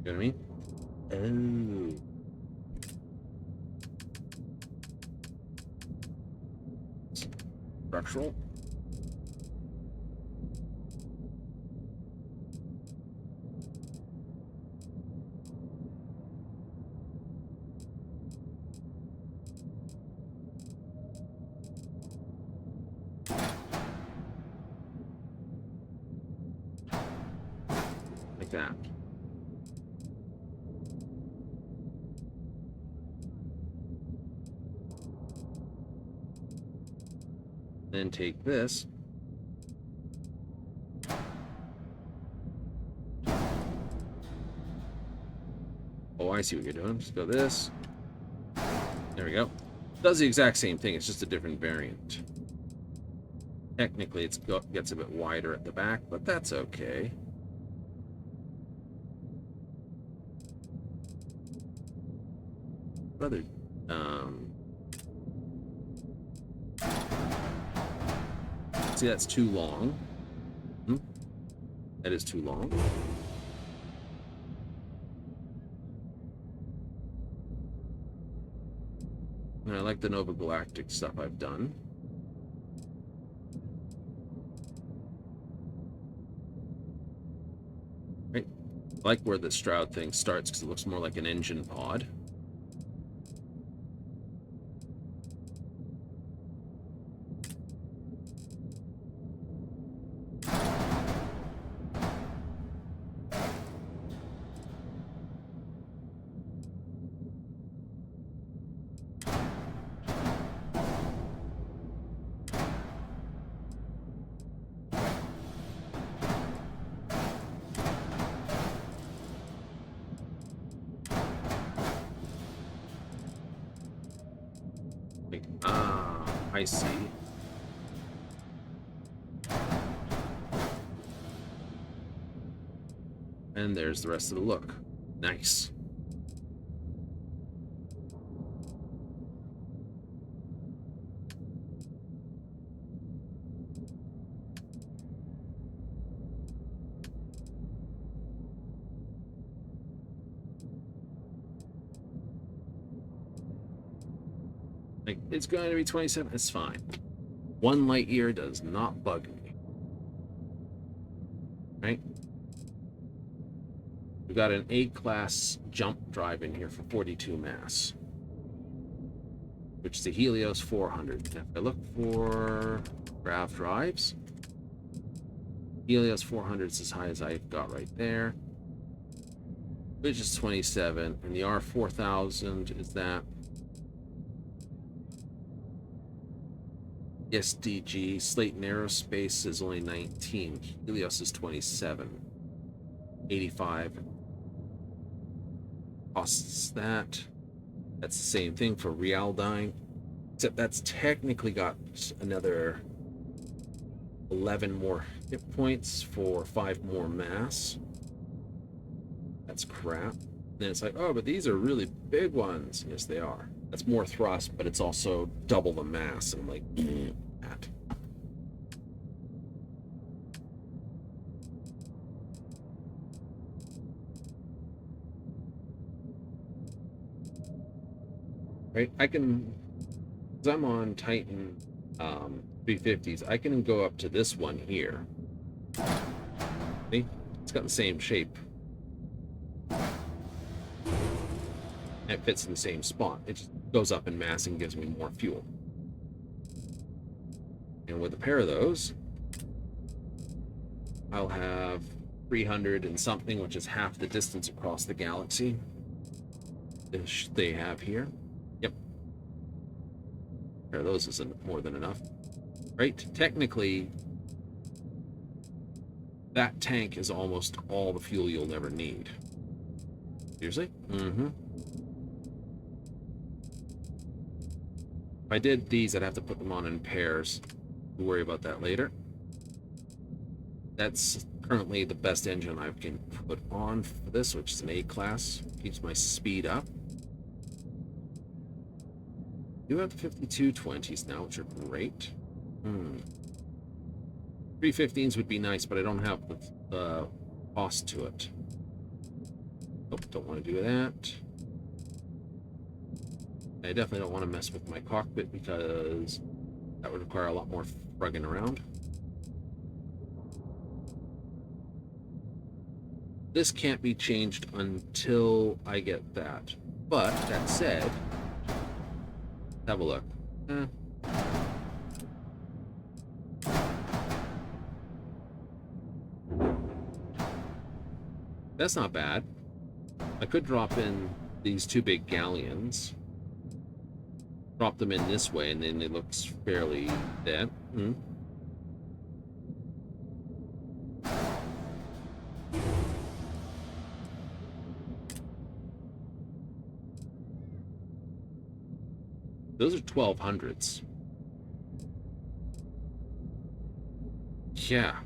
You know what I mean? Oh. Structural. Like that. Then take this. Oh, I see what you're doing. Just go this. There we go. Does the exact same thing. It's just a different variant. Technically, it gets a bit wider at the back, but that's okay. Brother, see, that's too long. That is too long. And I like the Nova Galactic stuff I've done. Right. I like where the Stroud thing starts because it looks more like an engine pod. I see. And there's the rest of the look. Nice. Like, it's going to be 27. It's fine. 1 light year does not bug me. Right? We've got an A-class jump drive in here for 42 mass, which is the Helios 400. If I look for grav drives, Helios 400 is as high as I've got right there, which is 27, and the R4000 is that. SDG, Slayton Aerospace is only 19. Helios is 27. 85. Costs that. That's the same thing for Realdyne. Except that's technically got another 11 more hit points for 5 more mass. That's crap. Then it's like, oh, but these are really big ones. Yes, they are. That's more thrust, but it's also double the mass. And I'm like, that. Right? I can, because I'm on Titan 350s, I can go up to this one here. See? It's got the same shape. It fits in the same spot. It just goes up in mass and gives me more fuel. And with a pair of those, I'll have 300 and something, which is half the distance across the galaxy they have here. Yep. A pair of those isn't more than enough. Right? Technically, that tank is almost all the fuel you'll never need. Seriously? Mm-hmm. If I did these, I'd have to put them on in pairs. We'll worry about that later. That's currently the best engine I can put on for this, which is an A-class. Keeps my speed up. I do have 5220s now, which are great. 315s would be nice, but I don't have the cost to it. Nope, don't want to do that. I definitely don't want to mess with my cockpit because that would require a lot more frugging around. This can't be changed until I get that. But, that said, let's have a look. That's not bad. I could drop in these 2 big galleons. Drop them in this way, and then it looks fairly dead. Hmm. Those are 1200s. Yeah.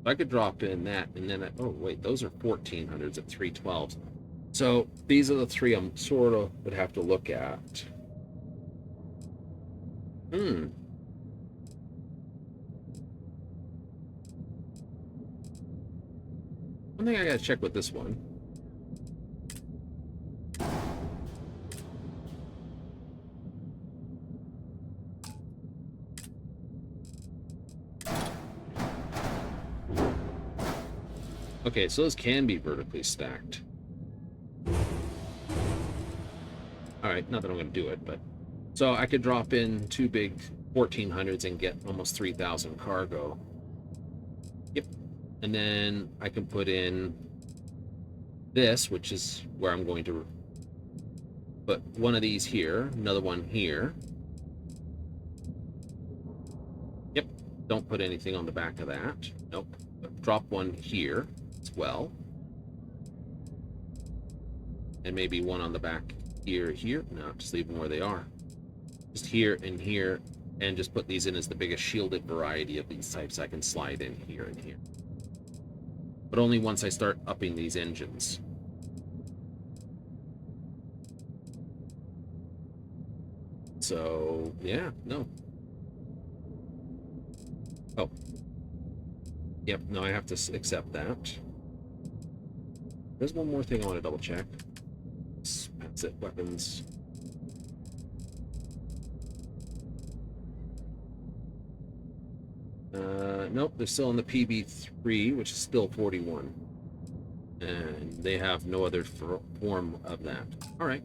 I could drop in that, and then oh wait, those are 1400s at 312s. So these are the three I'm sort of would have to look at. Hmm. One thing I gotta check with this one. Okay, so those can be vertically stacked. Alright, not that I'm going to do it, but... So I could drop in two big 1400s and get almost 3,000 cargo. Yep. And then I can put in this, which is where I'm going to put one of these here, another one here. Yep. Don't put anything on the back of that. Nope. But drop one here as well. And maybe one on the back here. No, just leave them where they are. Just here and here, and just put these in as the biggest shielded variety of these types I can slide in here and here. But only once I start upping these engines. So, yeah, no. Oh. Yep, no, I have to accept that. There's one more thing I want to double check. That's it, weapons. Nope, they're still in the PB3, which is still 41. And they have no other form of that. All right.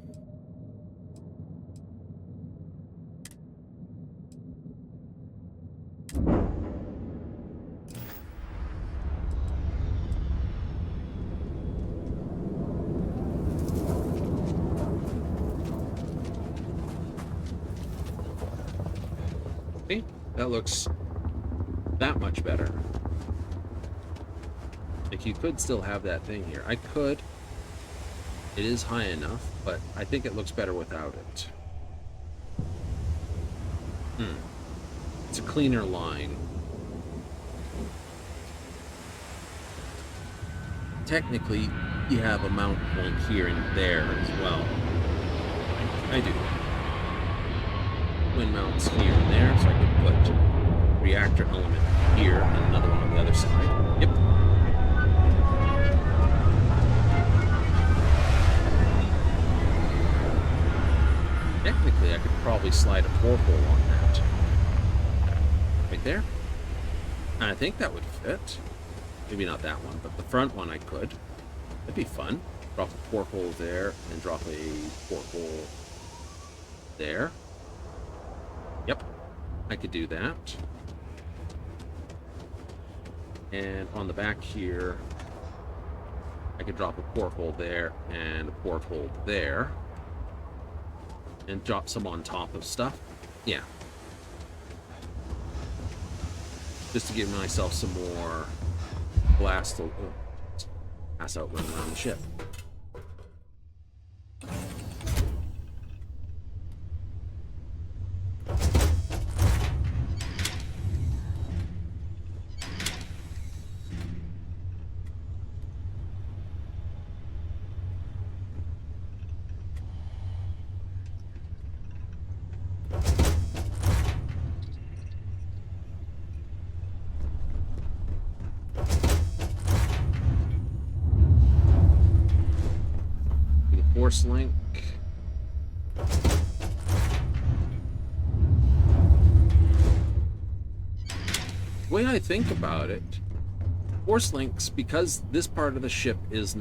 Okay, that looks that much better. Like, you could still have that thing here. I could. It is high enough, but I think it looks better without it. It's a cleaner line. Technically, you have a mount point here and there as well. I do. Twin mounts here and there, so I could put reactor element here and another one on the other side. Yep. Technically, I could probably slide a porthole on that. Right there. And I think that would fit. Maybe not that one, but the front one I could. That'd be fun. Drop a porthole there, and drop a porthole there. Yep. I could do that. And on the back here, I could drop a porthole there and a porthole there. And drop some on top of stuff. Yeah. Just to give myself some more blast to pass out running around the ship. Force link. The way I think about it, force links, because this part of the ship is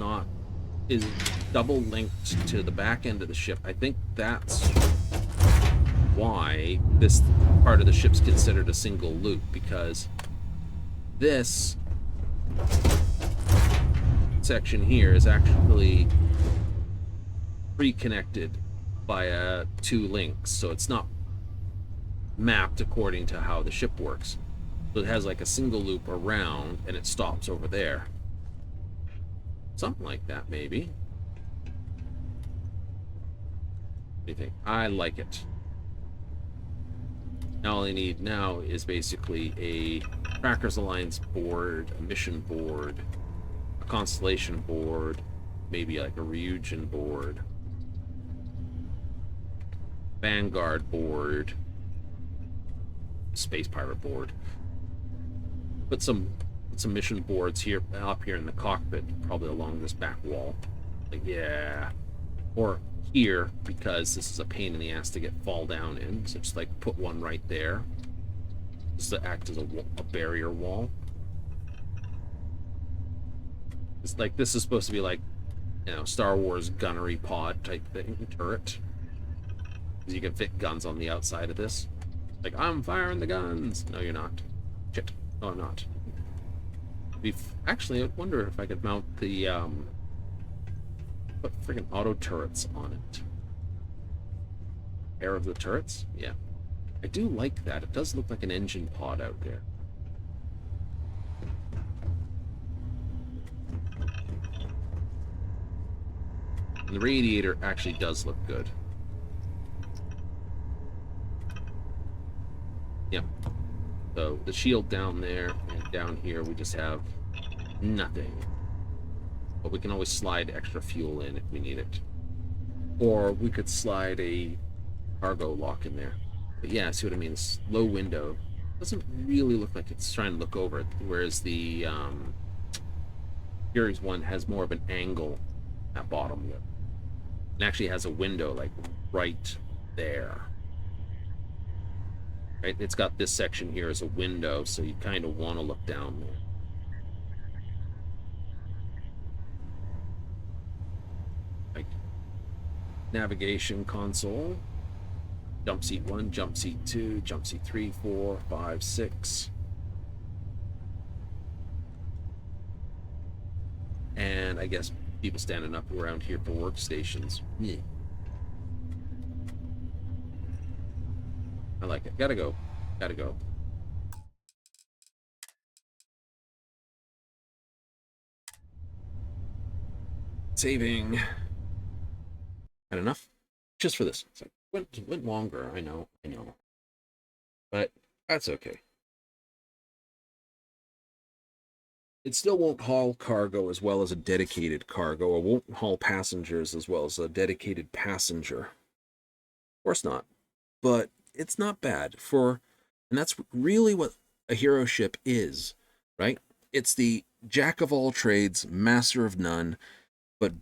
double linked to the back end of the ship, I think that's why this part of the ship's considered a single loop, because this section here is actually pre-connected via two links, so it's not mapped according to how the ship works. So it has like a single loop around and it stops over there. Something like that, maybe. What do you think? I like it. Now all I need now is basically a Trackers Alliance board, a mission board, a Constellation board, maybe like a Ryujin board, Vanguard board, Space Pirate board. Put some mission boards here, up here in the cockpit, probably along this back wall. Like, yeah. Or here, because this is a pain in the ass to fall down in. So just like put one right there. Just to act as a barrier wall. It's like, this is supposed to be like, you know, Star Wars gunnery pod type thing, turret. Because you can fit guns on the outside of this. Like, I'm firing the guns. No, you're not. Shit. No, I'm not. Actually, I wonder if I could mount the, put friggin' auto turrets on it. Pair of the turrets? Yeah. I do like that. It does look like an engine pod out there. And the radiator actually does look good. Yep. So the shield down there, and down here we just have nothing. But we can always slide extra fuel in if we need it. Or we could slide a cargo lock in there. But yeah, see what I mean? This low window doesn't really look like it's trying to look over it, whereas the Fury's one has more of an angle at bottom lip. It actually has a window like right there. Right? It's got this section here as a window, so you kind of want to look down there. Like navigation console. Jump seat 1, jump seat 2, jump seat 3, 4, 5, 6. And I guess people standing up around here for workstations. Yeah. I like it. Gotta go. Gotta go. Saving. Had enough? Just for this. It's like, went longer, I know. But that's okay. It still won't haul cargo as well as a dedicated cargo, or won't haul passengers as well as a dedicated passenger. Of course not. But it's not bad and that's really what a hero ship is, right? It's the jack of all trades, master of none, but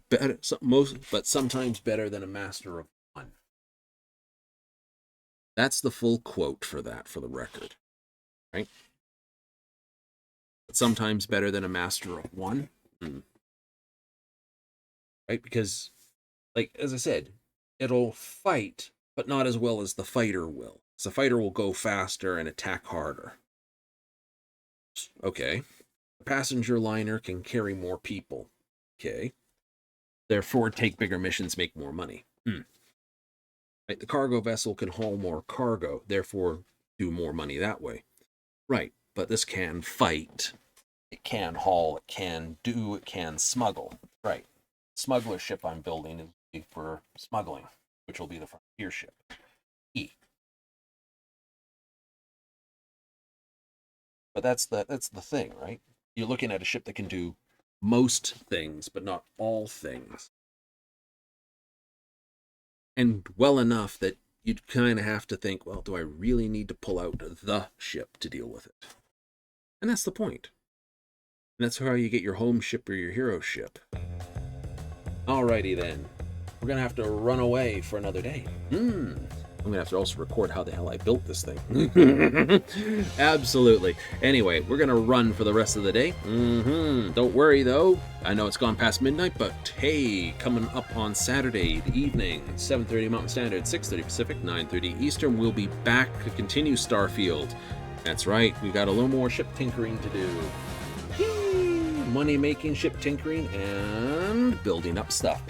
sometimes better than a master of one. That's the full quote for that, for the record, right? But sometimes better than a master of one, right? Because, like, as I said, it'll fight, but not as well as the fighter will. So the fighter will go faster and attack harder. Okay. The passenger liner can carry more people. Okay. Therefore, take bigger missions, make more money. Right. The cargo vessel can haul more cargo, therefore do more money that way. Right. But this can fight. It can haul. It can smuggle. Right. Smuggler ship I'm building is for smuggling, which will be the frontier ship. E. But that's the thing, right? You're looking at a ship that can do most things, but not all things. And well enough that you'd kind of have to think, well, do I really need to pull out the ship to deal with it? And that's the point. And that's how you get your home ship or your hero ship. Alrighty then. We're going to have to run away for another day. I'm going to have to also record how the hell I built this thing. Absolutely. Anyway, we're going to run for the rest of the day. Don't worry, though. I know it's gone past midnight, but hey, coming up on Saturday evening, 7:30 Mountain Standard, 6:30 Pacific, 9:30 Eastern, we'll be back to continue Starfield. That's right. We got a little more ship tinkering to do. Money-making, ship tinkering, and building up stuff.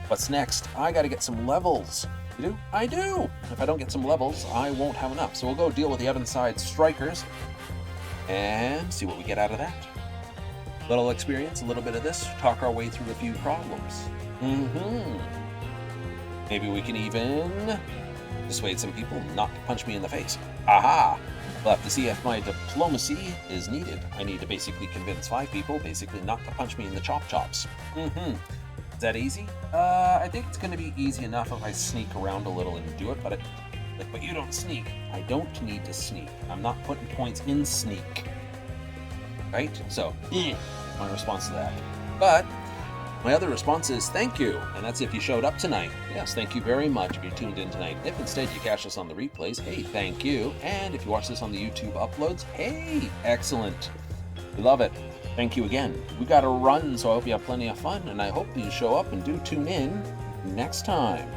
What's next? I got to get some levels. You do? I do! If I don't get some levels, I won't have enough. So we'll go deal with the Evenside Strikers and see what we get out of that. Little experience, a little bit of this, talk our way through a few problems. Maybe we can even dissuade some people not to punch me in the face. Aha! We'll have to see if my diplomacy is needed. I need to basically convince 5 people, basically not to punch me in the chops. Is that easy? I think it's going to be easy enough if I sneak around a little and do it, but but you don't sneak. I don't need to sneak. I'm not putting points in sneak. Right? So, my response to that. But my other response is thank you, and that's if you showed up tonight. Yes, thank you very much if you tuned in tonight. If instead you catch us on the replays, hey, thank you. And if you watch this on the YouTube uploads, hey, excellent. We love it. Thank you again. We got to run, so I hope you have plenty of fun, and I hope you show up and do tune in next time.